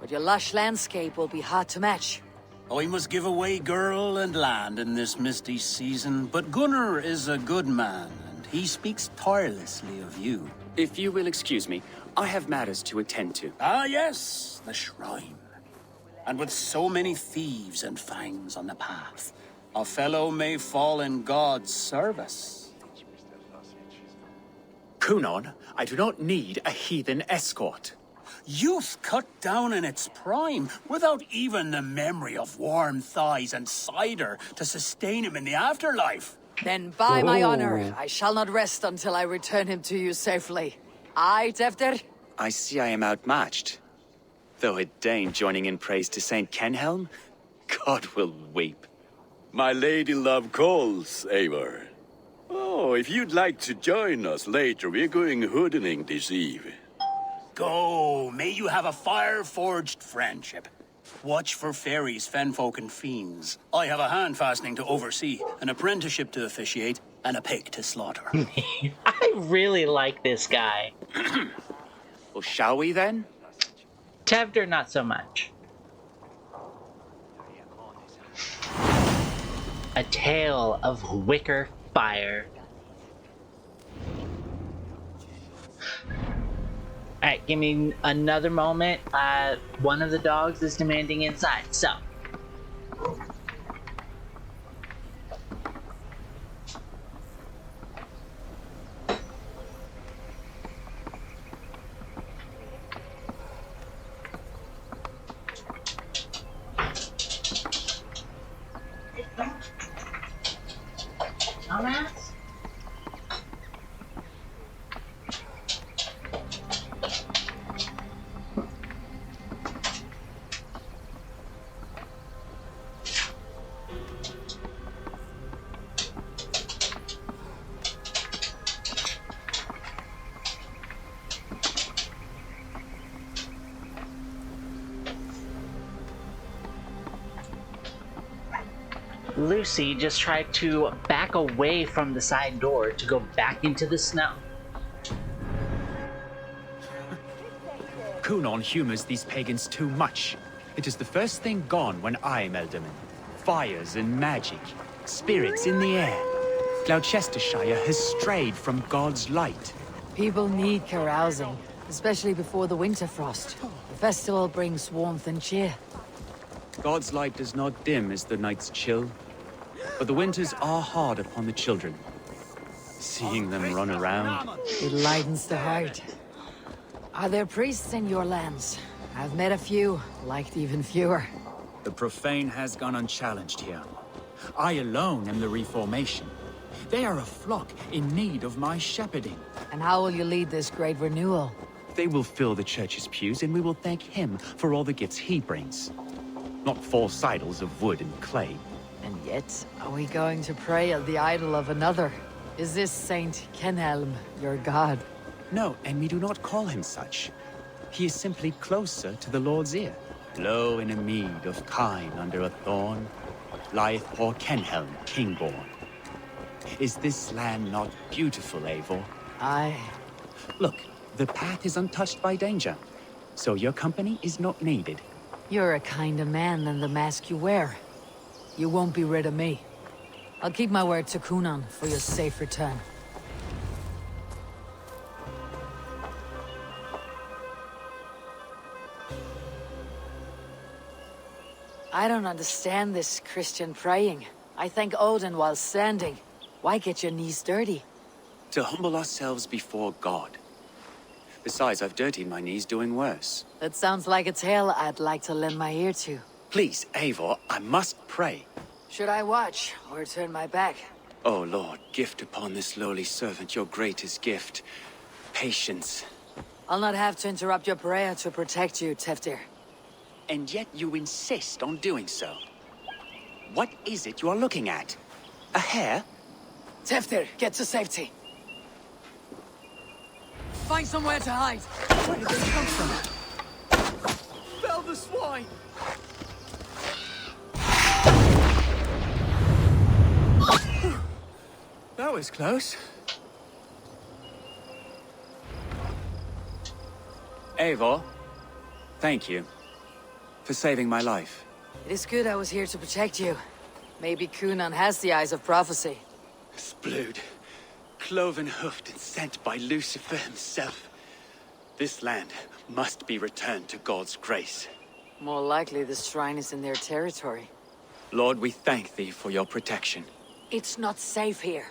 but your lush landscape will be hard to match. I must give away girl and land in this misty season, but Gunnar is a good man, and he speaks tirelessly of you. If you will excuse me, I have matters to attend to. Ah, yes, the shrine. And with so many thieves and fangs on the path, a fellow may fall in God's service. Kunon, I do not need a heathen escort. Youth cut down in its prime, without even the memory of warm thighs and cider to sustain him in the afterlife. Then by my honor, I shall not rest until I return him to you safely. Aye, Tefter? I see I am outmatched. Though a Dane joining in praise to Saint Kenhelm, God will weep. My lady love calls, Eivor. Oh, if you'd like to join us later, we're going hoodening this eve. Go, may you have a fire-forged friendship. Watch for fairies, fenfolk, and fiends. I have a hand fastening to oversee, an apprenticeship to officiate, and a pig to slaughter. I really like this guy. Well, shall we then? Tevder, not so much. A tale of wicker fire. Alright, give me another moment. One of the dogs is demanding inside, so. Dumbass? Lucy just tried to back away from the side door to go back into the snow. Kunon humors these pagans too much. It is the first thing gone when I am Elderman. Fires and magic, spirits in the air. Gloucestershire has strayed from God's light. People need carousing, especially before the winter frost. The festival brings warmth and cheer. God's light does not dim as the nights chill, but the winters are hard upon the children. Seeing them run around, it lightens the heart. Are there priests in your lands? I've met a few, liked even fewer. The profane has gone unchallenged here. I alone am the Reformation. They are a flock in need of my shepherding. And how will you lead this great renewal? They will fill the church's pews, and we will thank him for all the gifts he brings. Not false idols of wood and clay. And yet, are we going to pray at the idol of another? Is this Saint Kenhelm your god? No, and we do not call him such. He is simply closer to the Lord's ear. Low in a mead of kine under a thorn, lieth poor Kenhelm, king-born. Is this land not beautiful, Eivor? Aye. Look, the path is untouched by danger, so your company is not needed. You're a kinder man than the mask you wear. You won't be rid of me. I'll keep my word to Kunon for your safe return. I don't understand this Christian praying. I thank Odin while standing. Why get your knees dirty? To humble ourselves before God. Besides, I've dirtied my knees doing worse. That sounds like a tale I'd like to lend my ear to. Please, Eivor, I must pray. Should I watch, or turn my back? Oh Lord, gift upon this lowly servant your greatest gift. Patience. I'll not have to interrupt your prayer to protect you, Teftir. And yet you insist on doing so. What is it you are looking at? A hare? Teftir, get to safety. Find somewhere to hide. Where did this come from? Fell the swine! That was close. Eivor, thank you for saving my life. It is good I was here to protect you. Maybe Kunon has the eyes of prophecy. Splood, cloven-hoofed and sent by Lucifer himself. This land must be returned to God's grace. More likely the shrine is in their territory. Lord, we thank thee for your protection. It's not safe here.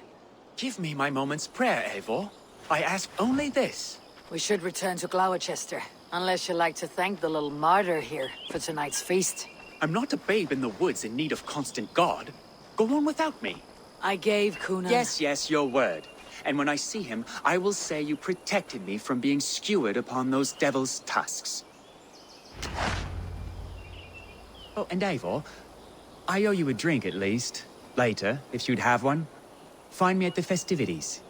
Give me my moment's prayer, Eivor. I ask only this. We should return to Gloucester, unless you'd like to thank the little martyr here for tonight's feast. I'm not a babe in the woods in need of constant guard. Go on without me. I gave Kuna... Yes, your word. And when I see him, I will say you protected me from being skewered upon those devil's tusks. Oh, and Eivor, I owe you a drink at least. Later, if you'd have one. Find me at the festivities.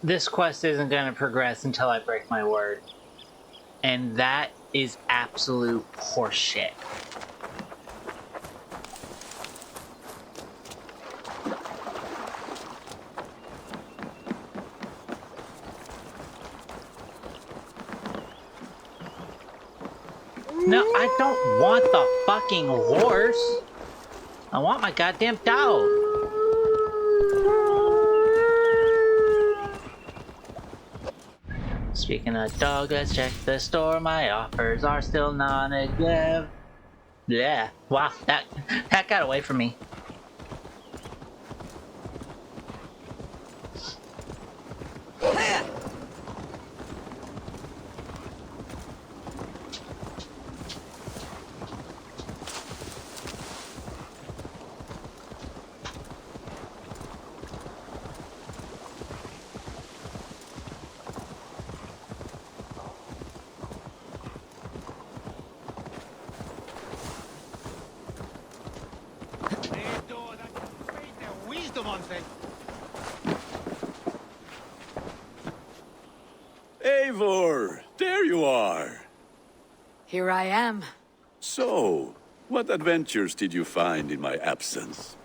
This quest isn't going to progress until I break my word. And that is absolute horseshit. No, I don't want the fucking horse. I want my goddamn dog. Speaking of dog, let's check the store. My offers are still non-existent. Yeah, wow, that got away from me. Eivor, there you are. Here I am. So, what adventures did you find in my absence?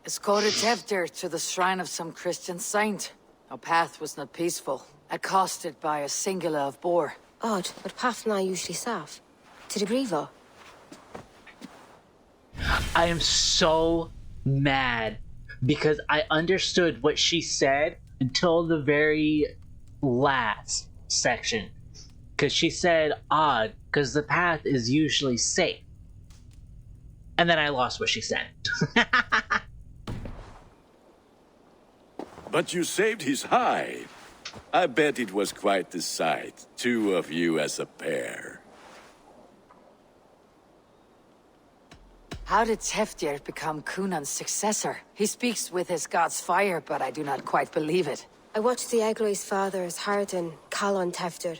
Escorted Tevdir to the shrine of some Christian saint. Our path was not peaceful, accosted by a singular of boar. Odd, but path na usually safe. To the Grievo. I am so mad because I understood what she said until the very last section. Because she said odd, because the path is usually safe. And then I lost what she said. But you saved his hide. I bet it was quite the sight, two of you as a pair. How did Tevdir become Cunan's successor? He speaks with his god's fire, but I do not quite believe it. I watched the Egloi's father's Harden call on Tevdir.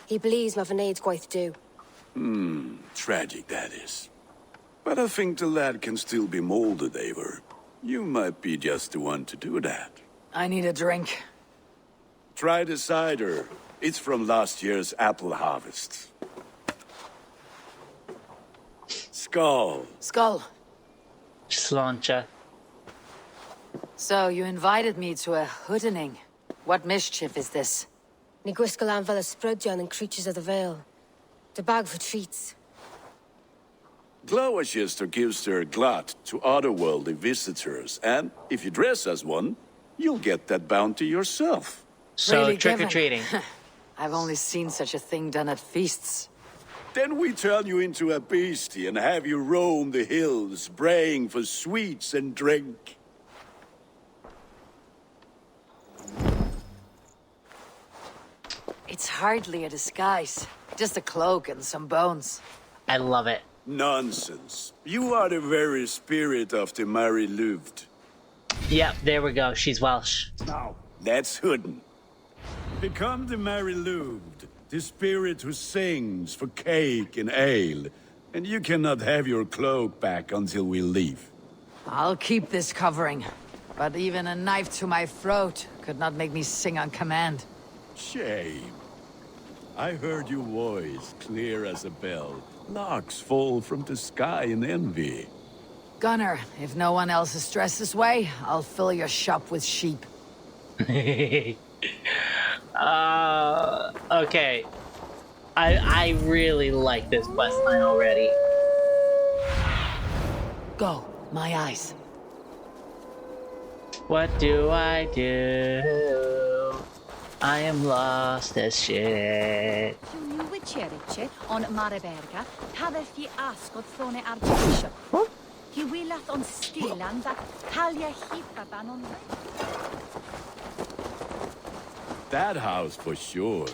He believes Mavanaid's going to do. Tragic that is. But I think the lad can still be molded, Eivor. You might be just the one to do that. I need a drink. Try the cider. It's from last year's apple harvest. Skull. Skull. Slancha. So, you invited me to a hoodening. What mischief is this? Ni gwisgalan fel ysbrydion and creatures of the Vale. The bag for treats. Gloucester gives their glut to otherworldly visitors, and if you dress as one, you'll get that bounty yourself. So, Really trick-or-treating. I've only seen such a thing done at feasts. Then we turn you into a beastie and have you roam the hills, braying for sweets and drink. It's hardly a disguise. Just a cloak and some bones. I love it. Nonsense. You are the very spirit of the Mary Louved. Yep, there we go. She's Welsh. Now, that's Hooden. Become the Mary Louved, the spirit who sings for cake and ale, and you cannot have your cloak back until we leave. I'll keep this covering, but even a knife to my throat could not make me sing on command. Shame. I heard your voice clear as a bell. Larks fall from the sky in envy. Gunnar, if no one else is dressed this way, I'll fill your shop with sheep. Okay. I really like this questline already. Go, my eyes. What do I do? I am lost as shit. On Maraberga, Haverthi Ascot Thone Archbishop. Hiwilath on Skillan that Talia Hipa Banon. That house for sure.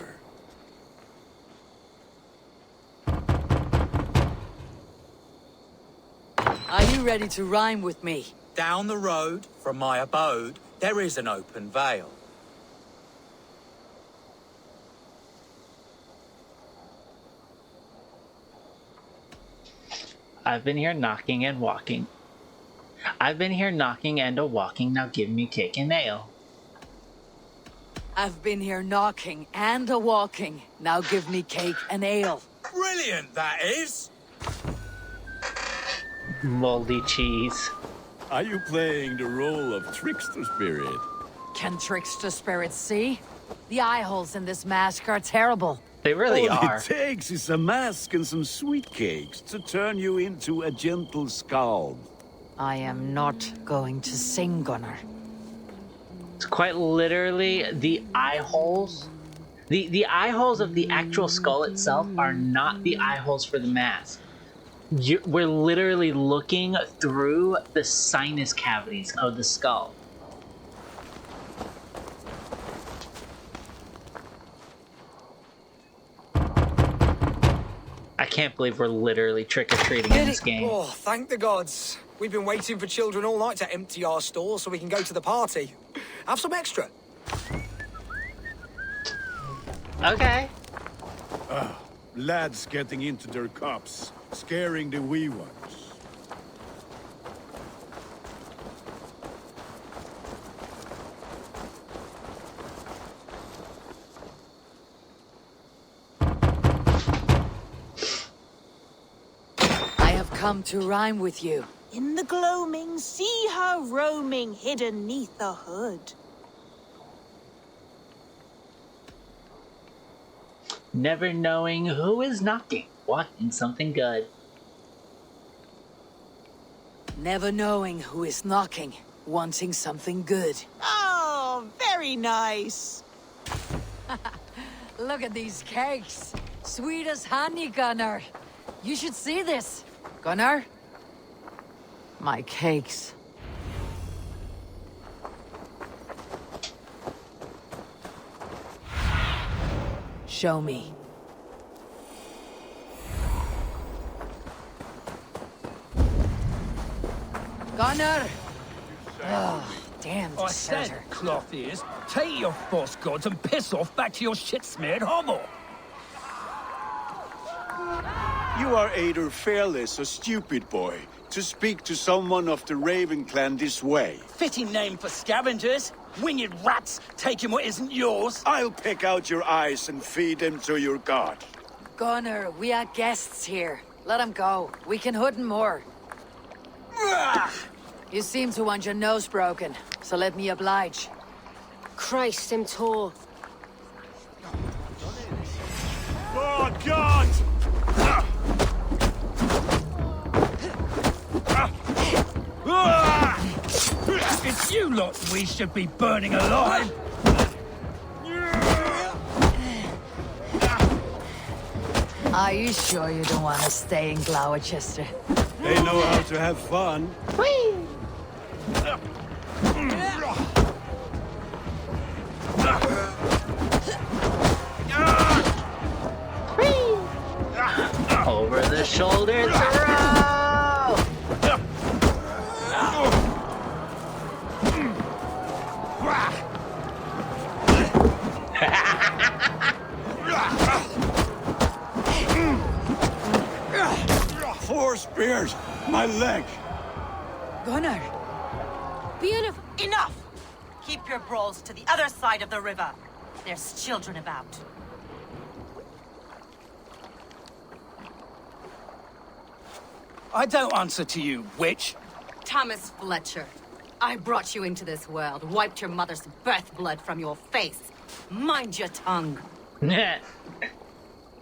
Are you ready to rhyme with me? Down the road from my abode, there is an open vale. I've been here knocking and walking. I've been here knocking and a-walking, now give me cake and ale. I've been here knocking and a-walking, now give me cake and ale. Brilliant, that is! Moldy cheese. Are you playing the role of trickster spirit? Can trickster spirits see? The eye holes in this mask are terrible. They really All are. it takes is a mask and some sweet cakes to turn you into a gentle skald. I am not going to sing, Gunnar. It's quite literally the eye holes. The eye holes of the actual skull itself are not the eye holes for the mask. We're literally looking through the sinus cavities of the skull. I can't believe we're literally trick-or-treating in this game. Oh, thank the gods. We've been waiting for children all night to empty our store so we can go to the party. Have some extra. Okay. Lads getting into their cups, scaring the wee ones. Come to rhyme with you. In the gloaming, see her roaming, hidden neath the hood. Never knowing who is knocking, wanting something good. Never knowing who is knocking, wanting something good. Oh, very nice. Look at these cakes. Sweet as honey, Gunnar. You should see this. Gunnar? My cakes. Show me. Gunnar! Oh, damn I deserter. said, cloth ears, take your false gods and piss off back to your shit-smeared hovel. You are either fearless or stupid, boy, to speak to someone of the Raven clan this way. Fitting name for scavengers. Winged rats taking what isn't yours. I'll pick out your eyes and feed them to your god. Gunnar, we are guests here. Let him go. We can hood him more. You seem to want your nose broken, so let me oblige. Christ, him tore. Oh, God! It's you lot we should be burning alive! Are you sure you don't want to stay in Gloucester? They know how to have fun. Whee! Over the shoulder throw! Four spears! My leg! Gunnar! Beautiful. Enough! Keep your brawls to the other side of the river. There's children about. I don't answer to you, witch. Thomas Fletcher, I brought you into this world, wiped your mother's birth blood from your face. Mind your tongue.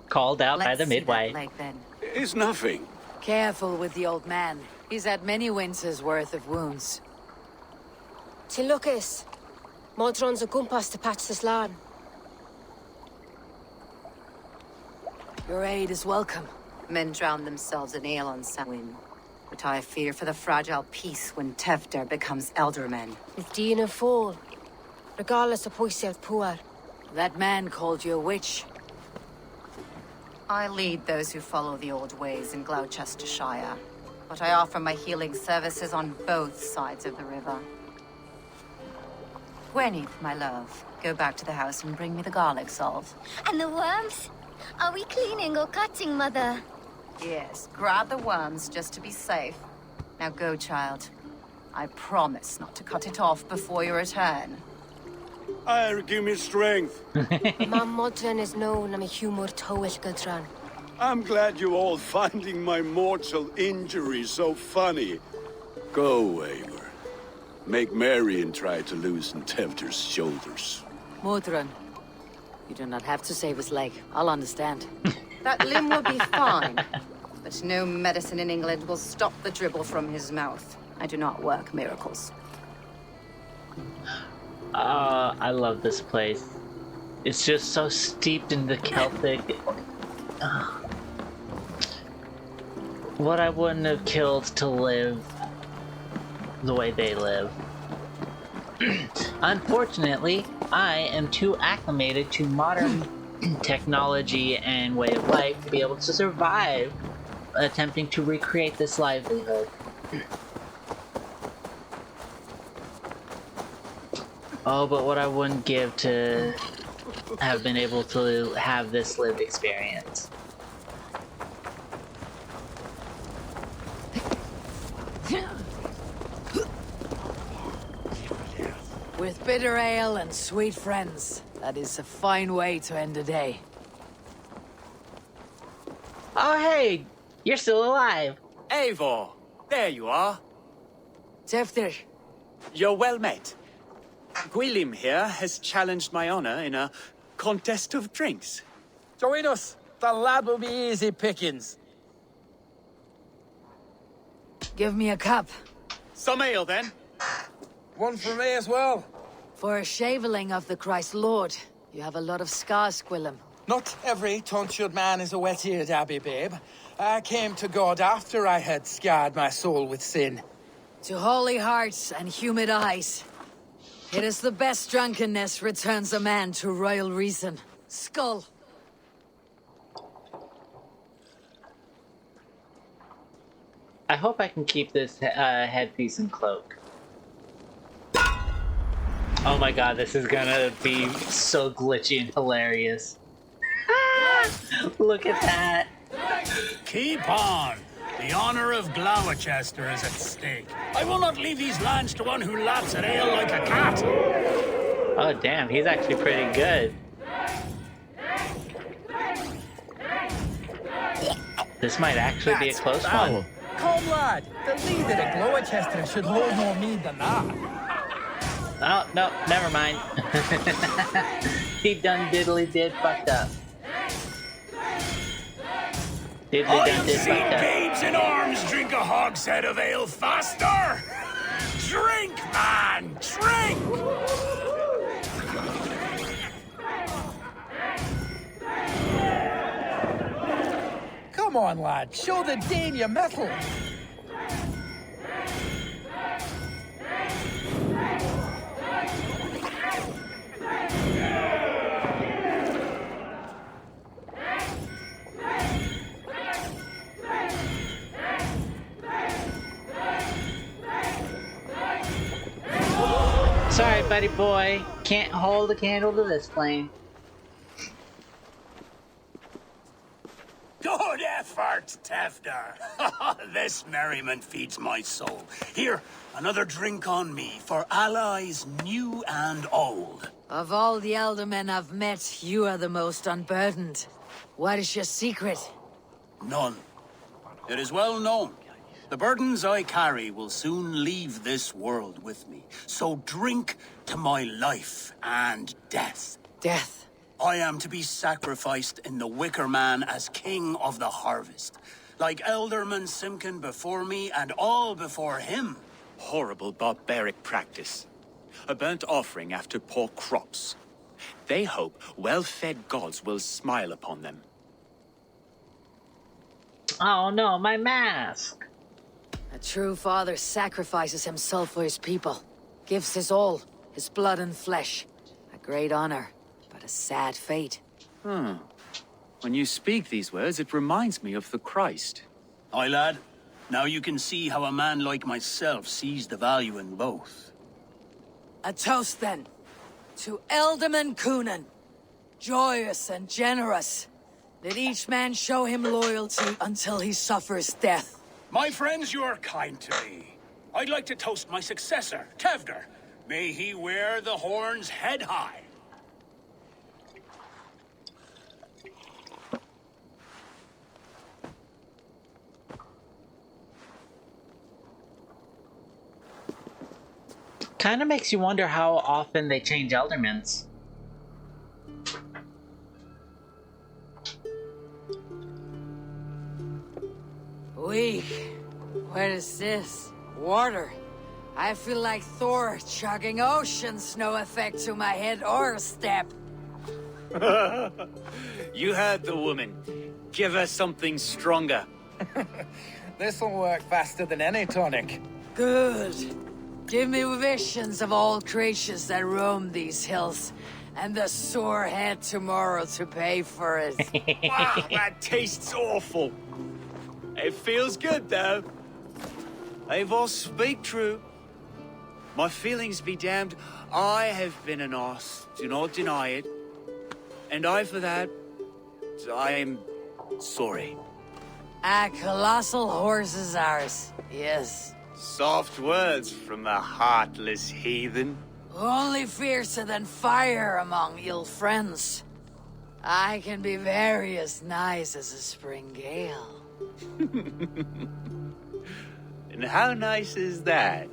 Called out by Let's the see midwife. that leg, then. It's nothing. Careful with the old man. He's had many winters' worth of wounds. Till Lucas. Modron's a gumpas to patch this land. Your aid is welcome. Men drown themselves in ale on Samhain. But I fear for the fragile peace when Tevder becomes Elderman. With Dean of Fall, regardless of Poisel's poor. That man called you a witch. I lead those who follow the old ways in Gloucestershire, but I offer my healing services on both sides of the river. Gwyneth, my love, go back to the house and bring me the garlic salt. And the worms? Are we cleaning or cutting, Mother? Yes, grab the worms just to be safe. Now go, child. I promise not to cut it off before you return. Give me strength. My modern is known I'm a humor towel Gudrun. I'm glad you're all finding my mortal injury so funny. Go, Eivor. Make merry and try to loosen Tevder's shoulders. Modron, you do not have to save his leg. I'll understand. That limb will be fine, but no medicine in England will stop the dribble from his mouth. I do not work miracles. I love this place. It's just so steeped in the Celtic. What I wouldn't have killed to live the way they live. Unfortunately, I am too acclimated to modern technology and way of life to be able to survive attempting to recreate this livelihood. Oh, but what I wouldn't give to have been able to have this lived experience. With bitter ale and sweet friends, that is a fine way to end a day. Oh, hey! You're still alive! Eivor! There you are! Tevder! You're well met. Gwilym here has challenged my honor in a contest of drinks. Join us. The lad will be easy pickings. Give me a cup. Some ale, then. One for me as well. For a shaveling of the Christ Lord, you have a lot of scars, Gwilym. Not every tonsured man is a wet-eared abbey, babe. I came to God after I had scarred my soul with sin. To holy hearts and humid eyes. It is the best drunkenness returns a man to royal reason. Skull. I hope I can keep this headpiece and cloak. Oh my god, this is gonna be so glitchy and hilarious. Look at that! Keep on! The honor of Gloucester is at stake. I will not leave these lands to one who laps at ale like a cat. Oh damn, he's actually pretty good. This might actually be a close one. Come, lad. The leader of Gloucester should hold more mead than that. Oh, no, never mind. He done diddly did fucked up. I have seen babes in arms drink a hogshead of ale faster! Drink, man! Drink! Come on, lad. Show the Dane your mettle. Sorry, buddy boy. Can't hold a candle to this flame. Good effort, Tevder. This merriment feeds my soul. Here, another drink on me for allies new and old. Of all the eldermen I've met, you are the most unburdened. What is your secret? None. It is well known. The burdens I carry will soon leave this world with me. So drink to my life and death. Death? I am to be sacrificed in the Wicker Man as king of the harvest. Like Elderman Simkin before me and all before him. Horrible barbaric practice. A burnt offering after poor crops. They hope well-fed gods will smile upon them. Oh no, my mask! A true father sacrifices himself for his people. Gives his all, his blood and flesh. A great honor, but a sad fate. When you speak these words, it reminds me of the Christ. Aye, lad. Now you can see how a man like myself sees the value in both. A toast, then. To Ealdorman Coonan. Joyous and generous. Let each man show him loyalty until he suffers death. My friends, you are kind to me. I'd like to toast my successor, Tevder. May he wear the horns head high. Kind of makes you wonder how often they change Eldermans. Weak. What is this? Water. I feel like Thor chugging oceans. No effect to my head or step. You heard the woman. Give her something stronger. This'll work faster than any tonic. Good. Give me visions of all creatures that roam these hills, and the sore head tomorrow to pay for it. Wow, that tastes awful. It feels good, though. Eivor, speak true. My feelings be damned. I have been an arse, do not deny it. And I, for that, I am sorry. A colossal horse is ours, yes. Soft words from the heartless heathen. Only fiercer than fire among ill friends. I can be very as nice as a spring gale. And how nice is that?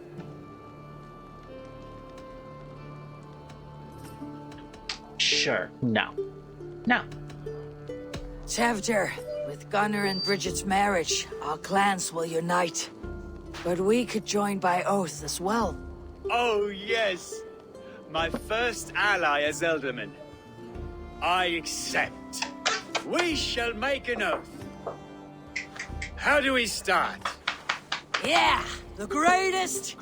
Sure. No. No. Tevder, with Gunnar and Bridget's marriage, our clans will unite. But we could join by oath as well. Oh, yes. My first ally as Elderman. I accept. We shall make an oath. How do we start? Yeah! The greatest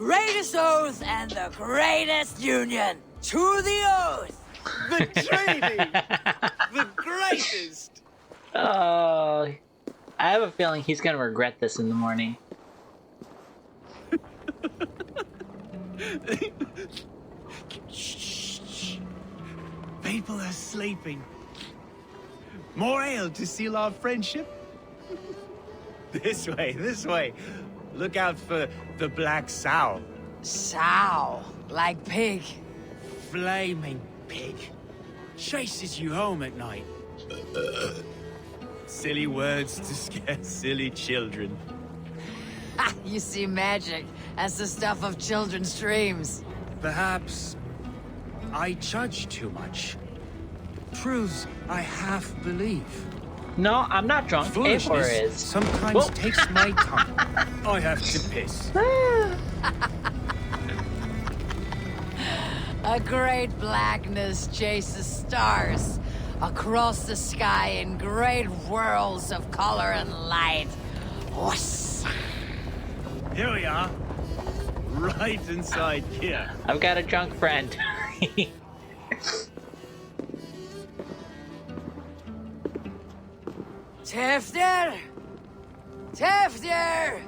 oath and the greatest union! To the oath! The treaty! The greatest! Oh, I have a feeling he's gonna regret this in the morning. Shh. People are sleeping. More ale to seal our friendship? This way. Look out for the black sow. Sow? Like pig? Flaming pig. Chases you home at night. Silly words to scare silly children. You see magic as the stuff of children's dreams. Perhaps I judge too much. Truths I half believe. No, I'm not drunk. Eivor is. Sometimes takes my tongue. I have to piss. A great blackness chases stars across the sky in great whirls of color and light. Whoosh. Here we are. Right inside here. I've got a drunk friend. Tevder! Tevder!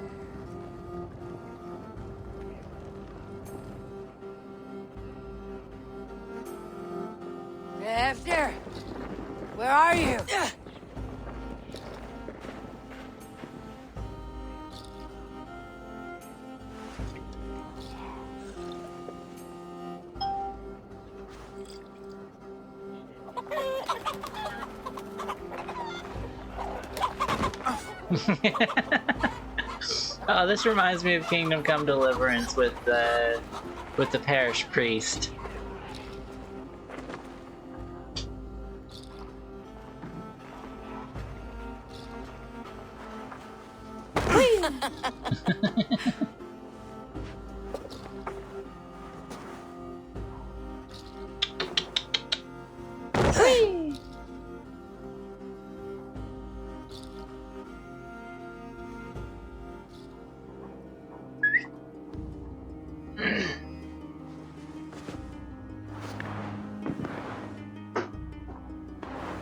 Tevder! Where are you? Oh, this reminds me of Kingdom Come Deliverance with the parish priest.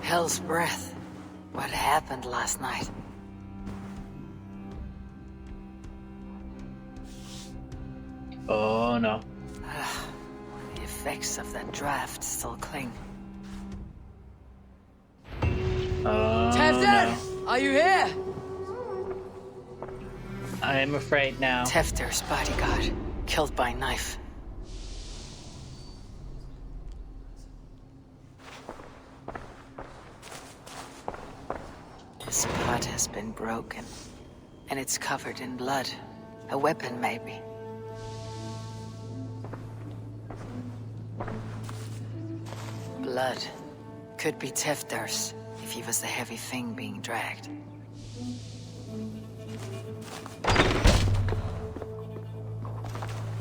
Hell's breath. What happened last night? Oh no. The effects of that draft still cling. Oh Tefter! no. Are you here? I am afraid now. Tefter's bodyguard, killed by knife. This pot has been broken, and it's covered in blood. A weapon, maybe. Blood. Could be Tefter's, if he was the heavy thing being dragged.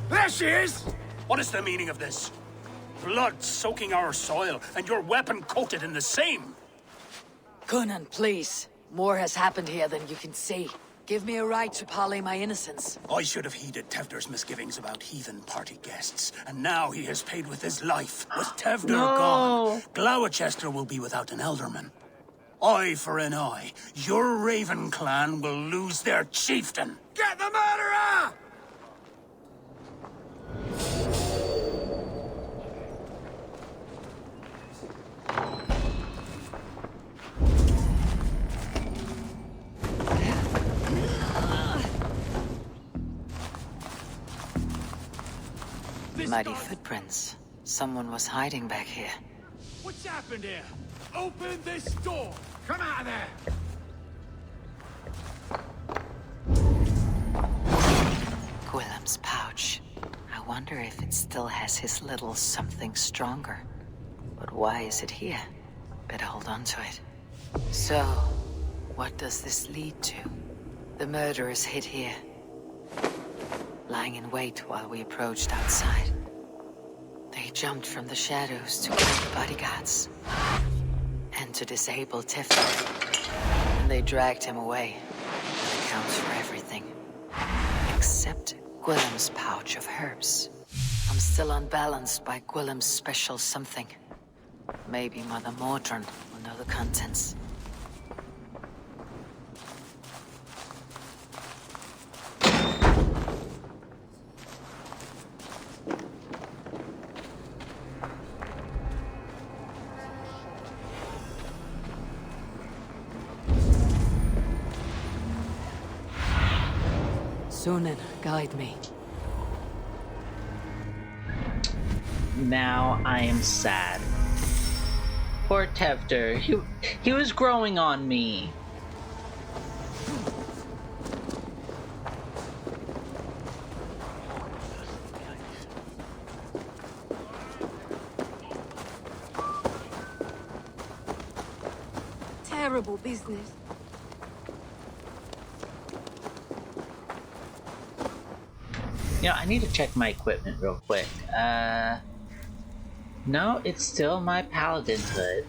There she is! What is the meaning of this? Blood soaking our soil, and your weapon coated in the same! Kunan, please. More has happened here than you can see. Give me a right to parley my innocence. I should have heeded Tevder's misgivings about heathen party guests, and now he has paid with his life. With Tevder gone, Gloucester will be without an elderman. Eye for an eye. Your Raven clan will lose their chieftain. Get the murderer! Muddy footprints. Someone was hiding back here. What's happened here? Open this door! Come out of there! Gwillem's pouch. I wonder if it still has his little something stronger. But why is it here? Better hold on to it. So, what does this lead to? The murderers hid here, lying in wait while we approached outside. They jumped from the shadows to kill the bodyguards and to disable Tefter. And they dragged him away. That accounts for everything. Except Gwillem's pouch of herbs. I'm still unbalanced by Gwillem's special something. Maybe Mother Mordrin will know the contents. Sunan, guide me. Now I am sad. Poor Tefter. He was growing on me. Terrible business. You know, I need to check my equipment real quick. No, it's still my paladin hood.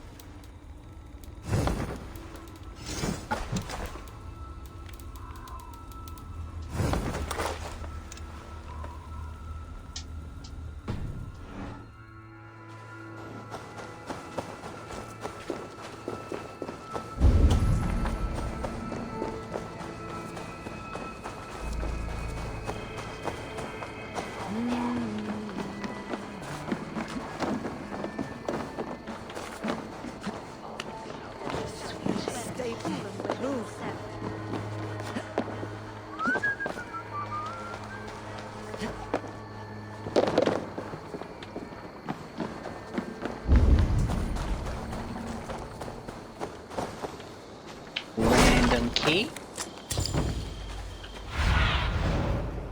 Random key.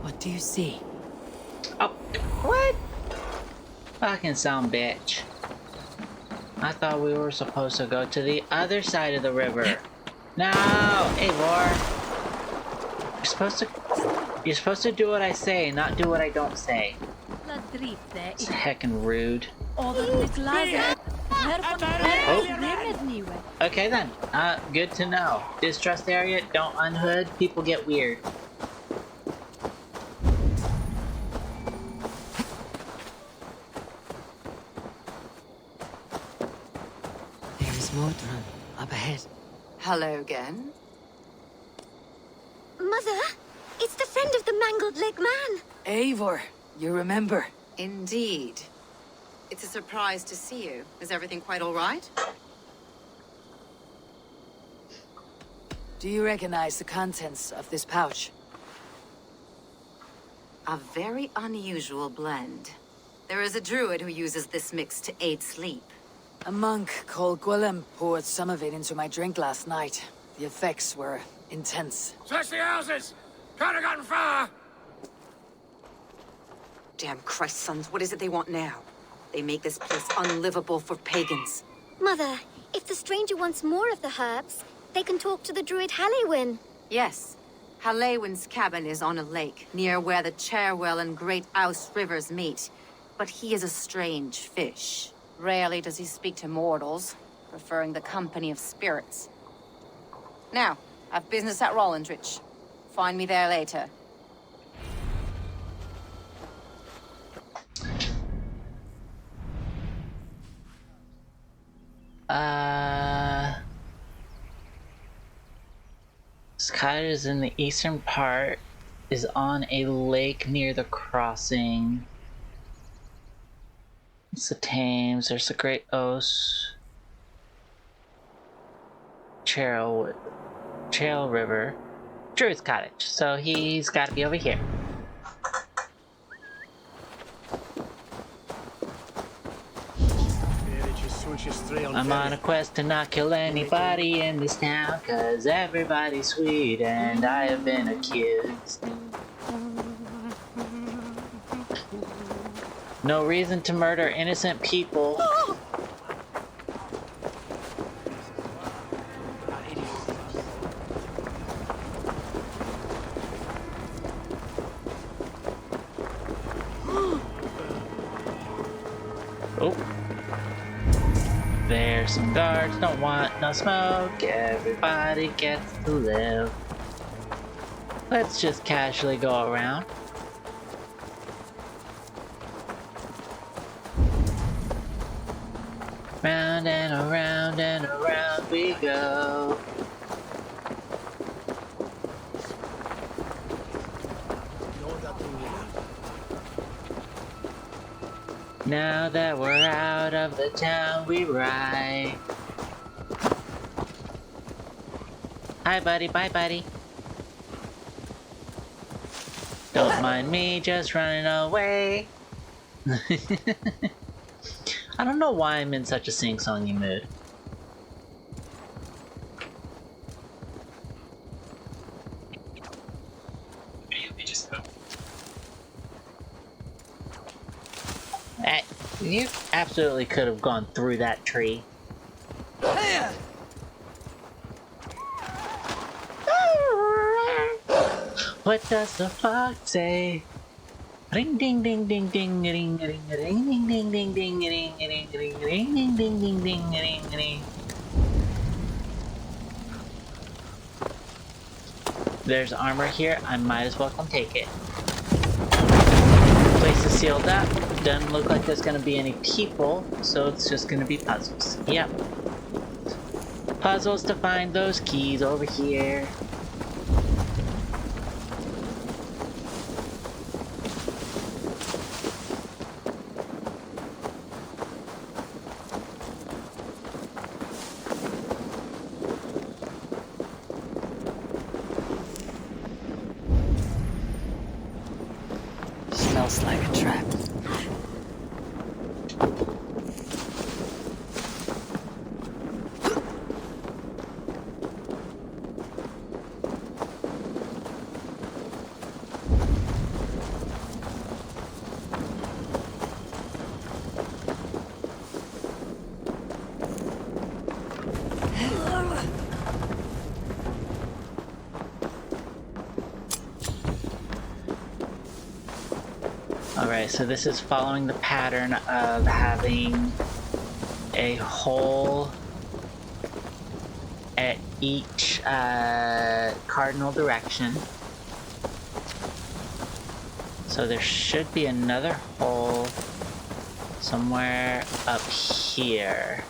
What do you see? Oh, what? Fucking some bitch. I thought we were supposed to go to the other side of the river. No! Eivor! You're supposed to do what I say, not do what I don't say. It's heckin' rude. Oh. Okay then. Good to know. Distrust area, don't unhood, people get weird. There's Modron, up ahead. Hello again. Mother, it's the friend of the mangled leg man. Eivor, you remember? Indeed. It's a surprise to see you. Is everything quite all right? Do you recognize the contents of this pouch? A very unusual blend. There is a druid who uses this mix to aid sleep. A monk called Gwillem poured some of it into my drink last night. The effects were intense. Search the houses! Can't have gotten far! Damn Christ, sons, what is it they want now? They make this place unlivable for pagans. Mother, if the stranger wants more of the herbs, they can talk to the druid Halewyn. Yes. Halewyn's cabin is on a lake, near where the Cherwell and Great Ouse rivers meet. But he is a strange fish. Rarely does he speak to mortals, preferring the company of spirits. Now, I've business at Rollindrich. Find me there later. Sky is in the eastern part, is on a lake near the crossing. It's the Thames, there's the Great Ouse, Trail River, Druid's Cottage, so he's gotta be over here. I'm on a quest to not kill anybody in this town, cause everybody's sweet and I have been accused. No reason to murder innocent people. Oh. There's some guards, don't want no smoke, everybody gets to live. Let's just casually go around. Round and around we go. Now that we're out of the town, we ride. Hi, buddy. Bye, buddy. Don't mind me just running away. I don't know why I'm in such a sing-songy mood. You absolutely could have gone through that tree. What does the fox say? Ring ding ding ding ding ring ring ring ding ding ding ding ring ring ring ring ding ding ding ding ring ring. There's armor here, I might as well come take it. Place is sealed up. Doesn't look like there's gonna be any people, so it's just gonna be puzzles. Yep. Puzzles to find those keys over here. Smells like a trap. Alright, so this is following the pattern of having a hole at each cardinal direction. So there should be another hole somewhere up here.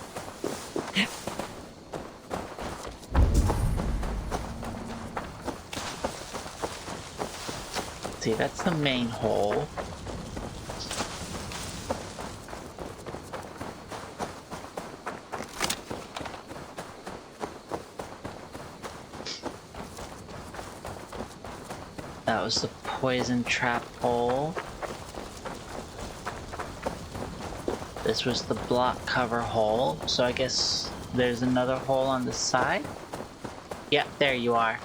see, that's the main hole. That was the poison trap hole. This was the block cover hole, so I guess there's another hole on the side? Yep, there you are.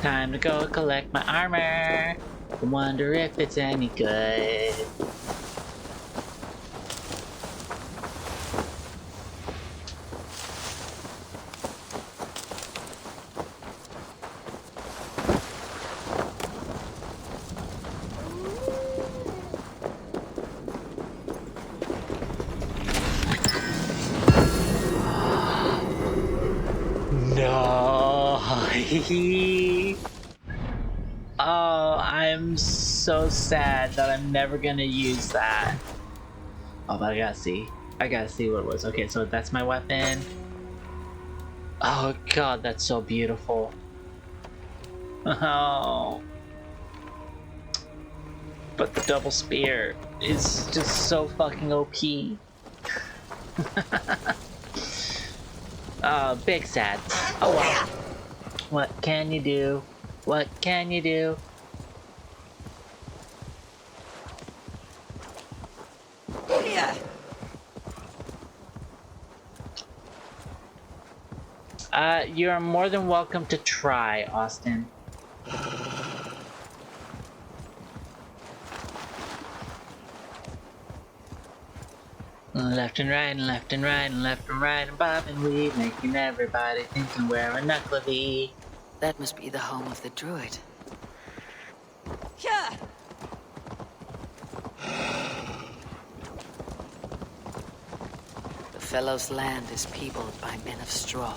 Time to go collect my armor. I wonder if it's any good. No. Oh, I'm so sad that I'm never gonna use that. Oh, but I gotta see what it was. Okay, so that's my weapon. Oh god, that's so beautiful. Oh. But the double spear is just so fucking OP. Oh, big sad. Oh well. What can you do? What can you do? You are more than welcome to try, Austin. Left and right and left and right and left and right and bob and weave, making everybody think and wear a knuckle-y. That must be the home of the druid. Yeah. The fellow's land is peopled by men of straw.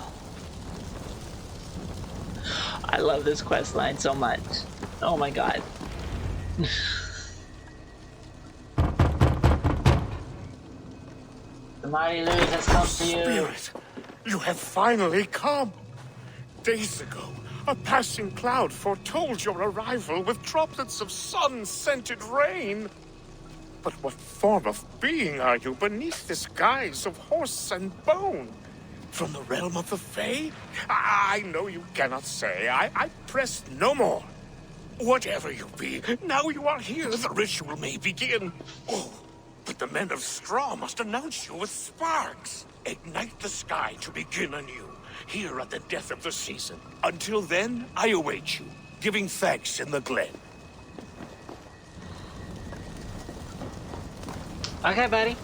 I love this quest line so much. Oh my god. The mighty Lewis has come to you. Spirit, you have finally come. Days ago, a passing cloud foretold your arrival with droplets of sun-scented rain. But what form of being are you beneath this guise of horse and bone? From the realm of the Fae? I know you cannot say. I press no more. Whatever you be, now you are here, the ritual may begin. Oh, but the men of straw must announce you with sparks. Ignite the sky to begin anew, here at the death of the season. Until then, I await you, giving thanks in the glen. Okay, buddy.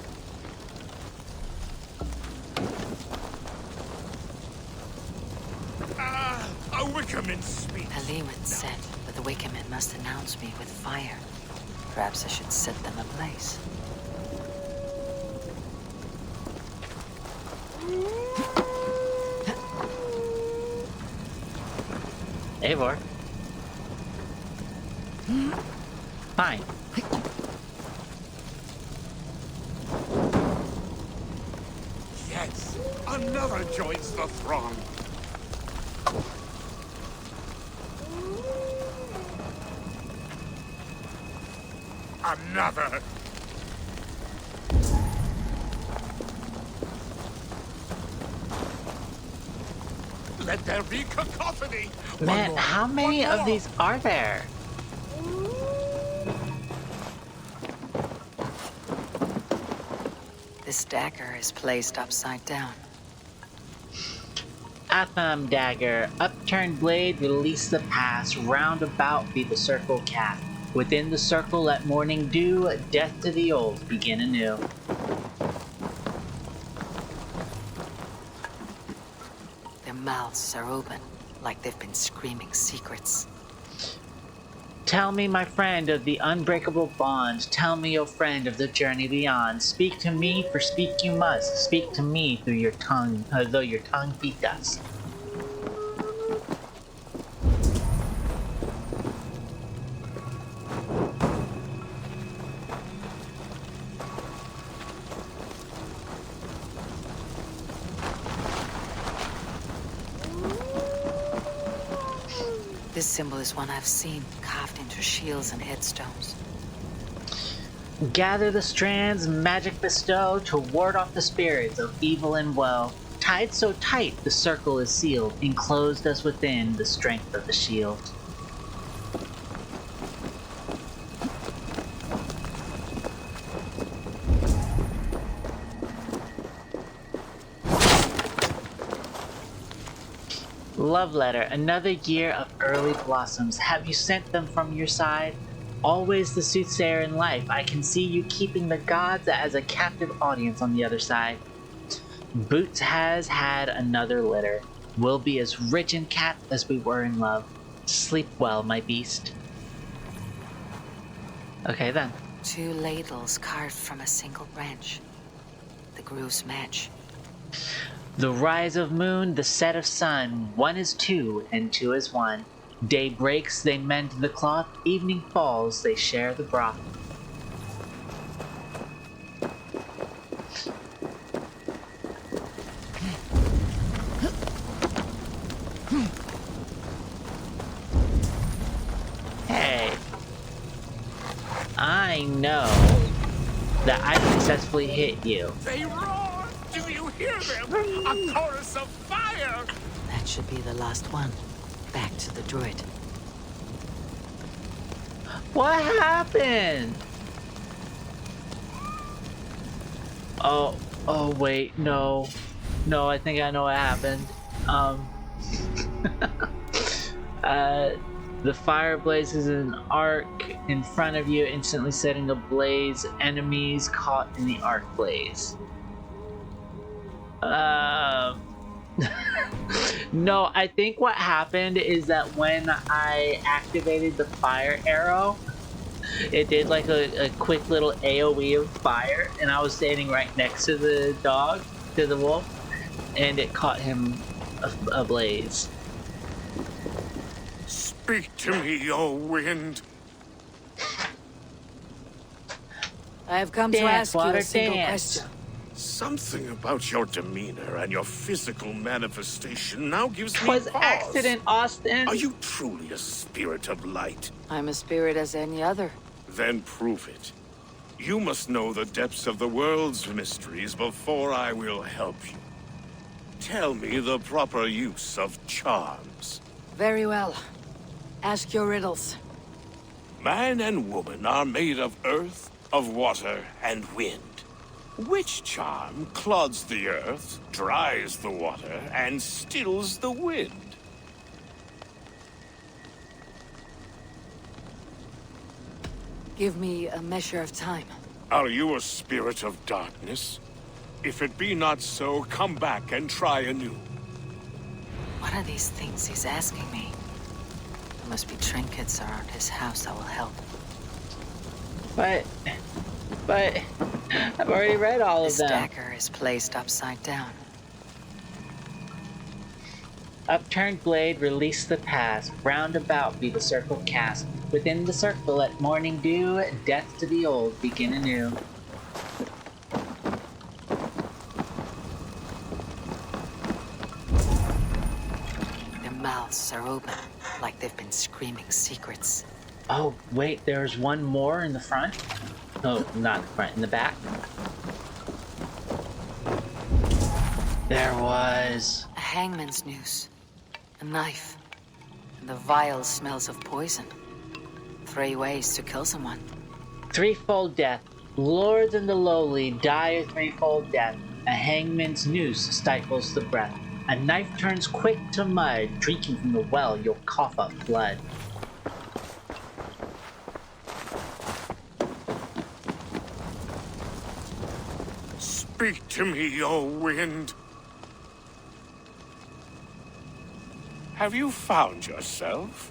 A Wickerman speaks. Haleman said that the Wickermen must announce me with fire. Perhaps I should set them ablaze. Eivor. Fine. Yes, another joins the throng. Another. Let there be cacophony. Man, how many of these are there? This dagger is placed upside down. Atham dagger, upturned blade, release the past, round about be the circle cast. Within the circle let morning dew, death to the old, begin anew. Their mouths are open, like they've been screaming secrets. Tell me, my friend, of the unbreakable bond. Tell me, O friend, of the journey beyond. Speak to me, for speak you must. Speak to me through your tongue, though your tongue be dust. This symbol is one I've seen, carved into shields and headstones. Gather the strands magic bestow to ward off the spirits of evil and woe. Tied so tight the circle is sealed, enclosed as within the strength of the shield. Love letter, another year of early blossoms. Have you sent them from your side? Always the soothsayer in life, I can see you keeping the gods as a captive audience on the other side. Boots has had another litter. We'll be as rich in cat as we were in love. Sleep well, my beast. Okay then. 2 ladles carved from a single branch. The grooves match. The rise of moon, the set of sun. 1 is 2, and 2 is 1. Day breaks, they mend the cloth. Evening falls, they share the broth. Hey. I know that I successfully hit you. They roar! Do you hear them? A chorus of fire! That should be the last one. Back to the druid. What happened? Oh wait, no. No, I think I know what happened. The fire blazes an arc in front of you, instantly setting ablaze enemies caught in the arc blaze. No, I think what happened is that when I activated the fire arrow, it did like a quick little AoE of fire, and I was standing right next to the dog, to the wolf, and it caught him ablaze. Speak to me, O wind. I have come to ask you a single question. Something about your demeanor and your physical manifestation now gives me Twas pause. accident, Austin. Are you truly a spirit of light? I'm a spirit as any other. Then prove it. You must know the depths of the world's mysteries before I will help you. Tell me the proper use of charms. Very well. Ask your riddles. Man and woman are made of earth, of water, and wind. Which charm clods the earth, dries the water, and stills the wind? Give me a measure of time. Are you a spirit of darkness? If it be not so, come back and try anew. What are these things he's asking me? There must be trinkets around his house that will help. But I've already read all of them. This dagger is placed upside down. Upturned blade, release the past. Round about be the circle cast. Within the circle let morning dew. Death to the old, begin anew. Their mouths are open, like they've been screaming secrets. Oh, wait, there's one more in the front? Oh, not in the front, in the back. There was... A hangman's noose, a knife, and the vile smells of poison. 3 ways to kill someone. Threefold death. Lords and the lowly die a threefold death. A hangman's noose stifles the breath. A knife turns quick to mud. Drinking from the well, you'll cough up blood. Speak to me, O wind. Have you found yourself?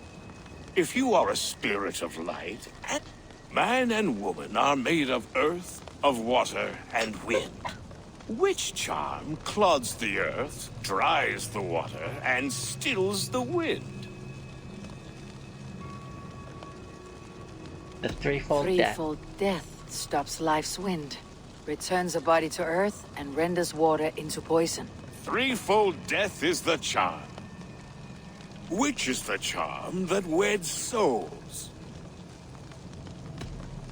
If you are a spirit of light, man and woman are made of earth, of water, and wind. Which charm clods the earth, dries the water, and stills the wind? The threefold death. Threefold death stops life's wind, returns a body to earth, and renders water into poison. Threefold death is the charm. Which is the charm that weds souls?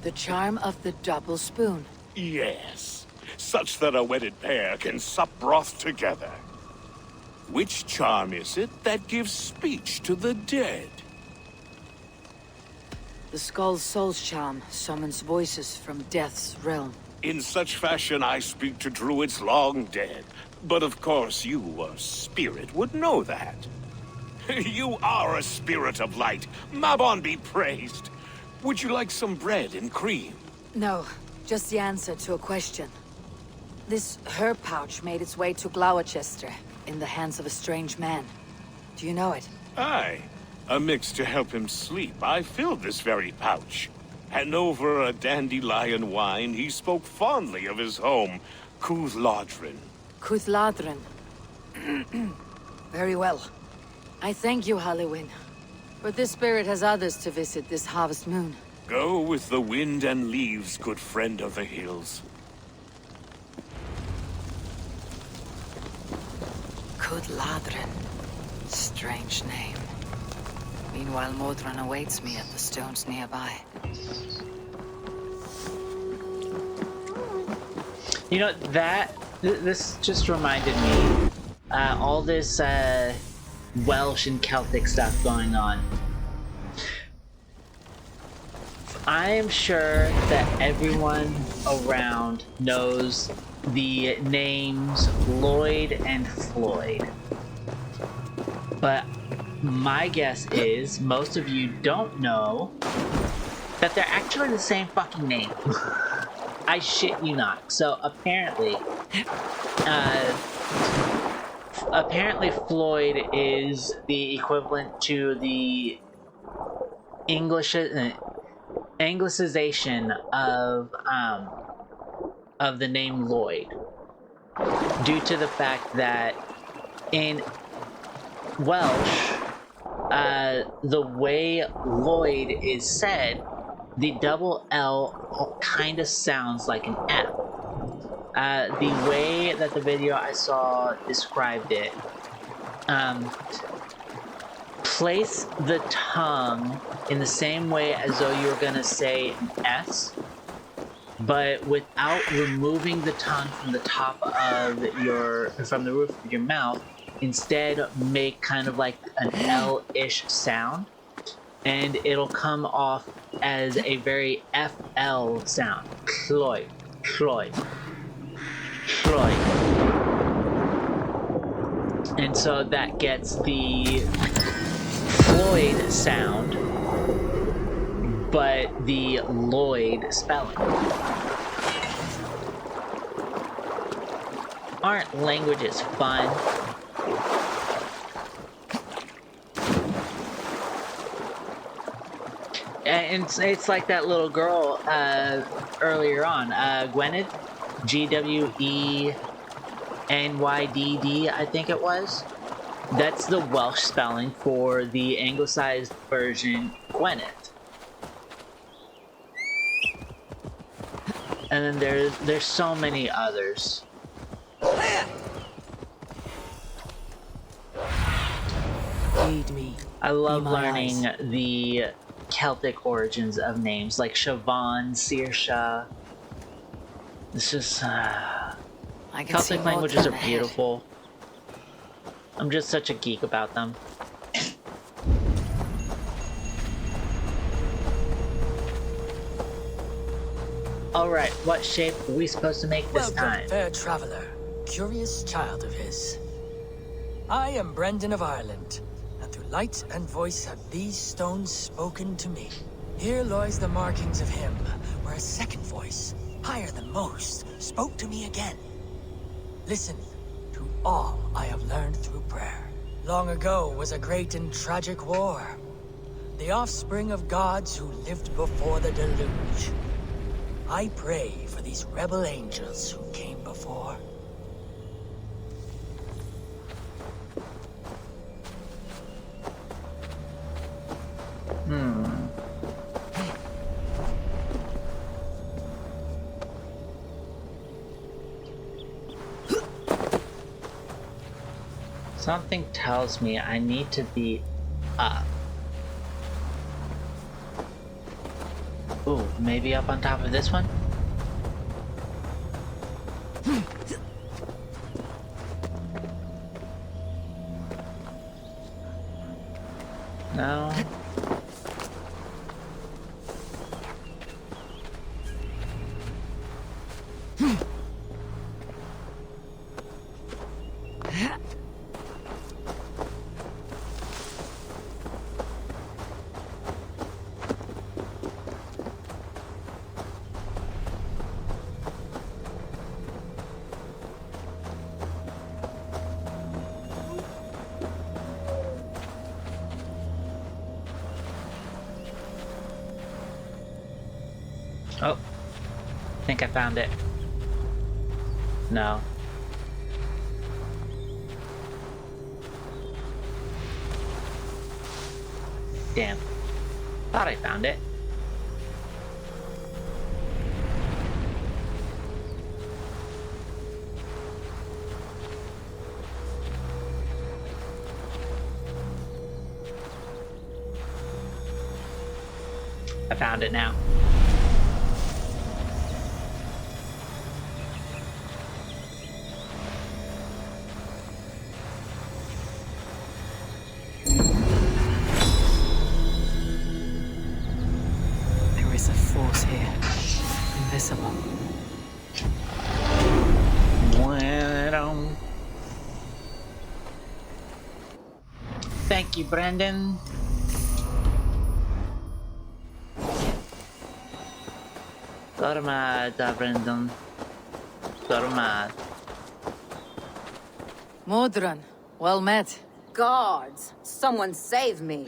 The charm of the double spoon. Yes, such that a wedded pair can sup broth together. Which charm is it that gives speech to the dead? The Skull's Soul's charm summons voices from Death's realm. In such fashion I speak to druids long dead. But of course you, a spirit, would know that. You are a spirit of light. Mabon be praised. Would you like some bread and cream? No, just the answer to a question. This herb pouch made its way to Gloucester in the hands of a strange man. Do you know it? Aye. A mix to help him sleep. I filled this very pouch. And over a dandelion wine, he spoke fondly of his home, Cuthladrin. Cuthladrin. Very well. I thank you, Halliwyn. But this spirit has others to visit this harvest moon. Go with the wind and leaves, good friend of the hills. Cuthladrin. Strange name. Meanwhile, Modron awaits me at the stones nearby. You know, this just reminded me, all this Welsh and Celtic stuff going on. I am sure that everyone around knows the names Lloyd and Floyd. But my guess is most of you don't know that they're actually the same fucking name. I shit you not. So apparently Floyd is the equivalent to the Anglicization of the name Lloyd, due to the fact that in Welsh, the way Lloyd is said, the double L kind of sounds like an F. The way that the video I saw described it, place the tongue in the same way as though you were gonna say an S, but without removing the tongue from the top of from the roof of your mouth. Instead, make kind of like an L-ish sound, and it'll come off as a very FL sound. Floyd, Floyd, Floyd. And so that gets the Floyd sound, but the Lloyd spelling. Aren't languages fun? And it's like that little girl earlier on, Gwynedd, Gwenyd, I think it was. That's the Welsh spelling for the anglicized version, Gwynedd. And then there's so many others. Feed me. I love learning the Celtic origins of names like Siobhan, Saoirse. It's just Celtic languages are beautiful. I'm just such a geek about them. Alright, what shape are we supposed to make this time? Welcome, fair traveler, curious child of his. I am Brendan of Ireland, and through light and voice have these stones spoken to me. Here lies the markings of him, where a second voice, higher than most, spoke to me again. Listen to all I have learned through prayer. Long ago was a great and tragic war. The offspring of gods who lived before the deluge. I pray for these rebel angels who came before. Something tells me I need to be Ooh, maybe up on top of this one? No. Oh, I think I found it. No. Damn. Thought I found it. I found it now. Invisible. Bueno. Thank you, Brendan. Dormada, Brendan. Dormad. Modron, well met. Guards, someone save me.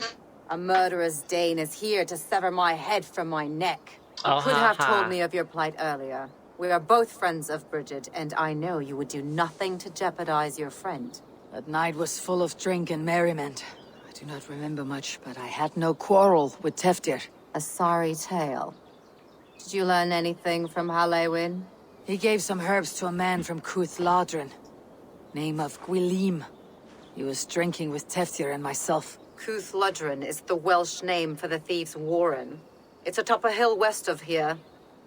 A murderous Dane is here to sever my head from my neck. You could have told me of your plight earlier. We are both friends of Bridget, and I know you would do nothing to jeopardize your friend. That night was full of drink and merriment. I do not remember much, but I had no quarrel with Teftir. A sorry tale. Did you learn anything from Halewin? He gave some herbs to a man from Cuth Ladrin. Name of Gwilim. He was drinking with Teftir and myself. Cuth Ladrin is the Welsh name for the thieves' warren. It's atop a hill west of here.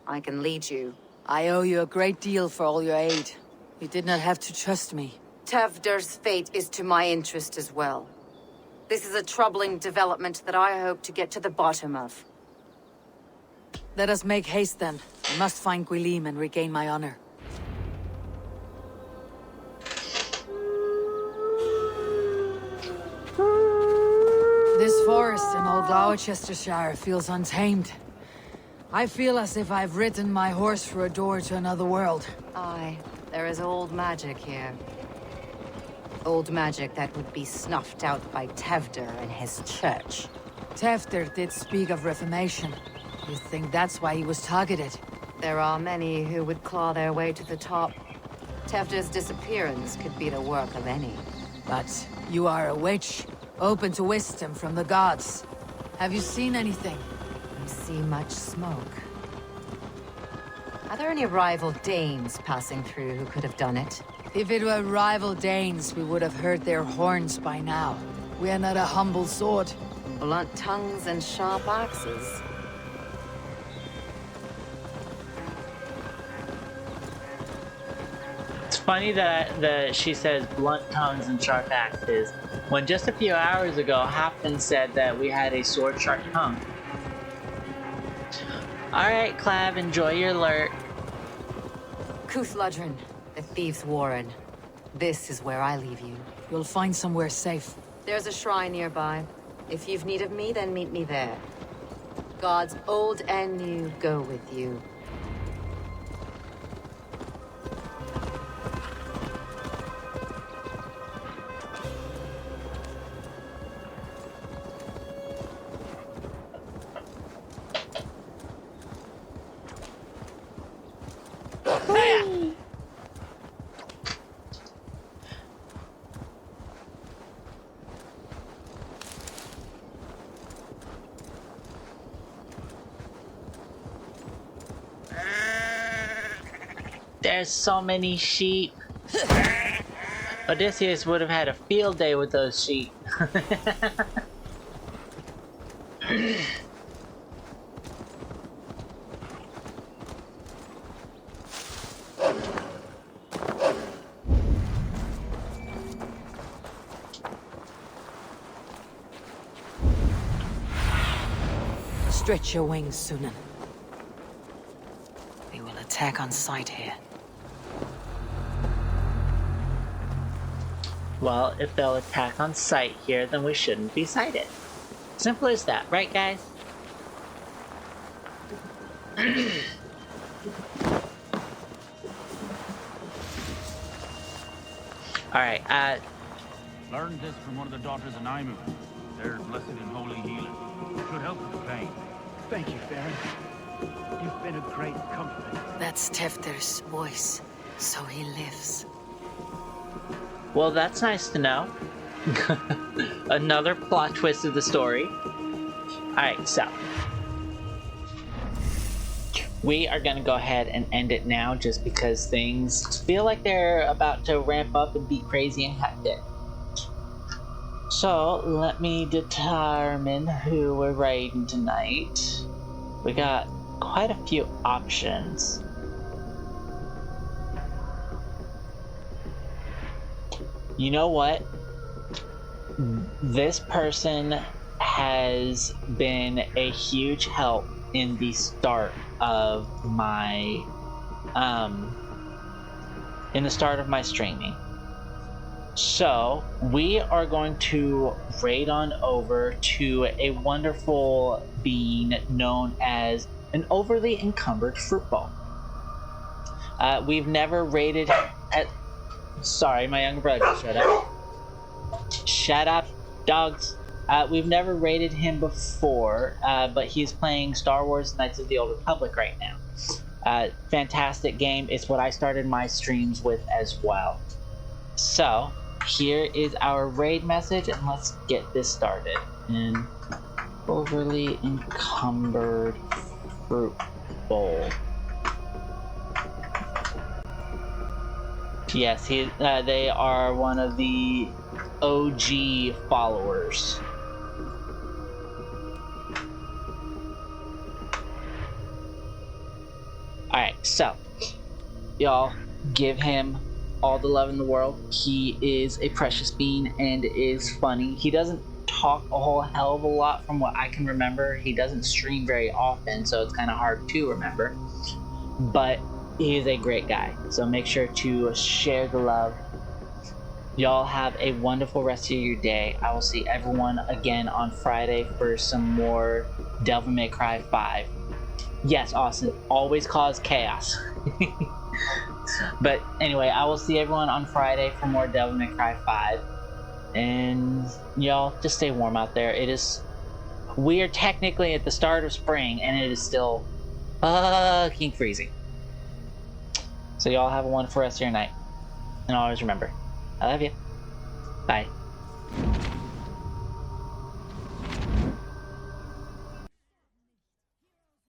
I can lead you. I owe you a great deal for all your aid. You did not have to trust me. Tevder's fate is to my interest as well. This is a troubling development that I hope to get to the bottom of. Let us make haste then. I must find Gwilim and regain my honor. This forest in Old Gloucestershire feels untamed. I feel as if I've ridden my horse through a door to another world. Aye, there is old magic here. Old magic that would be snuffed out by Tevder and his church. Tefder did speak of reformation. You think that's why he was targeted? There are many who would claw their way to the top. Tevder's disappearance could be the work of any. But you are a witch, open to wisdom from the gods. Have you seen anything? I see much smoke. Are there any rival Danes passing through who could have done it? If it were rival Danes, we would have heard their horns by now. We are not a humble sword. Blunt tongues and sharp axes. It's funny that she says blunt tongues and sharp axes, when just a few hours ago, Hopton said that we had a sword sharp tongue. Alright, Clav, enjoy your lurk. Cuth Ladrin, the thieves' warren. This is where I leave you. You'll find somewhere safe. There's a shrine nearby. If you've need of me, then meet me there. Gods old and new go with you. There's so many sheep. Odysseus would have had a field day with those sheep. Stretch your wings, Sunan. They will attack on sight here. Well, if they'll attack on sight here, then we shouldn't be sighted. Simple as that, right, guys? Alright, Learned this from one of the daughters of Naimu. They're blessed in holy healing. Should help with the pain. Thank you, Baron. You've been a great comfort. That's Tefter's voice, so he lives. well, that's nice to know. Another plot twist of the story. Alright, so we are going to go ahead and end it now just because things feel like they're about to ramp up and be crazy and hectic. So, let me determine who we're raiding tonight. We got quite a few options. You know what? This person has been a huge help in the start of my streaming. So we are going to raid on over to a wonderful being known as an overly encumbered fruit bowl. We've never raided at... Sorry, my younger brother just shut up. Shut up, dogs. We've never raided him before, but he's playing Star Wars Knights of the Old Republic right now. Fantastic game. It's what I started my streams with as well. So, here is our raid message, and let's get this started. An overly encumbered fruit bowl. Yes, they are one of the OG followers. Alright, so y'all give him all the love in the world. He is a precious being and is funny. He doesn't talk a whole hell of a lot from what I can remember. He doesn't stream very often, so it's kind of hard to remember. But he is a great guy, so make sure to share the love. Y'all have a wonderful rest of your day. I will see everyone again on Friday for some more Devil May Cry 5. Yes, Austin, always cause chaos. But anyway, I will see everyone on Friday for more Devil May Cry 5. And y'all, just stay warm out there. We are technically at the start of spring, and it is still fucking freezing. So y'all have a wonderful rest of your night. And always remember, I love you. Bye.